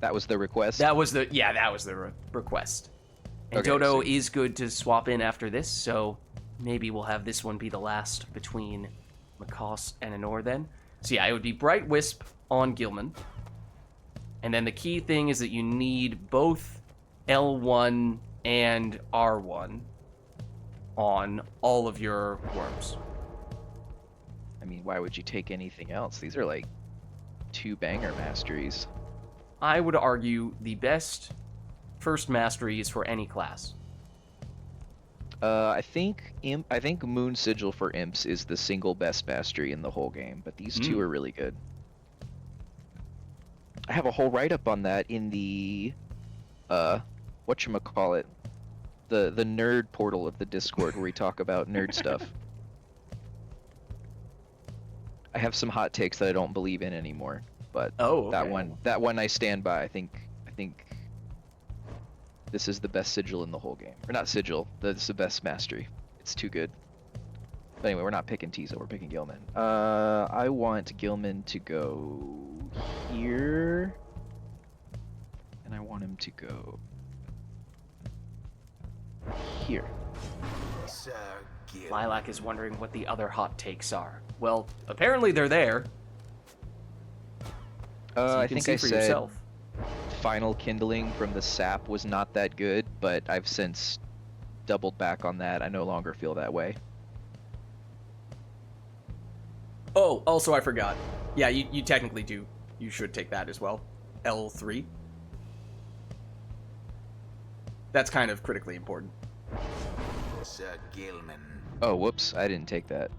That was the request. That was the request. And Okay, Dodo so- is good to swap in after this, so maybe we'll have this one be the last between Makos and Anor then. So yeah, it would be Bright Wisp on Gilman. And then the key thing is that you need both L1 and R1 on all of your worms. I mean, why would you take anything else? These are like 2 banger masteries. I would argue the best first masteries for any class. I think Moon Sigil for Imps is the single best mastery in the whole game, but these 2 are really good. I have a whole write-up on that in the whatchamacallit, the nerd portal of the Discord where we talk about nerd stuff. I have some hot takes that I don't believe in anymore, but Oh, that okay. one I stand by. I think this is the best sigil in the whole game. Or not sigil, that's the best mastery. It's too good. But anyway, we're not picking Tiza, we're picking Gilman. I want Gilman to go here. And I want him to go here. Sir Gil. Lilac is wondering what the other hot takes are. Well, apparently they're there. So you I can think see I for said yourself. Final Kindling from the sap was not that good, but I've since doubled back on that. I no longer feel that way. Oh, also I forgot. Yeah, you technically do. You should take that as well. L3. That's kind of critically important. Sir Gilman. Oh, whoops, I didn't take that.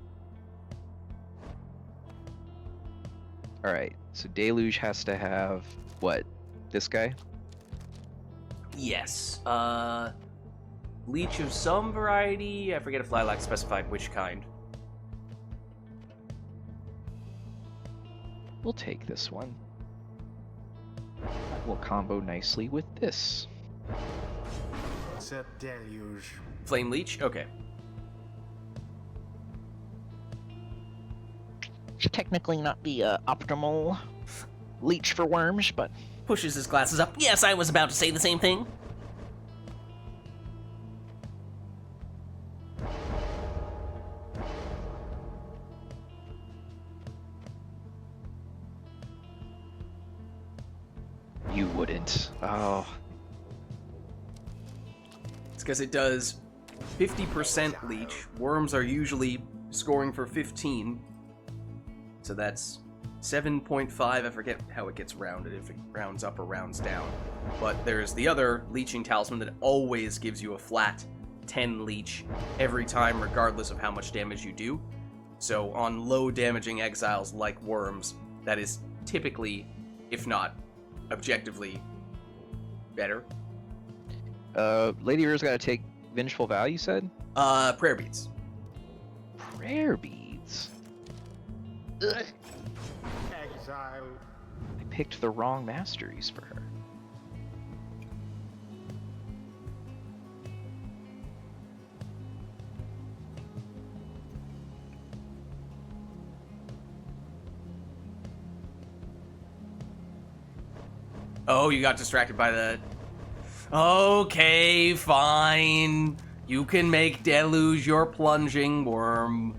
Alright, so Deluge has to have, what, this guy? Yes. Leech of some variety. I forget if Lilac specified which kind. We'll take this one. That will combo nicely with this. Sir Deluge. Flame Leech? Okay. Should technically not be optimal leech for worms, but Pushes his glasses up. Yes, I was about to say the same thing. You wouldn't. Oh. It's because it does 50% leech. Worms are usually scoring for 15. So that's 7.5. I forget how it gets rounded, if it rounds up or rounds down. But there's the other leeching talisman that always gives you a flat 10 leech every time, regardless of how much damage you do. So on low damaging exiles like worms, that is typically, if not objectively, better. Lady Rose gotta take Vengeful Vow, you said? Prayer beads. Prayer beads. ugh, Exile. I picked the wrong masteries for her. Oh, you got distracted by the... Okay, fine. You can make Deluge your plunging worm.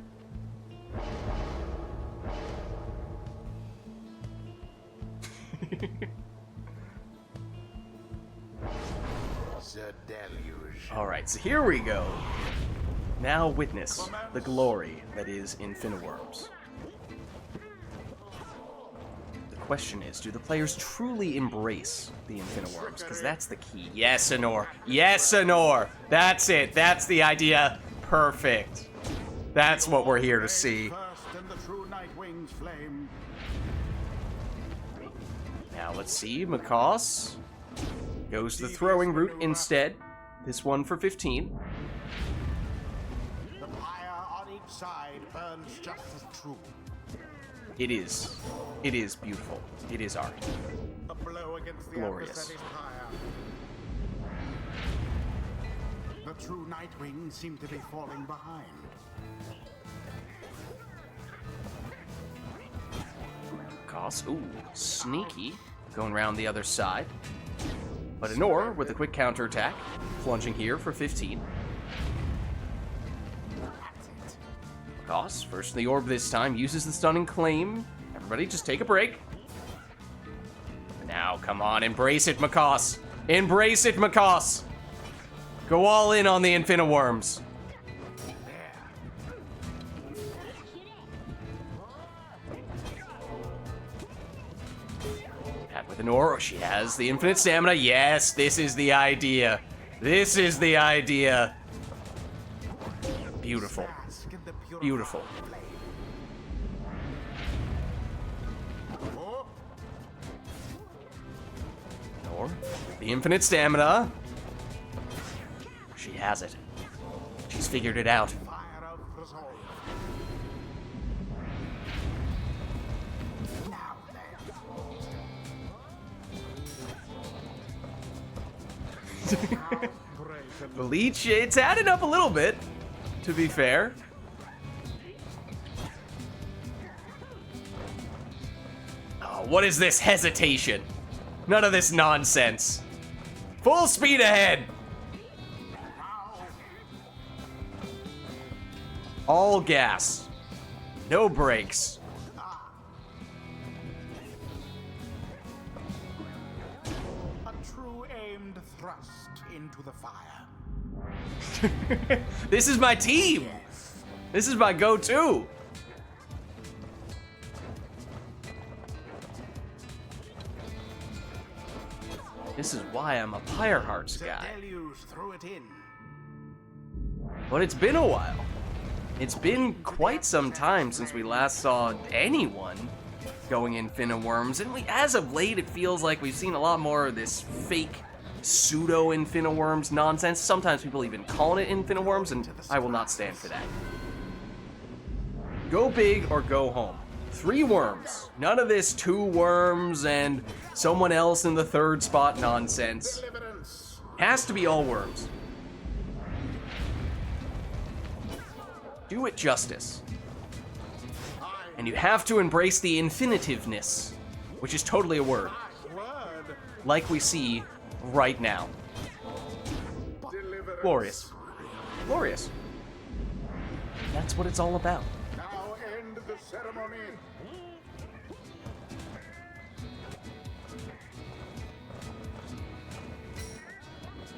Sir Deluge. Alright, so here we go. Now witness the glory that is Infiniworms. The question is, do the players truly embrace the Infiniworms? Because that's the key. Yes, Honor. Yes, Honor. That's it. That's the idea. Perfect. That's what we're here to see. First in the true Nightwing's flame. Now let's see. Macaws goes the throwing route instead. This one for 15. The pyre on each side burns just as true. It is. It is beautiful. It is art. A blow against the Glorious. adversary's pyre. The true Nightwing seem to be falling behind. Macaws. Ooh, sneaky. Going around the other side. But Honor with a quick counterattack. Plunging here for 15. Macaws, first in the orb this time, uses the stunning claim. Everybody just take a break. Now, come on, embrace it, Macaws. Embrace it, Macaws. Go all in on the Infiniworms. Pat with Honor, she has the infinite stamina. Yes, this is the idea. This is the idea. Beautiful. Bask in the purified Beautiful. flame. Oh, Honor, the infinite stamina. She has it. She's figured it out. fire of resolve. Now then. The leech, it's added up a little bit, to be fair. Oh, what is this hesitation? None of this nonsense. Full speed ahead. All gas. No brakes. A true aimed thrust into the fire. This is my team. This is my go-to. This is why I'm a Pyre Hearts The guy. deluge threw it in. But it's been a while. It's been quite some time since we last saw anyone going Infinite Worms, and as of late, it feels like we've seen a lot more of this fake pseudo Infinite Worms nonsense. Sometimes people even calling it Infinite Worms, and I will not stand for that. Go big or go home. 3 worms. None of this 2 worms and someone else in the 3rd spot nonsense. Deliverance. Has to be all worms. Do it justice. And you have to embrace the infinitiveness, which is totally a word, Word. like we see right now. Deliverance. Glorious. Glorious. That's what it's all about. Now end the ceremony.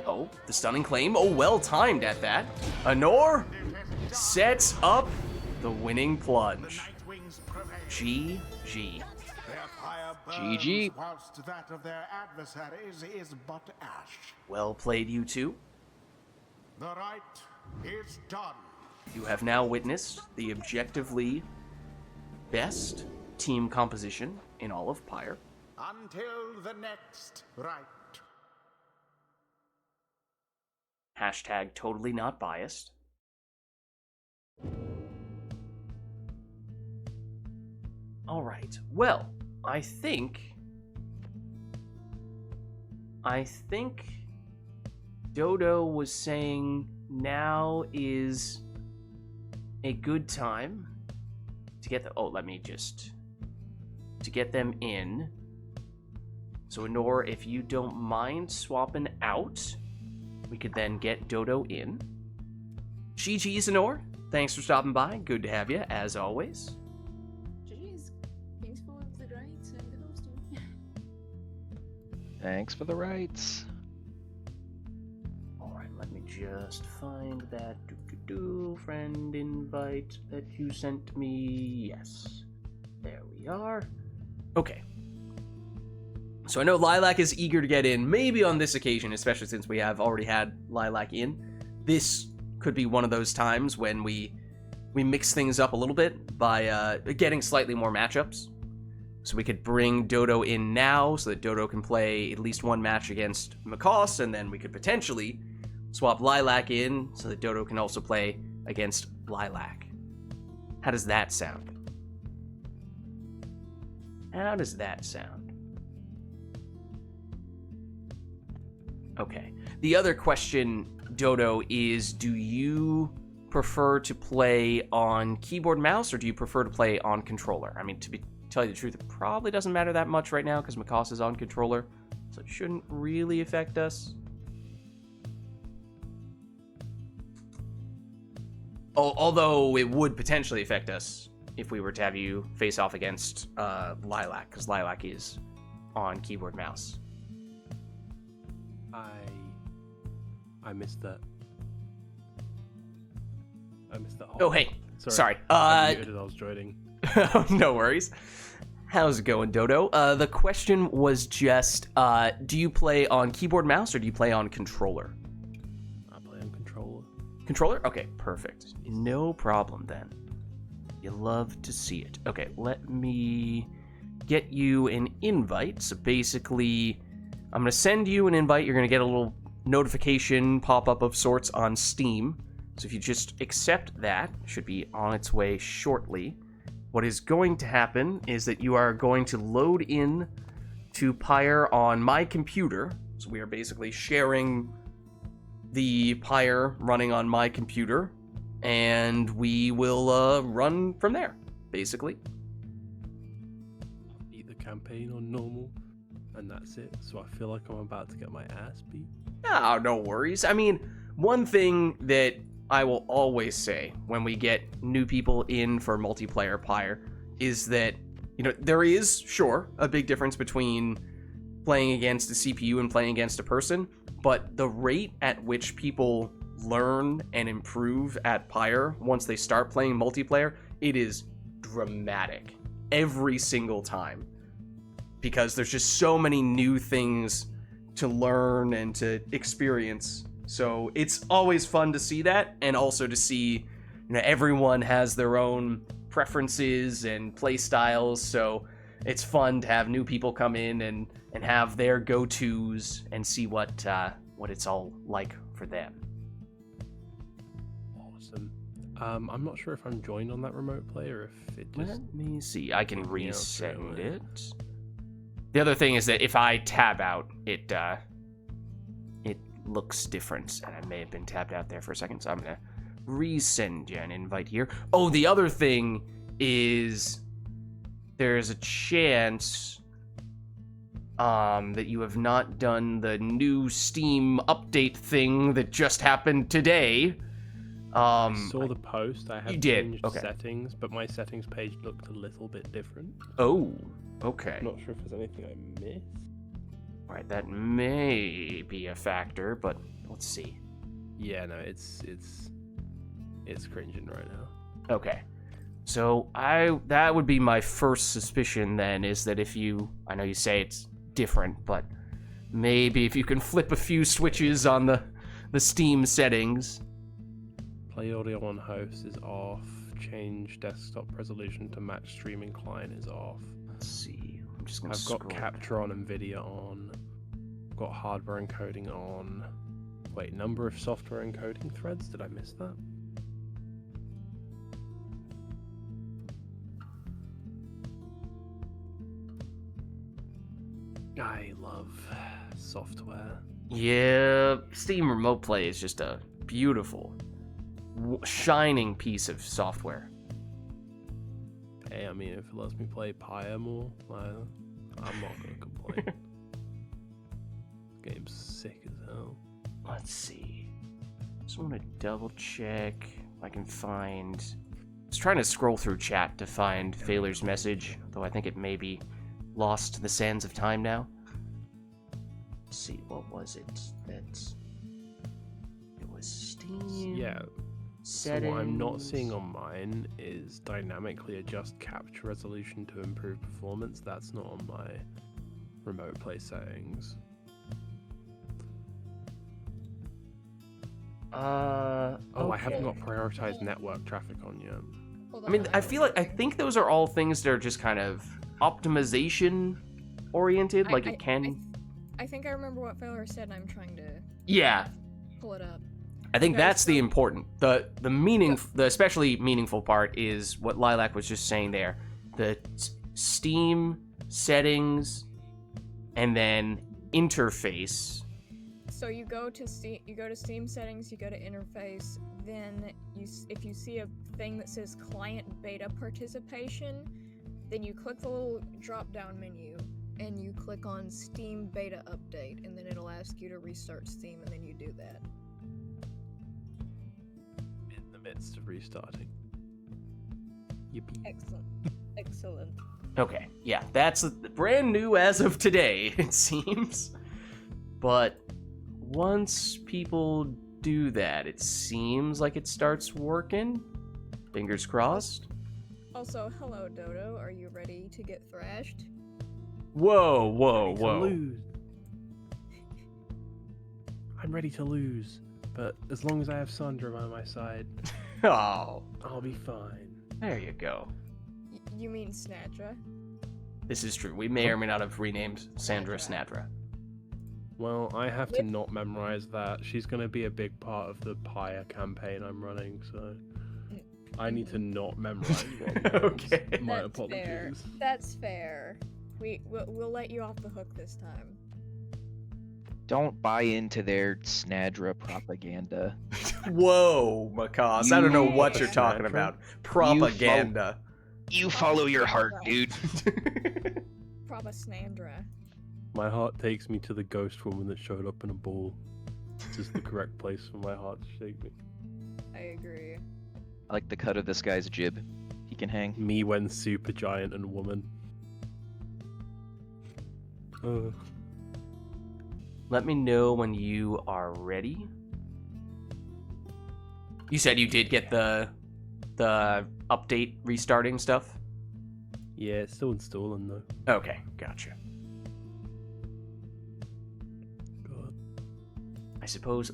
Oh, the stunning claim. Oh, well timed at that. Anor sets up the winning plunge. Nightwings prevail. GG. Their fire burns, GG. whilst that of their adversaries is but ash. Well played, you two. The rite is done. You have now witnessed the objectively best team composition in all of Pyre. Until the next rite. Hashtag totally not biased. Alright, well, I think Dodo was saying now is a good time to get to get them in. So Anor, if you don't mind swapping out, we could then get Dodo in. GG's, Anor. Thanks for stopping by. Good to have you, as always. GG's. Thanks for the rights and the hosting. Thanks for the rights. Alright, let me just find that friend invite that you sent me. Yes. There we are. Okay. So I know Lilac is eager to get in, maybe on this occasion, especially since we have already had Lilac in. This could be one of those times when we mix things up a little bit by getting slightly more matchups. So we could bring Dodo in now so that Dodo can play at least one match against Macaws, and then we could potentially swap Lilac in so that Dodo can also play against Lilac. How does that sound? How does that sound? Okay. The other question, Dodo, is do you prefer to play on keyboard mouse or do you prefer to play on controller? I mean, tell you the truth, it probably doesn't matter that much right now because Macaws is on controller, so it shouldn't really affect us. Although it would potentially affect us if we were to have you face off against Lilac, because Lilac is on keyboard mouse. I missed that. I missed that. Oh, hey. Sorry. I muted as I was joining. No worries. How's it going, Dodo? The question was just, do you play on keyboard mouse or do you play on controller? I play on controller. Controller? Okay, perfect. No problem then. You love to see it. Okay, let me get you an invite. So basically, I'm going to send you an invite. You're going to get a little notification pop-up of sorts on Steam. So if you just accept that, it should be on its way shortly. What is going to happen is that you are going to load in to Pyre on my computer. So we are basically sharing the Pyre running on my computer, and we will run from there, basically. Beat the campaign on normal, and that's it. So I feel like I'm about to get my ass beat. No worries. I mean, one thing that I will always say when we get new people in for multiplayer Pyre is that, there is, sure, a big difference between playing against a CPU and playing against a person, but the rate at which people learn and improve at Pyre once they start playing multiplayer, it is dramatic every single time, because there's just so many new things learn and to experience. So it's always fun to see that, and also to see, everyone has their own preferences and play styles. So it's fun to have new people come in and have their go-tos and see what it's all like for them. Awesome. I'm not sure if I'm joined on that remote play or if it just... Let me see. I can me out straight resend away. it. The other thing is that if I tab out, it looks different, and I may have been tabbed out there for a second, so I'm gonna resend you an invite here. Oh, the other thing is there's a chance that you have not done the new Steam update thing that just happened today. I saw the post. I you have did? changed Okay. settings, but my settings page looked a little bit different. Oh, okay. I'm not sure if there's anything I missed. Right, that may be a factor, but let's see. Yeah, no, it's cringing right now. Okay. So that would be my first suspicion then, is that I know you say it's different, but maybe if you can flip a few switches on the Steam settings. Play audio on host is off. Change desktop resolution to match streaming client is off. Let's see. I'm just gonna I've got scroll capture on and video on. Got hardware encoding on. Wait, number of software encoding threads? Did I miss that? I love software. Yeah, Steam Remote Play is just a beautiful, shining piece of software. Hey, I mean, if it lets me play Pyre more, I'm not gonna complain. Game's sick as hell. Let's see. Just want to double check if I can find... I was trying to scroll through chat to find Failer's message, though I think it may be lost to the sands of time now. Let's see, what was it? It was Steam... Yeah. Settings... So what I'm not seeing on mine is dynamically adjust capture resolution to improve performance. That's not on my remote play settings. Oh, I have not prioritized network traffic on yet. Hold I on, mean, I think those are all things that are just kind of optimization oriented, like it can... I think I remember what Failer said, and I'm trying to Yeah, pull it up. I think Okay, that's the so- important, the especially meaningful part is what Lilac was just saying there. The Steam settings and then interface. So you go to Steam settings, you go to interface, then if you see a thing that says client beta participation, then you click the little drop down menu and you click on Steam beta update, and then it'll ask you to restart Steam, and then you do that. In the midst of restarting. Yippee. Excellent. Okay, yeah, that's brand new as of today, it seems. But once people do that, it seems like it starts working. Fingers crossed. Also, hello Dodo, are you ready to get thrashed? Whoa, whoa, Ready to whoa. lose. I'm ready to lose, but as long as I have Sandra by my side, Oh, I'll be fine. there you go. You mean Snatra? This is true. We may or may not have renamed Sandra Snadra. Well, I have to not memorize that. She's going to be a big part of the Pyre campaign I'm running, so I need to not memorize one. Okay. My That's fair. apologies. That's fair. We'll let you off the hook this time. Don't buy into their Snadra propaganda. Whoa, Macaws. I don't know what you're You- talking about. Propaganda. You follow your heart, dude. Proba Snandra. My heart takes me to the ghost woman that showed up in a ball. It's just the correct place for my heart to shake me. I agree. I like the cut of this guy's jib. He can hang. Me when super giant and woman. Let me know when you are ready. You said you did get the update restarting stuff? Yeah, it's still installing though. Okay, gotcha. I suppose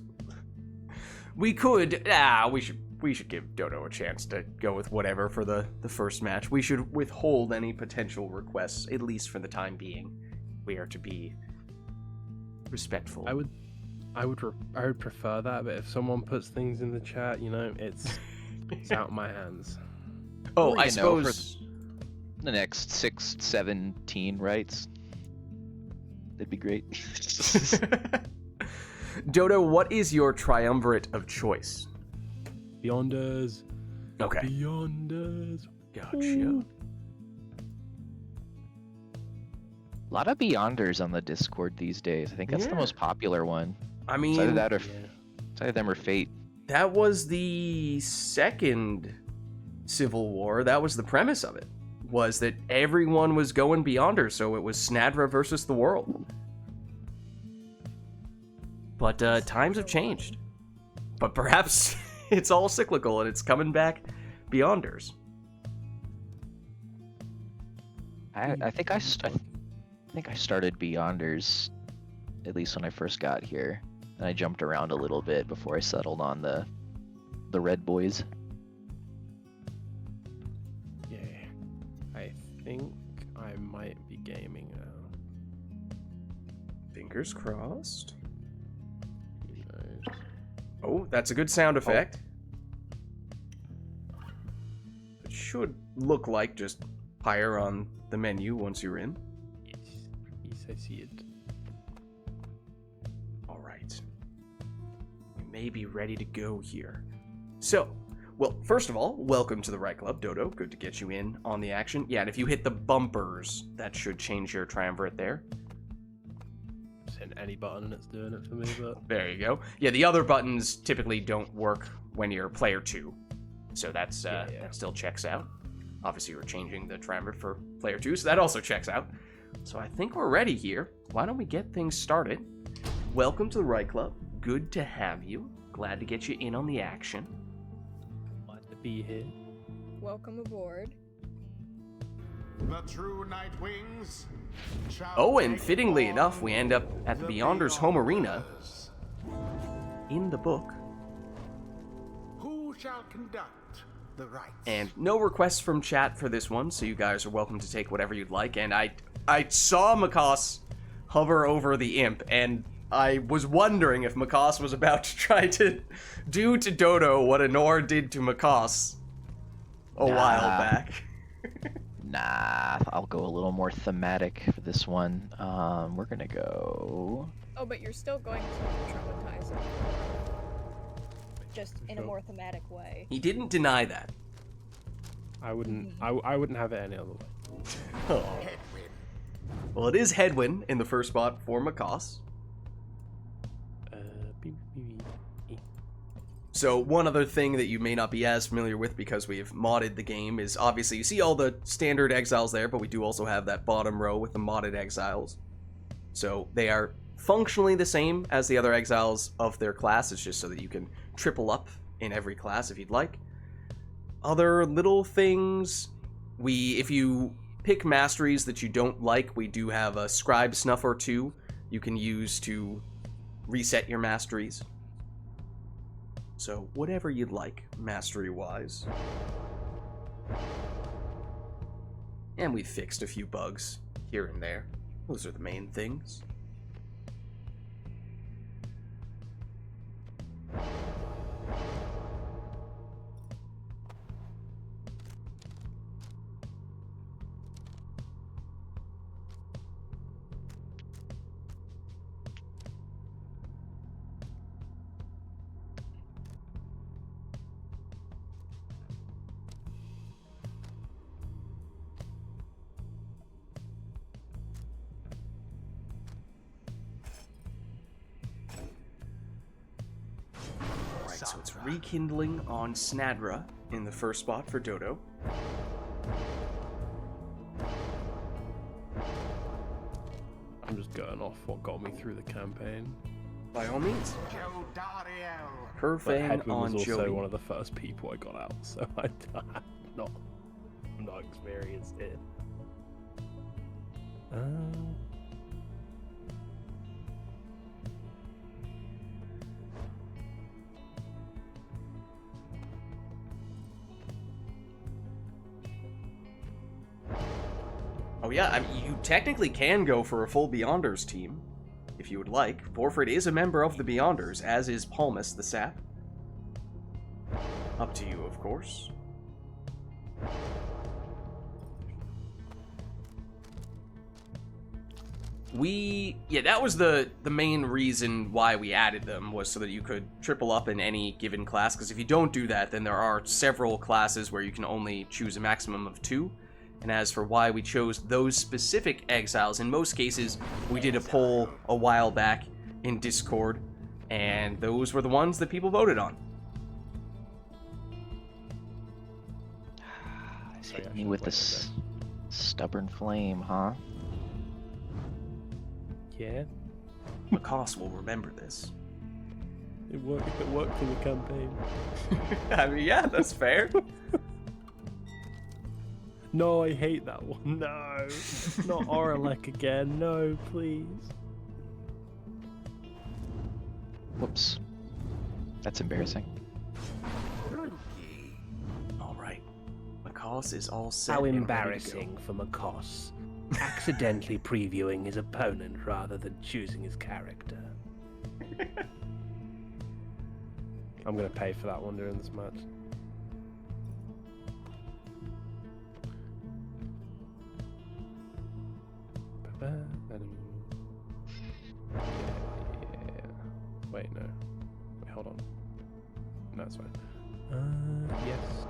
we could. We should give Dodo a chance to go with whatever for the first match. We should withhold any potential requests, at least for the time being. We are to be respectful. I would prefer that, but if someone puts things in the chat, you know, it's out of my hands. Oh, Well, I you know, suppose the next 6, 17 rights. That'd be great. Dodo, what is your triumvirate of choice? Beyonders. Okay. Beyonders. Gotcha. A lot of Beyonders on the Discord these days. I think that's the Yeah. most popular one. I It's either mean, that or Yeah. it's either them or Fate. that was the second Civil War. That was the premise of it. Was that everyone was going Beyonder, so it was Snadra versus the world. But times have changed. But perhaps it's all cyclical and it's coming back Beyonders. I think I started Beyonders, at least when I first got here. And I jumped around a little bit before I settled on the Red Boys. Yeah. I think I might be gaming now. Fingers crossed. Who knows? Oh, that's a good sound effect. It should look like just Pyre on the menu once you're in. Yes, I see it. All right. We may be ready to go here. So, well, first of all, welcome to the Right Club, Dodo. Good to get you in on the action. Yeah, and if you hit the bumpers, that should change your triumvirate there. Just hit any button and it's doing it for me, but There you go. Yeah, the other buttons typically don't work when you're player 2. So that's Yeah. that still checks out. Obviously, you're changing the triumvirate for player 2, so that also checks out. So I think we're ready here. Why don't we get things started? Welcome to the Right Club. Good to have you. Glad to get you in on the action. glad to be here. Welcome aboard. The true Night Wings shall Oh, and take fittingly on enough, we end up at the Beyonders home arena Beyonders. in the book. Who shall conduct the rites? And no requests from chat for this one, so you guys are welcome to take whatever you'd like. And I saw Makas hover over the imp, and I was wondering if Makas was about to try to do to Dodo what Anor did to Makas a while back. Nah, I'll go a little more thematic for this one. We're gonna go. Oh, but you're still going to traumatize him. Just in a more thematic way. He didn't deny that. I wouldn't have it any other way. Oh. Headwind. Well, it is Headwind in the first spot for Makas. Beep, beep, beep. So one other thing that you may not be as familiar with because we've modded the game is obviously you see all the standard exiles there, but we do also have that bottom row with the modded exiles. So they are functionally the same as the other exiles of their class. It's just so that you can triple up in every class if you'd like. Other little things, if you pick masteries that you don't like, we do have a scribe snuff or 2 you can use to reset your masteries. So whatever you'd like, mastery-wise. And we fixed a few bugs here and there. Those are the main things. Right, so it's rekindling on Snadra in the first spot for Dodo. I'm just going off what got me through the campaign. By all means. Keldariel. But Perfect Hedwig on was also Jody. one of the first people I got out, so I'm not experienced here. yeah, I mean, you technically can go for a full Beyonders team, if you would like. Porfrid is a member of the Beyonders, as is Palmus the Sap. Up to you, of course. Yeah, that was the main reason why we added them, was so that you could triple up in any given class, because if you don't do that, then there are several classes where you can only choose a maximum of 2. And as for why we chose those specific exiles, in most cases, we did a poll a while back in Discord, and those were the ones that people voted on. Hit me with this stubborn flame, huh? Yeah, Macaws will remember this. it worked in the campaign. I mean, yeah, that's fair. No, I hate that one. No, not Oralek again. No, please. Whoops. That's embarrassing. Alright. Macaws is all set. How and ready to embarrassing for Macaws. Accidentally previewing his opponent rather than choosing his character. I'm gonna pay for that one during this match. Yeah. Wait, no. Wait, hold on. No, it's fine. Yes.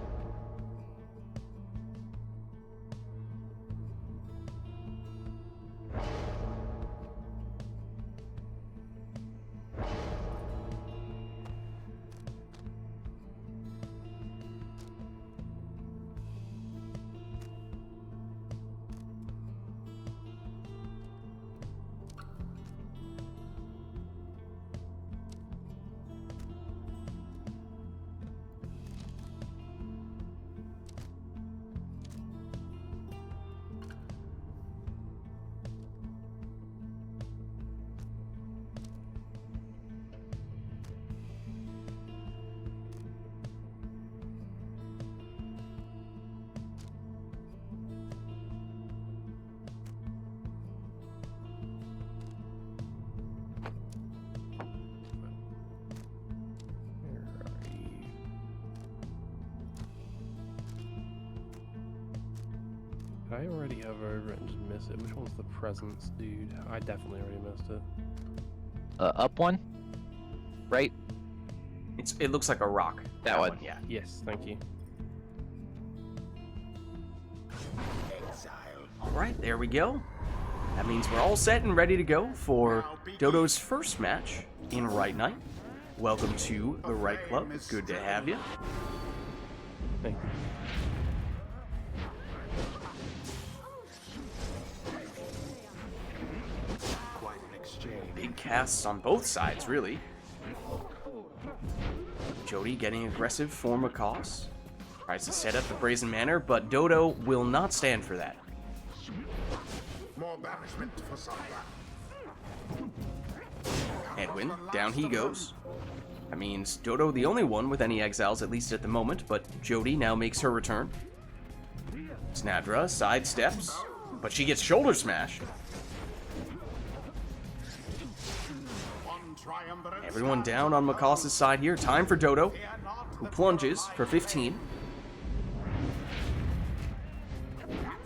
I already have overwritten, just miss it. Which one's the presence, dude? I definitely already missed it. Up one? Right? It looks like a rock. That one. Yeah. Yes, thank you. Alright, there we go. That means we're all set and ready to go for Dodo's first match in RITE Night. Welcome to the RITE Club. Good to have you. Thank you. Big casts on both sides, really. Jody getting aggressive for Macaws. Tries to set up the Brazen Manor, but Dodo will not stand for that. More banishment for some. Edwin, down he goes. That means Dodo the only one with any exiles, at least at the moment, but Jody now makes her return. Snadra sidesteps, but she gets shoulder smashed. Everyone down on Macaws' side here. Time for Dodo, who plunges for 15.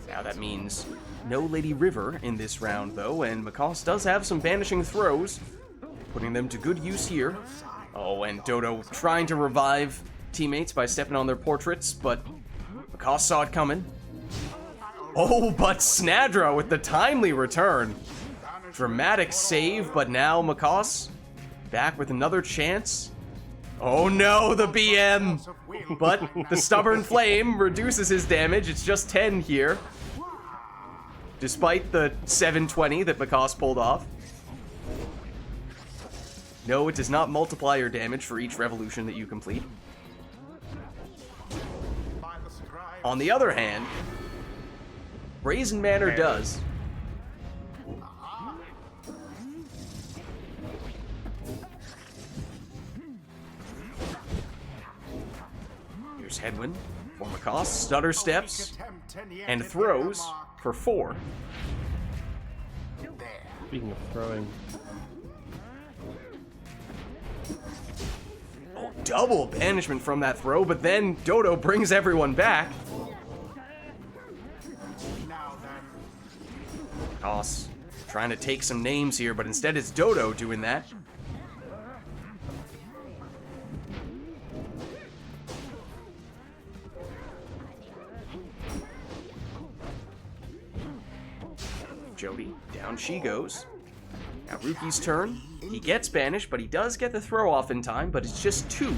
Now that means no Lady River in this round, though, and Macaws does have some banishing throws, putting them to good use here. Oh, and Dodo trying to revive teammates by stepping on their portraits, but Macaws saw it coming. Oh, but Snadra with the timely return. Dramatic save, but now Macaws back with another chance. Oh no, the BM! But the Stubborn Flame reduces his damage. It's just 10 here. Despite the 720 that Macaws pulled off. No, it does not multiply your damage for each revolution that you complete. On the other hand, Brazen Manor does. Here's Headwind for Macaws, stutter steps, and throws. for 4. Speaking of throwing, Oh, double banishment from that throw, but then Dodo brings everyone back. Now then, Toss trying to take some names here, but instead it's Dodo doing that. Jody, down she goes. Now Ruki's turn. He gets banished, but he does get the throw off in time, but it's just 2.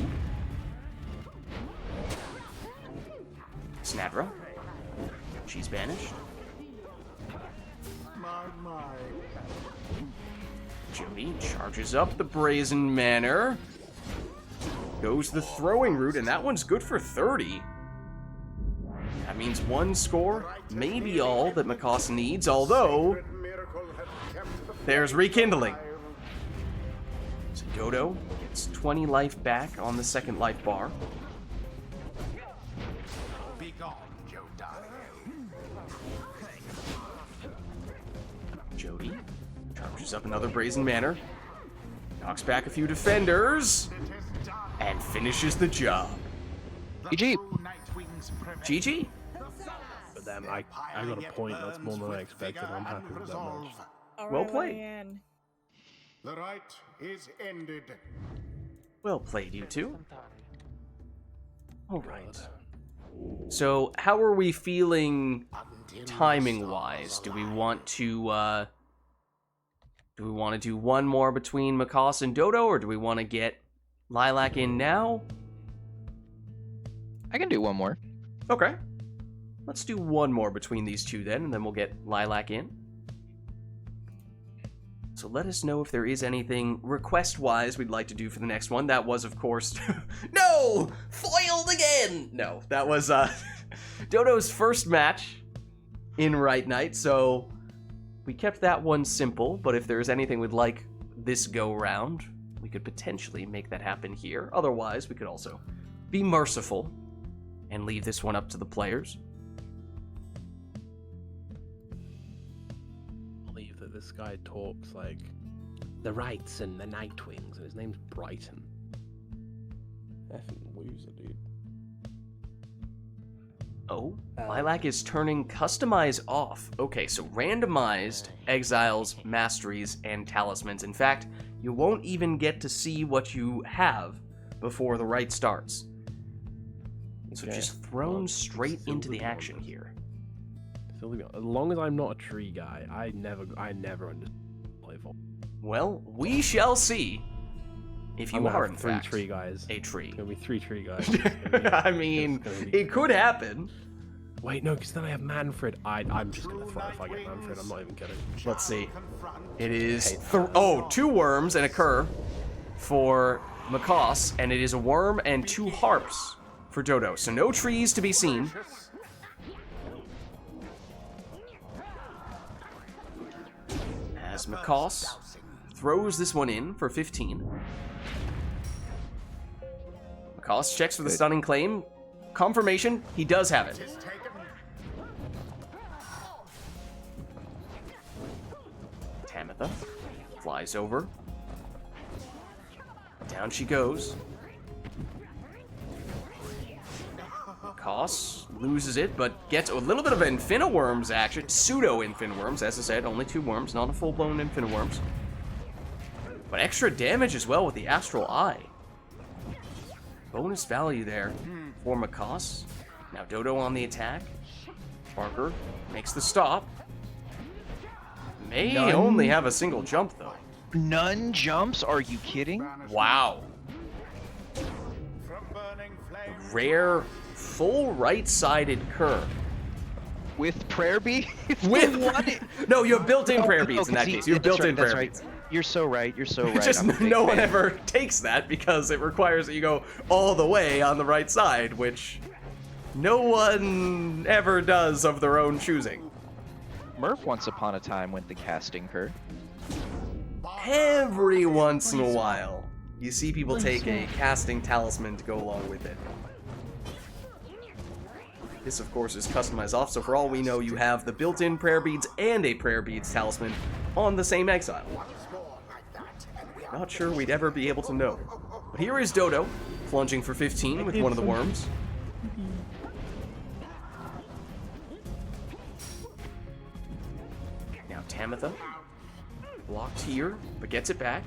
Snadra. She's banished. my. Jody charges up the Brazen Manor. Goes the throwing route, and that one's good for 30. That means 1 score, maybe all that Makoss needs, although there's rekindling. So Dodo gets 20 life back on the second life bar. Be gone, Joe Daniel. Jody charges up another Brazen Manor, knocks back a few defenders, and finishes the job. GG. GG. but then I got a point. That's more than I expected. I'm happy with that much. Well played. Ryan. The rite is ended. Well played, you two. All right. So, how are we feeling timing-wise? Do we want to do one more between Makoss and Dodo, or do we want to get Lilac in now? I can do one more. Okay. Let's do one more between these two then, and then we'll get Lilac in. So let us know if there is anything request-wise we'd like to do for the next one. That was, of course... No! Foiled again! No, that was Dodo's first match in RITE NITE, so we kept that one simple, but if there's anything we'd like this go-round, we could potentially make that happen here. Otherwise, we could also be merciful and leave this one up to the players. Believe that this guy talks like the Rites and the Nightwings, and his name's Brighton. Effing loser, dude. Oh, Lilac is turning Customize off. Okay, so randomized exiles, masteries, and talismans. In fact, you won't even get to see what you have before the rite starts. So Okay. just thrown Well, straight still into the be action honest. here. As long as I'm not a tree guy, I never understood playful. Well, we shall see if you are in three fact tree guys. a tree. It's gonna be 3 tree guys. I mean, it could happen. Wait, no, because then I have Manfred. I'm just gonna throw if I get Manfred. I'm not even kidding. Let's see. It is 2 worms and a cur for Makoss, and it is a worm and 2 harps for Dodo. So no trees to be seen. As Makoss throws this one in for 15. Makoss checks for the stunning claim. Confirmation, he does have it. Tamitha flies over. Down she goes. Makoss loses it, but gets a little bit of Infiniworms action. Pseudo-Infiniworms, as I said, only 2 worms, not a full-blown Infiniworms. But extra damage as well with the Astral Eye. Bonus value there for Makoss. Now Dodo on the attack. Parker makes the stop. May only have a single jump, though. None jumps? Are you kidding? Wow. Rare, full right-sided cur. With prayer beads? With what? No, you have built-in prayer beads in that case. You have built-in prayer beads. You're so right. You're so right. Just I'm a big no one fan. ever takes that because it requires that you go all the way on the right side, which no one ever does of their own choosing. Murph once upon a time went the casting cur. Every once in a while, you see people take a casting talisman to go along with it. This, of course, is customized off, so for all we know, you have the built-in prayer beads and a prayer beads talisman on the same exile. Not sure we'd ever be able to know. But here is Dodo, plunging for 15 with one of the worms. Now Tamitha, blocked here, but gets it back.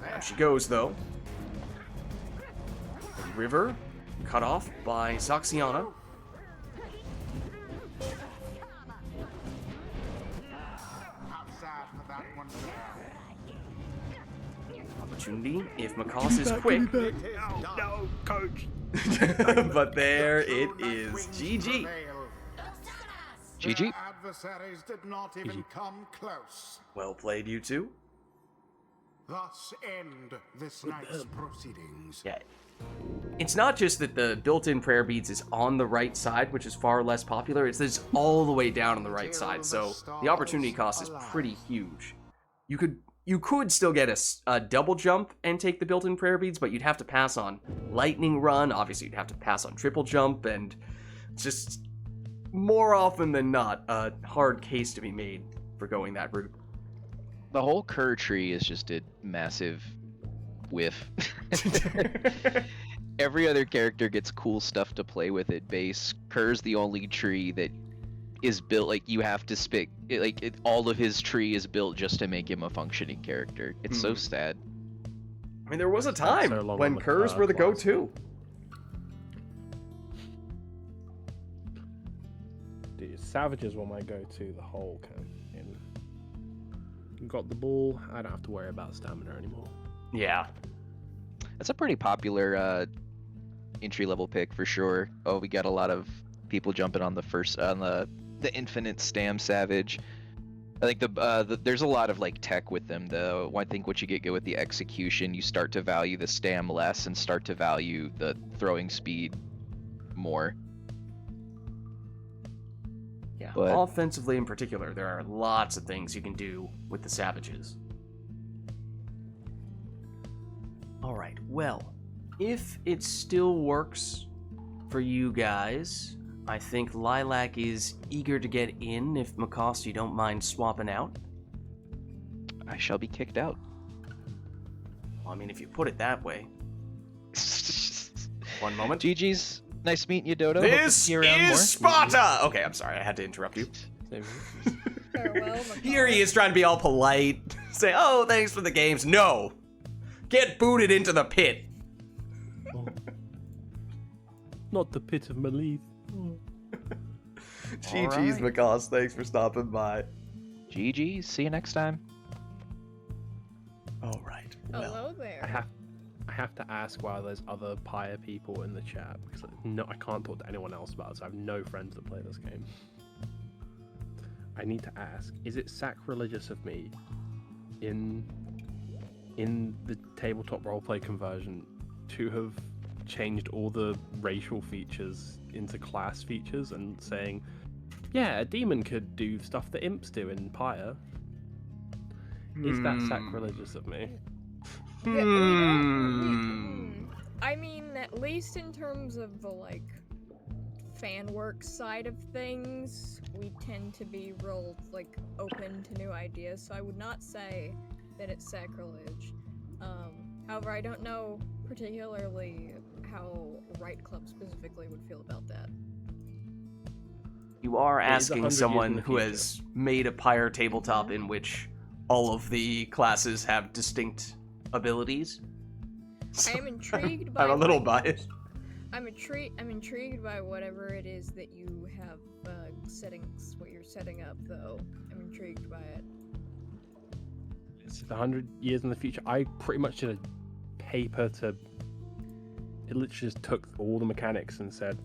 There she goes, though. The River, cut off by Zaxiana. Opportunity if Macaws is quick. No, coach. But there it is. GG. GG. Adversaries did not even come close. Well played, you two. Thus end this night's proceedings. Yeah. It's not just that the built-in prayer beads is on the right side, which is far less popular. It's that it's all the way down on the right side, so the opportunity cost is pretty huge. You could still get a double jump and take the built-in prayer beads, but you'd have to pass on lightning run. Obviously, you'd have to pass on triple jump, and just more often than not, a hard case to be made for going that route. The whole Kerr tree is just a massive whiff. Every other character gets cool stuff to play with at base. Kerr's the only tree that is built like you have to spick. All of his tree is built just to make him a functioning character. It's so sad. I mean, there was a time so long when on the Kerrs were the class. go-to. Dude, Savages were my go-to the whole campaign. Got the ball, I don't have to worry about stamina anymore. Yeah. That's a pretty popular entry-level pick for sure. Oh, we got a lot of people jumping on the infinite stam savage. I think there's a lot of like tech with them though. I think what you get good with the execution, you start to value the stam less and start to value the throwing speed more. Yeah, But- offensively in particular, there are lots of things you can do with the Savages. Alright, well, if it still works for you guys, I think Lilac is eager to get in. If Macoste, you don't mind swapping out. I shall be kicked out. Well, I mean, if you put it that way. One moment. GG's. Nice meeting you, Dodo. Hope to This see you around more. is Sparta! Okay, I'm sorry, I had to interrupt you. Farewell, Here he is trying to be all polite. Say, oh, thanks for the games. No! Get booted into the pit. Not the pit of Malith. GG's, Macoste. Thanks for stopping by. GG. See you next time. All right. Hello I there. have to ask why there's other Pyre people in the chat because I can't talk to anyone else about it. So I have no friends that play this game. I need to ask: is it sacrilegious of me in the tabletop roleplay conversion to have changed all the racial features into class features and saying, yeah, a demon could do stuff that imps do in Pyre? Is that sacrilegious of me? I mean, at least in terms of the, like, fan work side of things, we tend to be real, like, open to new ideas, so I would not say that it's sacrilege. However, I don't know particularly how RITE Club specifically would feel about that. You are It is 100 asking years in someone the who future. has made a Pyre tabletop in which all of the classes have distinct abilities. I am intrigued by I'm a little what- biased. I'm intrigued by whatever it is that you have settings, what you're setting up, though. I'm intrigued by it. It's 100 years in the future. I pretty much did a paper to. It literally just took all the mechanics and said,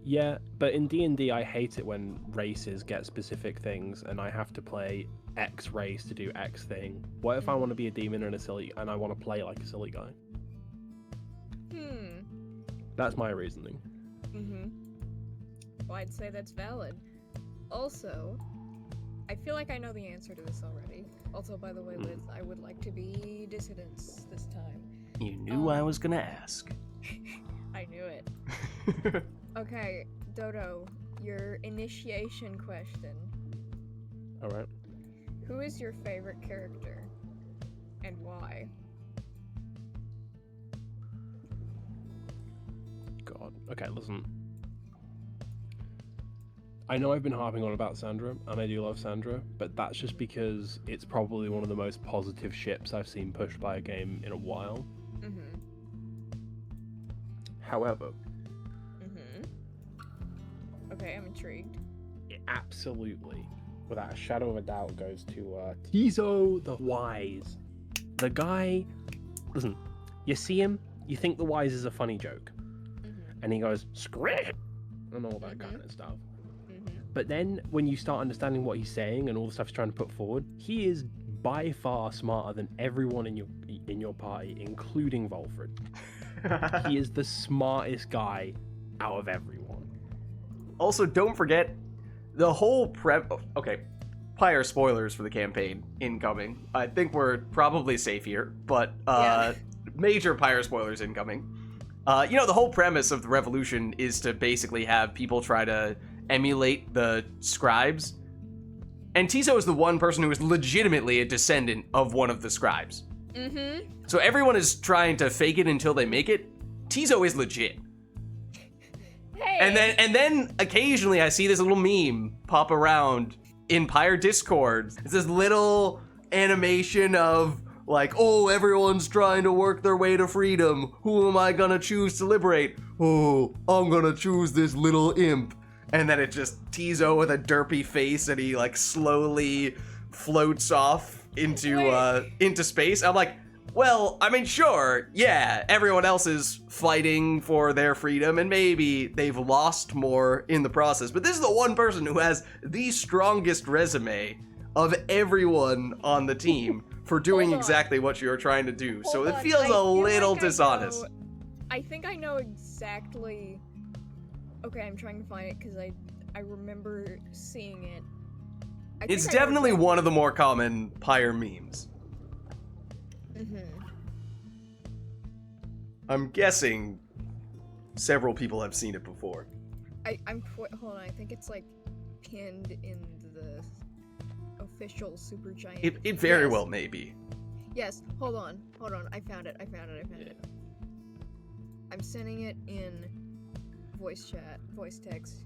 yeah, but in D&D I hate it when races get specific things and I have to play X race to do X thing. What if I want to be a demon and I want to play like a silly guy? That's my reasoning. Well, I'd say that's valid. Also, I feel like I know the answer to this already. Also, by the way, Liz, I would like to be dissidents this time. You knew I was gonna ask. I knew it. Okay, Dodo, your initiation question. All right. Who is your favorite character, and why? God. Okay, listen. I know I've been harping on about Sandra, and I do love Sandra, but that's just because it's probably one of the most positive ships I've seen pushed by a game in a while. Mm-hmm. However, Mm-hmm. Okay, I'm intrigued. it absolutely, without a shadow of a doubt, goes to Tizo the Wise. The guy, listen, you see him, you think the Wise is a funny joke, and he goes, screw it, and all that kind of stuff. But then, when you start understanding what he's saying and all the stuff he's trying to put forward, he is by far smarter than everyone in your party, including Volfred. He is the smartest guy out of everyone. Also, don't forget the whole okay, Pyre spoilers for the campaign incoming. I think we're probably safe here, but major Pyre spoilers incoming. You know, the whole premise of the revolution is to basically have people try to emulate the scribes. And Tizo is the one person who is legitimately a descendant of one of the scribes. Mm-hmm. So everyone is trying to fake it until they make it. Tizo is legit. Hey! And then occasionally I see this little meme pop around in Pyre Discord. It's this little animation of like, oh, everyone's trying to work their way to freedom. Who am I gonna choose to liberate? Oh, I'm gonna choose this little imp. And then it just Tizo with a derpy face, and he like slowly floats off into space. I'm like, well, I mean, sure, yeah, everyone else is fighting for their freedom, and maybe they've lost more in the process. But this is the one person who has the strongest resume of everyone on the team for doing exactly what you're trying to do. So it feels a little dishonest. I think I know exactly. Okay, I'm trying to find it because I remember seeing it. It's definitely one of the more common Pyre memes. Mm-hmm. I'm guessing several people have seen it before. Hold on, I think it's like pinned in the official Super Giant. It very well may be. Yes, hold on, I found it. I'm sending it in voice text.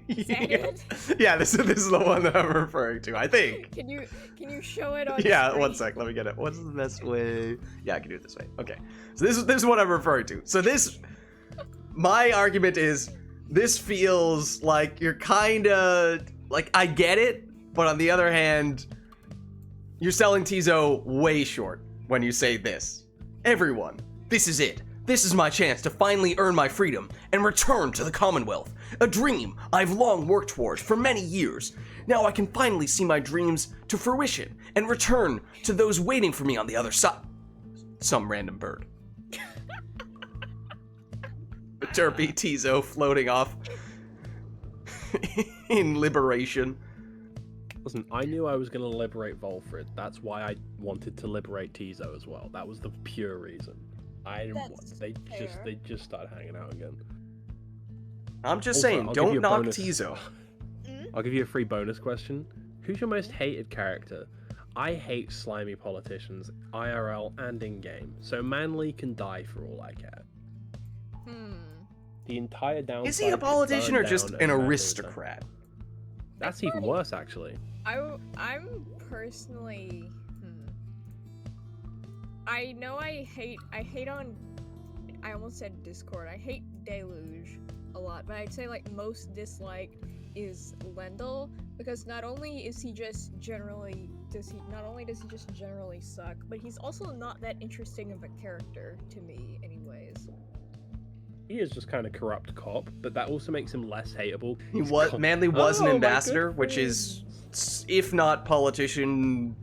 Yeah, this is the one that I'm referring to, I think. Can you show it on Yeah, screen? 1 sec, let me get it. What's the best way? Yeah, I can do it this way. Okay. So this is what I'm referring to. So my argument is this feels like you're kinda like, I get it, but on the other hand, you're selling Tizo way short when you say this. Everyone, this is it. This is my chance to finally earn my freedom and return to the Commonwealth, a dream I've long worked towards for many years. Now I can finally see my dreams to fruition and return to those waiting for me on the other side. Some random bird. Derpy Tizo floating off in liberation. Listen, I knew I was going to liberate Volfred. That's why I wanted to liberate Tizo as well. That was the pure reason. I didn't want. They just started hanging out again. I'm just Also, saying, don't knock Tizo. I'll give you a free bonus question. Who's your most hated character? I hate slimy politicians, IRL and in-game. So Manly can die for all I care. The entire downside. Is he a politician or just an aristocrat? That's even worse, actually. I'm personally. I know I hate on. I almost said Discord. I hate Deluge a lot, but I'd say like most disliked is Lendl, because not only does he just generally suck, but he's also not that interesting of a character to me, anyways. He is just kind of corrupt cop, but that also makes him less hateable. Manly was an ambassador, which is, if not politician,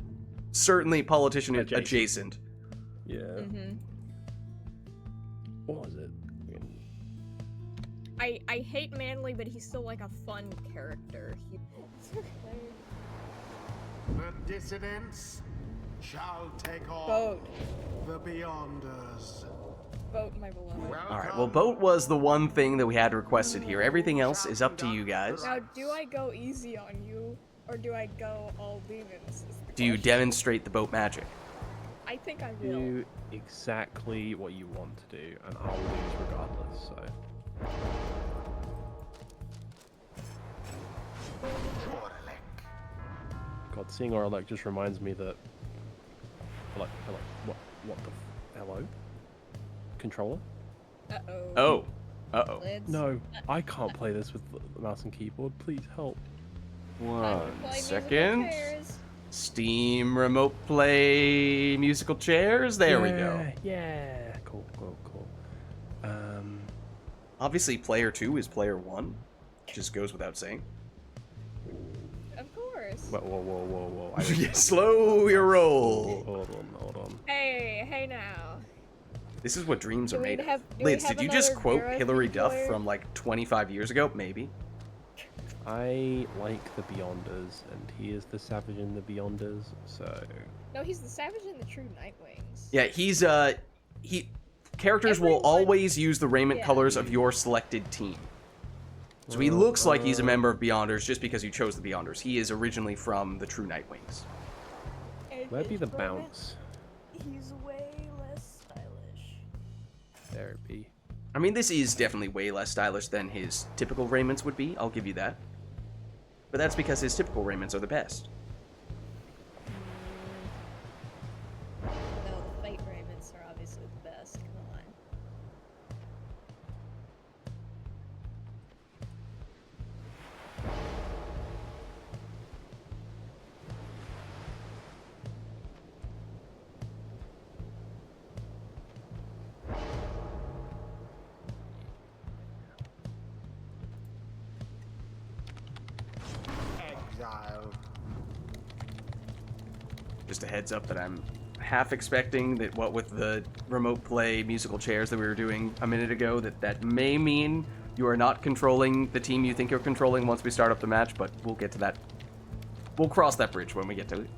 certainly politician adjacent. Yeah. What was it? I hate Manly, but he's still like a fun character. The dissidents shall take on Vote. the Beyonders. Boat, my beloved. Alright, well, boat was the one thing that we had requested here. Everything else is up to you guys. Now, do I go easy on you, or do I go all demons? Is the Do you question. demonstrate the boat magic? I think I will. Do exactly what you want to do, and I'll lose regardless. So. God, seeing Oralek just reminds me that, like, what the, hello, controller? Uh-oh. Oh. Uh-oh. Lids. No, I can't play this with the mouse and keyboard. Please help. Time to One play musical second. chairs. Steam remote play musical chairs. There we go. Yeah. Cool. Obviously, player 2 is player 1. Just goes without saying. Of course. Whoa. Slow your roll. Hold on. Hey now. This is what dreams Do are we made have- of. do we Lids, have did you just another quote Vera Hilary Duff player? from like 25 years ago? Maybe. I like the Beyonders, and he is the Savage in the Beyonders, so... No, he's the Savage and the True Nightwings. Yeah, characters will Everyone- always use the raiment Yeah. colors of your selected team. So he looks like he's a member of Beyonders just because you chose the Beyonders. He is originally from the True Nightwings. Where'd be the bounce? He's way less stylish. There it be. I mean, this is definitely way less stylish than his typical raiments would be, I'll give you that. But that's because his typical raiments are the best. No, the Fate raiments are obviously the best. Come on. Exile. Just a heads up that I'm half expecting that what with the remote play musical chairs that we were doing a minute ago, that may mean you are not controlling the team you think you're controlling once we start up the match, but we'll get to that. We'll cross that bridge when we get to it.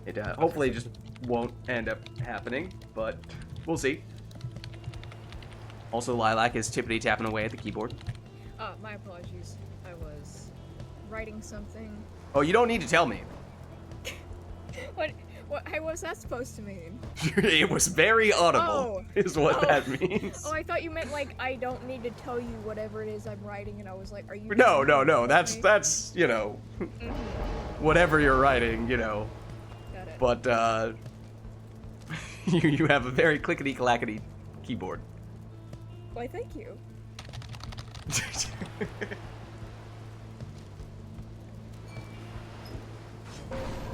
It hopefully just won't end up happening, but we'll see. Also, Lilac is tippity tapping away at the keyboard. My apologies. I was writing something. Oh, you don't need to tell me. What was that supposed to mean? It was very audible, Oh. is what Oh. that means. Oh, I thought you meant like I don't need to tell you whatever it is I'm writing, and I was like, are you? No. Okay. That's you know, Mhm. whatever you're writing, you know. Got it. But you have a very clickety clackety keyboard. Why, thank you.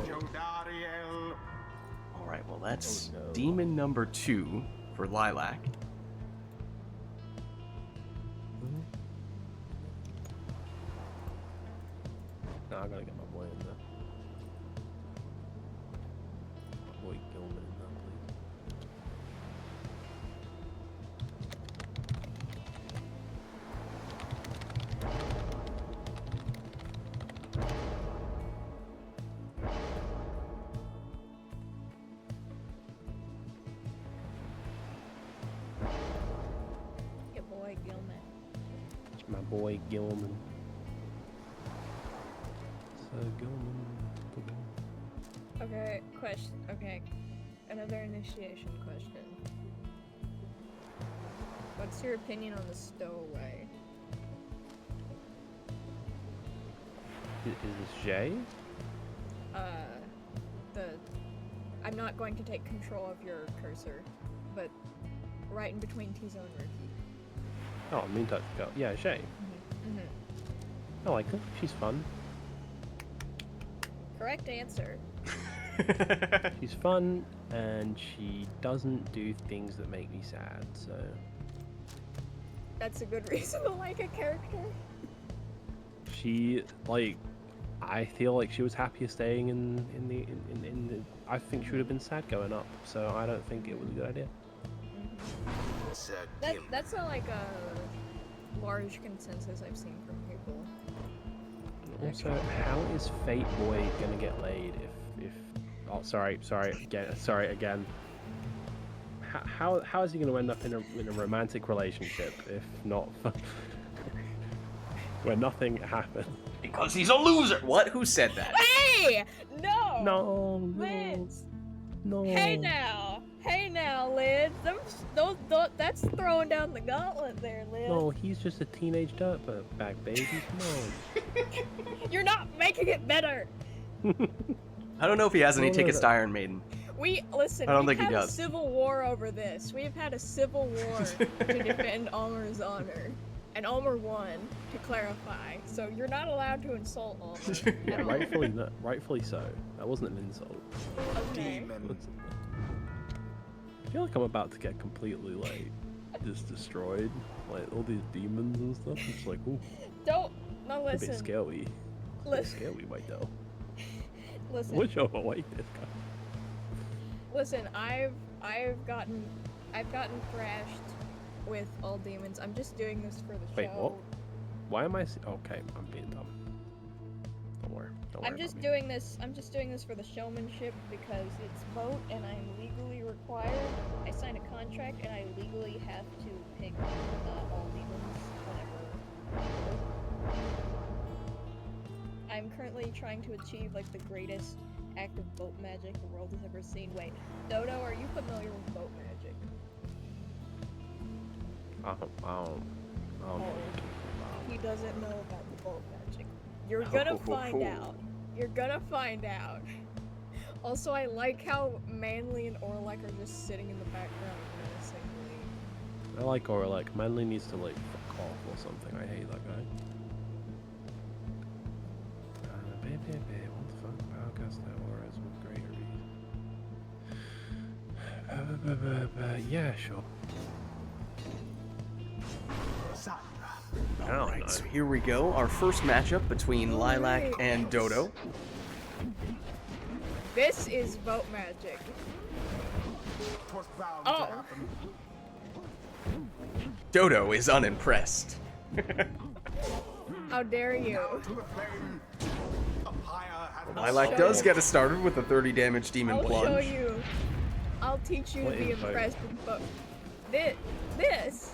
Jodariel. All right, well that's Oh, no. demon number 2 for Lilac. No, I gotta get my boy in there. My boy Gilman in there, please. Your boy Gilman. My boy Gilman. So Gilman. Okay, question. Okay, another initiation question. What's your opinion on the stowaway? Is this Jay? I'm not going to take control of your cursor, but right in between T-Zone and Rookie. Oh, Mean Touch Girl. Yeah, Shay. I like her. She's fun. Correct answer. She's fun, and she doesn't do things that make me sad, so... That's a good reason to like a character. She, like... I feel like she was happier staying in the... I think she would have been sad going up, so I don't think it was a good idea. Sir That's not like a large consensus I've seen from people. Also, how is Fate Boy gonna get laid if... Oh, sorry again. how is he going to end up in a romantic relationship if not where nothing happened? Because he's a loser. What? Who said that? Hey! No! No, Lids! no. Hey now, Lids. That's throwing down the gauntlet there, Lids. No, he's just a teenage dirtbag baby. Come on. You're not making it better. I don't know if he has any No, tickets no. to Iron Maiden. Listen. I don't We've think he had a does. civil war over this. We've had a civil war to defend Almer's honor, and Almer won. To clarify, so you're not allowed to insult Almer. Yeah, rightfully so. That wasn't an insult. Okay. Demon. I feel like I'm about to get completely like just destroyed, like all these demons and stuff. I'm just like, ooh, Don't. No, a bit listen. scary. A bit Listen. scary right now. Listen. Which overweight this guy? Listen. I've gotten thrashed with all demons. I'm just doing this for the Wait, show. what? Why am I? Okay, I'm being dumb. Don't worry. Don't worry. I'm just about me. doing this. I'm just doing this for the showmanship because it's vote and I'm legally required. I signed a contract and I legally have to pick all demons whenever. I'm currently trying to achieve like the greatest act of boat magic the world has ever seen. Wait, Dodo, are you familiar with boat magic? I don't know. He doesn't know about the boat magic. You're gonna find out. You're gonna find out. Also, I like how Manly and Orlek are just sitting in the background menacingly. I like Aura. Like Manly needs to like fuck off or something. I hate that guy. What the fuck? Podcast that Aura's with great read. Yeah, sure. Alright, so here we go. Our first matchup between Lilac and Dodo. This is boat magic. 'Twas bound Oh. to happen. Dodo is unimpressed. How dare you? To the flame. The pyre has Lilac does get us started with a 30 damage demon I'll plunge. show you. I'll teach you What to be is boat? impressed with boat. This.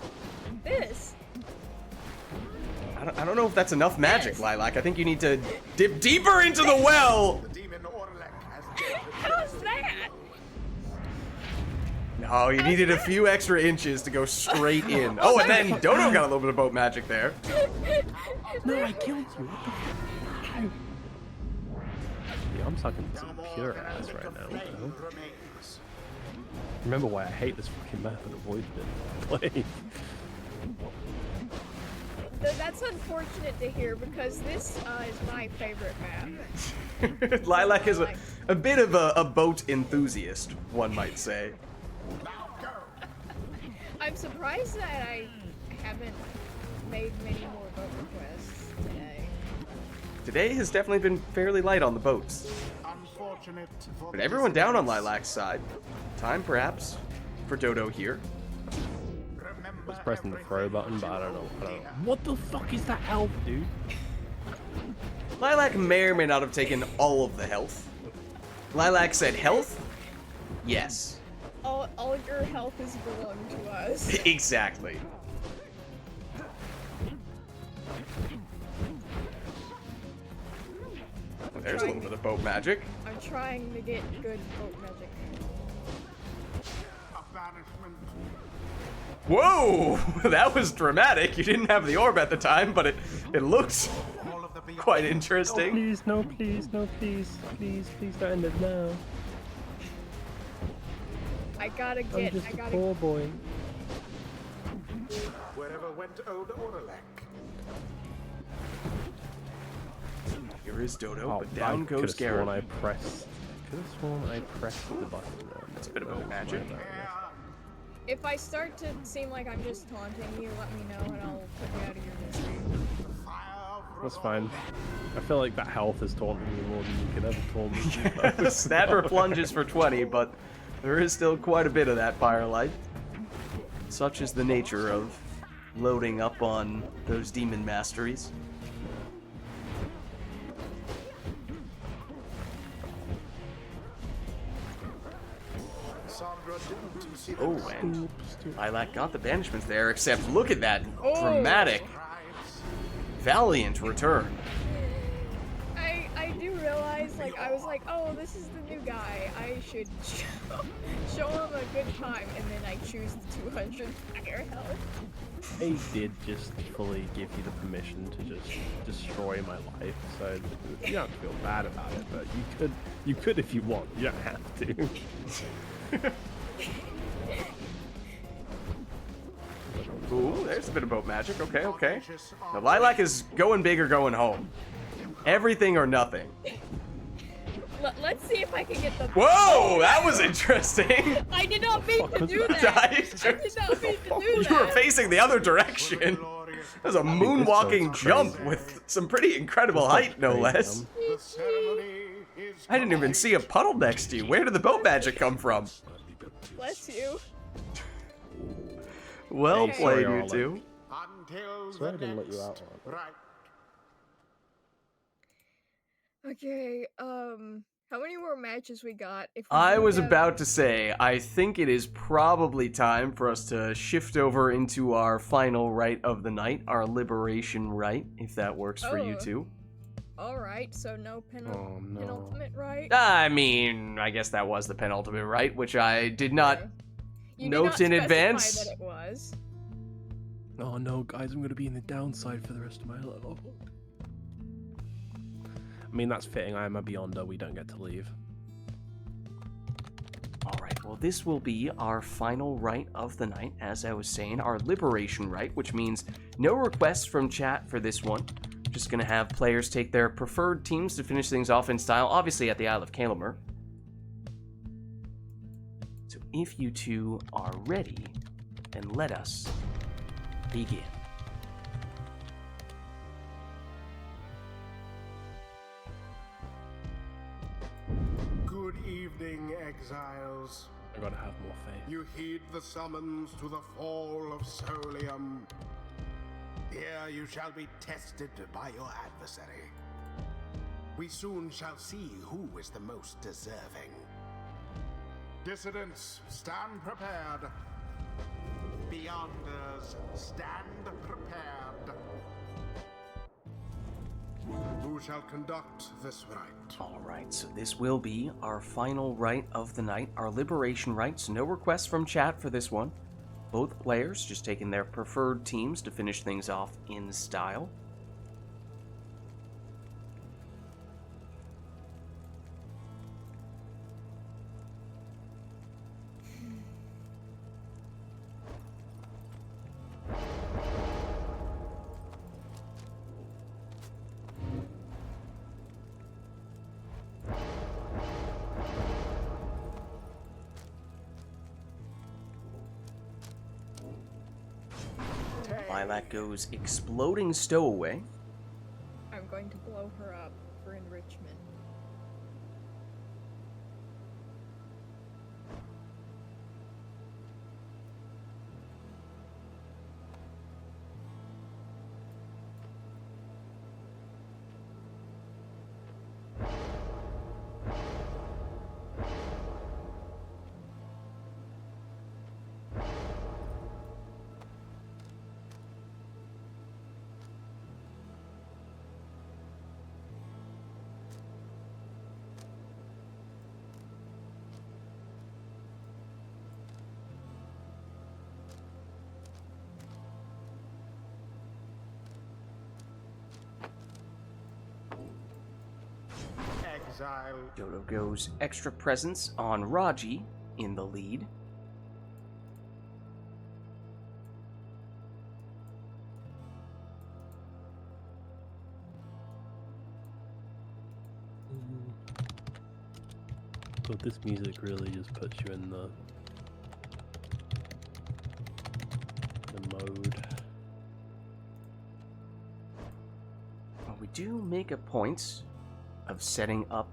I don't know if that's enough magic, Lilac. I think you need to dip deeper into the well. the demon Orlek has dead. How's that? No, you needed a few extra inches to go straight in. Oh, and then Dodo got a little bit of boat magic there. No, I killed you. What the fuck? Yeah, I'm sucking some pure ass right now. What the hell? Remains. Remember why I hate this fucking map and avoid it. That's unfortunate to hear because this is my favorite map. Lilac is a bit of a boat enthusiast, one might say. I'm surprised that I haven't made many more vote requests today. Today has definitely been fairly light on the boats. Unfortunate for But the everyone down on dissidents. Lilac's side. Time, perhaps, for Dodo here. Remember I was pressing the throw everything button, but I don't know. dear. What the fuck is that elf, dude? Lilac may or may not have taken all of the health. Lilac said health? Yes. All your health is belong to us. Exactly. Well, there's a little bit of boat magic. I'm trying to get good boat magic. A banishment. Whoa! That was dramatic. You didn't have the orb at the time, but it looked All of the beyond. quite No, interesting. please, no, please, no, please, please, please don't end it now. I gotta I'm get. just I a gotta. poor boy. Wherever went old Orlek. Here is Dodo, Oh, but down goes Garrett. Garrett. Could have sworn I pressed the button. That's a bit of boat magic. If I start to seem like I'm just taunting you, let me know and I'll put you out of your misery. That's fine. I feel like that health is taunting me more than you could ever taunt me. Snapper plunges for 20, but there is still quite a bit of that firelight. Such is the nature of loading up on those demon masteries. Cassandra didn't you see Oh, them? and Lilac got the banishments there, except look at that Oh. dramatic, Scribes, valiant return. I do realize, like, I was like, oh, this is the new guy. I should show him a good time, and then I choose the 200 fire health. They did just fully give you the permission to just destroy my life, so you don't have to feel bad about it, but you could if you want, you don't have to. Ooh, there's a bit of boat magic. Okay, okay. Now, Lilac is going big or going home. Everything or nothing. Let's see if I can get the. Whoa, that was interesting. I did not mean to do that. I I did not mean to do You that. were facing the other direction. That was a moonwalking jump with some pretty incredible height, no less. the ceremony is I didn't even see a puddle next to you. Where did the boat magic come from? Bless you. Well Okay. played, Sorry, you two. until Swear I the didn't let you next out. right. Okay, how many more matches we got? If we I do was have- about to say, I think it is probably time for us to shift over into our final rite of the night, our liberation rite, if that works for you Oh. two. Alright, so no Oh, no. penultimate, right? I mean, I guess that was the penultimate rite, which I did not. Okay. You note did not in specify advance? that it was. Oh no, guys, I'm gonna be in the downside for the rest of my life. I mean, that's fitting. I am a Beyonder. We don't get to leave. Alright, well, this will be our final rite of the night, as I was saying, our liberation rite, which means no requests from chat for this one. Just gonna have players take their preferred teams to finish things off in style, obviously at the Isle of Kalamer. So if you two are ready, then let us begin. Good evening, exiles. I gotta have more faith. You heed the summons to the fall of Solium. Here you shall be tested by your adversary. We soon shall see who is the most deserving. Dissidents, stand prepared. Beyonders, stand prepared. Who shall conduct this rite? Alright, so this will be our final rite of the night, our liberation rite. So no requests from chat for this one. Both players just taking their preferred teams to finish things off in style. Lilac goes exploding stowaway. I'm going to blow her up for enrichment. Exile. Dodo goes extra presence on Raji in the lead. But this music really just puts you in the mode. Well, we do make a point of setting up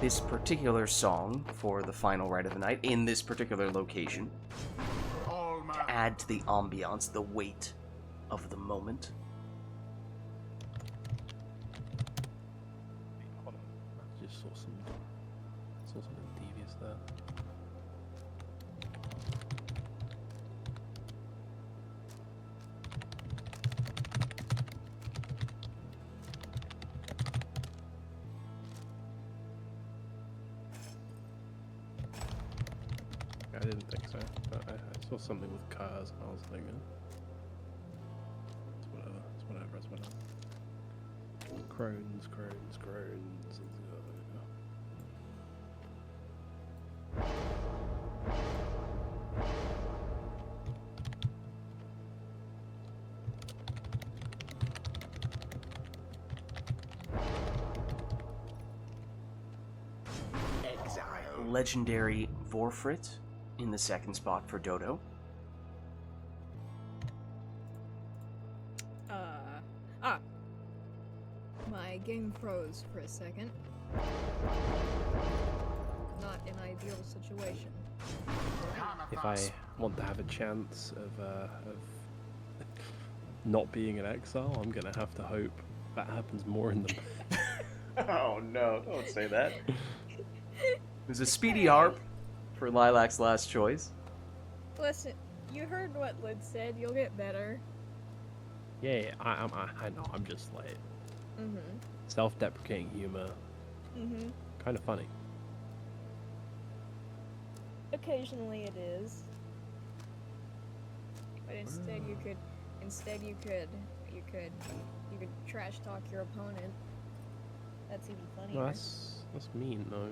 this particular song for the final rite of the night in this particular location All my to add to the ambiance, the weight of the moment. Hold on. I just saw something devious there. I didn't think so. But I saw something with cars, and I was thinking, it's whatever. It's whatever. It's whatever. Crones. Exile. Legendary Vorfrit in the second spot for Dodo. My game froze for a second. Not an ideal situation. If I want to have a chance of not being in exile, I'm gonna have to hope that happens more in them. Oh no, don't say that. There's a speedy harp for Lilac's last choice. Listen, you heard what Lid said. You'll get better. Yeah, I know. I'm just like self-deprecating humor. Kind of funny. Occasionally it is. But instead you could trash talk your opponent. That's even funnier. No, that's mean though.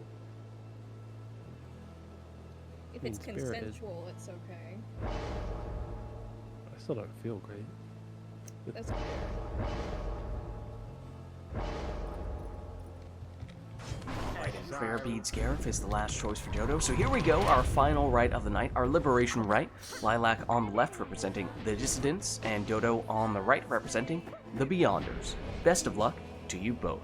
If it's mean-spirited. consensual, it's okay. I still don't feel great. That's fair. Prayer Beads Gareth is the last choice for Dodo. So here we go, our final rite of the night, our Liberation Rite. Lilac on the left representing the Dissidents, and Dodo on the right representing the Beyonders. Best of luck to you both.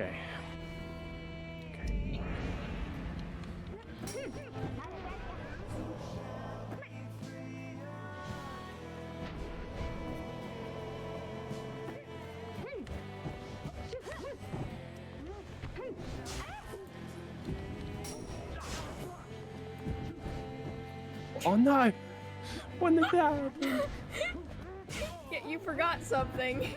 Okay. Oh no! When did that happen? Yeah, you forgot something.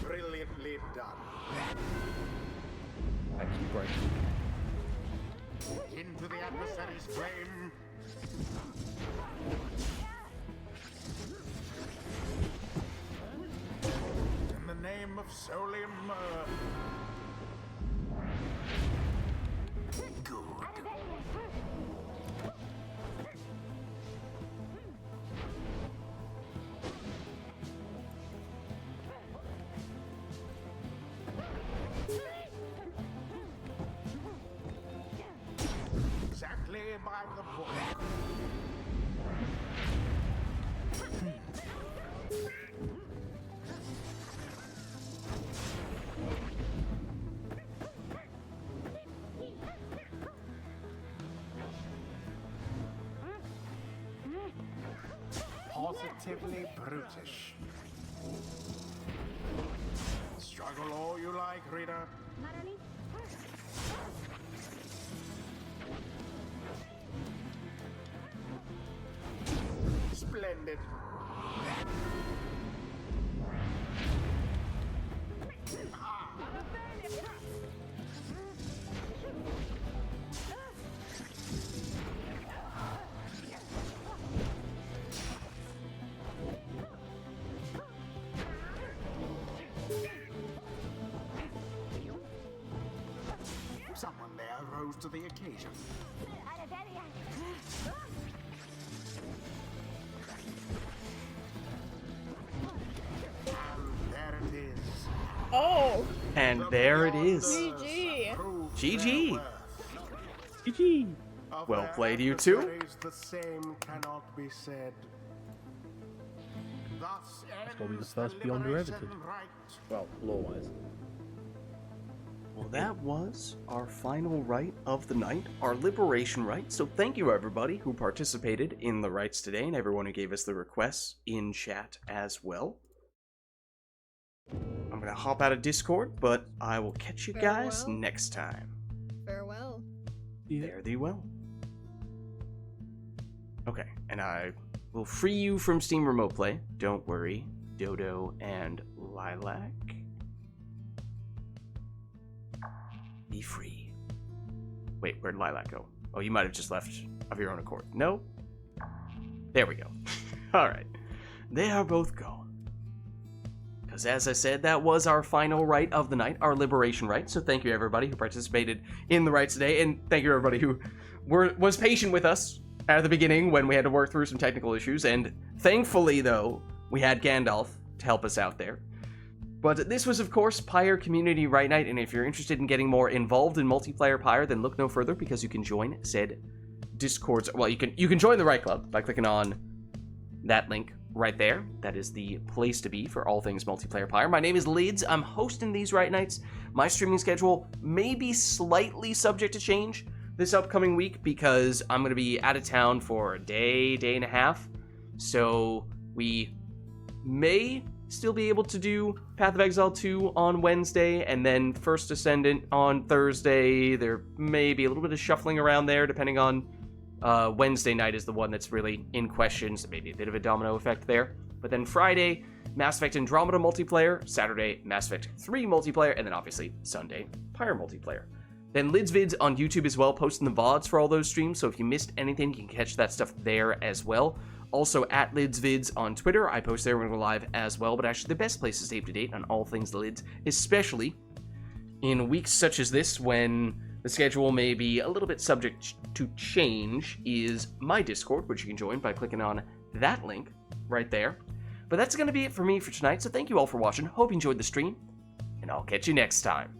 Brilliantly done. Thank you, Bryson. Into to the adversary's flame. In the name of Solium, good. Exactly by the book. Positively brutish. Struggle all you like, reader. Splendid. Someone there rose to the occasion. And there it is. Oh, And there it is. GG. GG. GG. Well played, you two. The same cannot be said. Thus Probably the ends first beyond liberation derivative. rite. Well, law-wise. Well, that was our final rite of the night, our liberation rite. So thank you everybody who participated in the rites today and everyone who gave us the requests in chat as well. I'm gonna hop out of Discord, but I will catch you guys Farewell. next time. Farewell. Fare thee well. Okay, and I will free you from Steam Remote Play. Don't worry, Dodo and Lilac. Be free. Wait, where'd Lilac go? Oh, you might have just left of your own accord. No? There we go. Alright. They are both gone. Because as I said, that was our final rite of the night, our liberation rite. So thank you everybody who participated in the rites today, and thank you everybody who was patient with us at the beginning when we had to work through some technical issues, and thankfully, though, we had Gandalf to help us out there. But this was, of course, Pyre Community Rite Night, and if you're interested in getting more involved in multiplayer Pyre, then look no further, because you can join said Discords. Well, you can join the Rite Club by clicking on that link right there. That is the place to be for all things multiplayer Pyre. My name is Lids. I'm hosting these Rite Nights. My streaming schedule may be slightly subject to change this upcoming week, because I'm going to be out of town for a day and a half. So we may still be able to do Path of Exile 2 on Wednesday, and then First Ascendant on Thursday. There may be a little bit of shuffling around there, depending on Wednesday night is the one that's really in question, so maybe a bit of a domino effect there. But then Friday, Mass Effect Andromeda multiplayer, Saturday, Mass Effect 3 multiplayer, and then obviously Sunday, Pyre multiplayer. Then Lids Vids on YouTube as well, posting the VODs for all those streams, so if you missed anything, you can catch that stuff there as well. Also, at Lids Vids on Twitter, I post there when we go live as well, but actually the best place to stay up to date on all things Lids, especially in weeks such as this, when the schedule may be a little bit subject to change, is my Discord, which you can join by clicking on that link right there. But that's going to be it for me for tonight, so thank you all for watching, hope you enjoyed the stream, and I'll catch you next time.